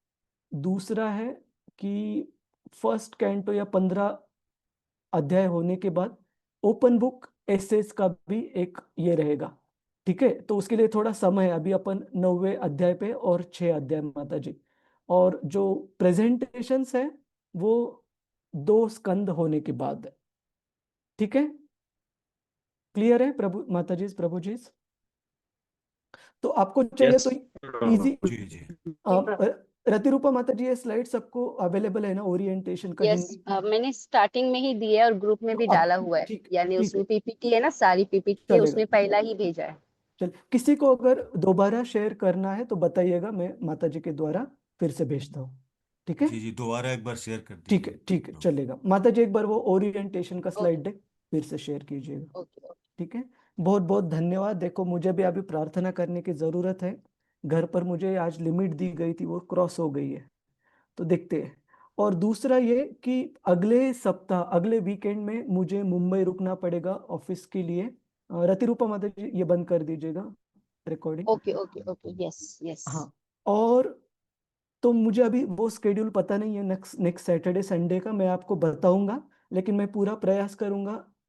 दूसरा है कि फर्स्ट कैंटो या 15 अध्याय होने के बाद ओपन बुक एसेस का भी एक ये रहेगा। ठीक है, तो उसके लिए थोड़ा समय है, अभी अपन 9वें अध्याय पे और 6 अध्याय माता जी। और जो प्रेजेंटेशंस है वो 2 स्कंद होने के बाद है। ठीक है, क्लियर है प्रभु माता जी प्रभु जी। तो आपको चाहिए यस तो इजी। जी जी रतिरूपा माता जी, ये स्लाइड सबको अवेलेबल है ना ओरिएंटेशन का यस, हिंदी? मैंने स्टार्टिंग में ही दिया है और ग्रुप में तो भी अब डाला हुआ है, ठीक यानी ठीक है, उसमें पीपीटी है ना, सारी पीपीटी चलेगा। उसमें पहला ही भेजा है। चल, किसी को अगर दोबारा शेयर करना है तो बताइएगा, मैं माता जी के द्वारा फिर से भेजता हूँ। ठीक है जी जी, दोबारा एक बार शेयर कर ठीक दीजिए है ठीक है, प्रभु। चलेगा। माता जी एक बार वो ओरिएंटेशन का ओके स्लाइड डेक फिर से शेयर कीजिएगा। ओके। ठीक है, बहुत बहुत धन्यवाद। देखो मुझे भी अभी प्रार्थना करने की जरूरत है, घर पर मुझे आज लिमिट दी गई थी वो क्रॉस हो गई है, तो देखते हैं। और दूसरा ये कि अगले सप्ताह अगले वीकेंड में मुझे मुंबई रुकना पड़ेगा ऑफिस के लिए। रतिरूपा माता जी ये बंद कर दीजिएगा recording. Okay okay okay, yes yes. हाँ, और तो मुझे अभी वो स्केड्यूल पता नहीं है नेक्स्ट नेक्स्ट सैटरडे संडे का, मैं आपको बताऊंगा, लेकिन मैं पूरा प्रयास करूंगा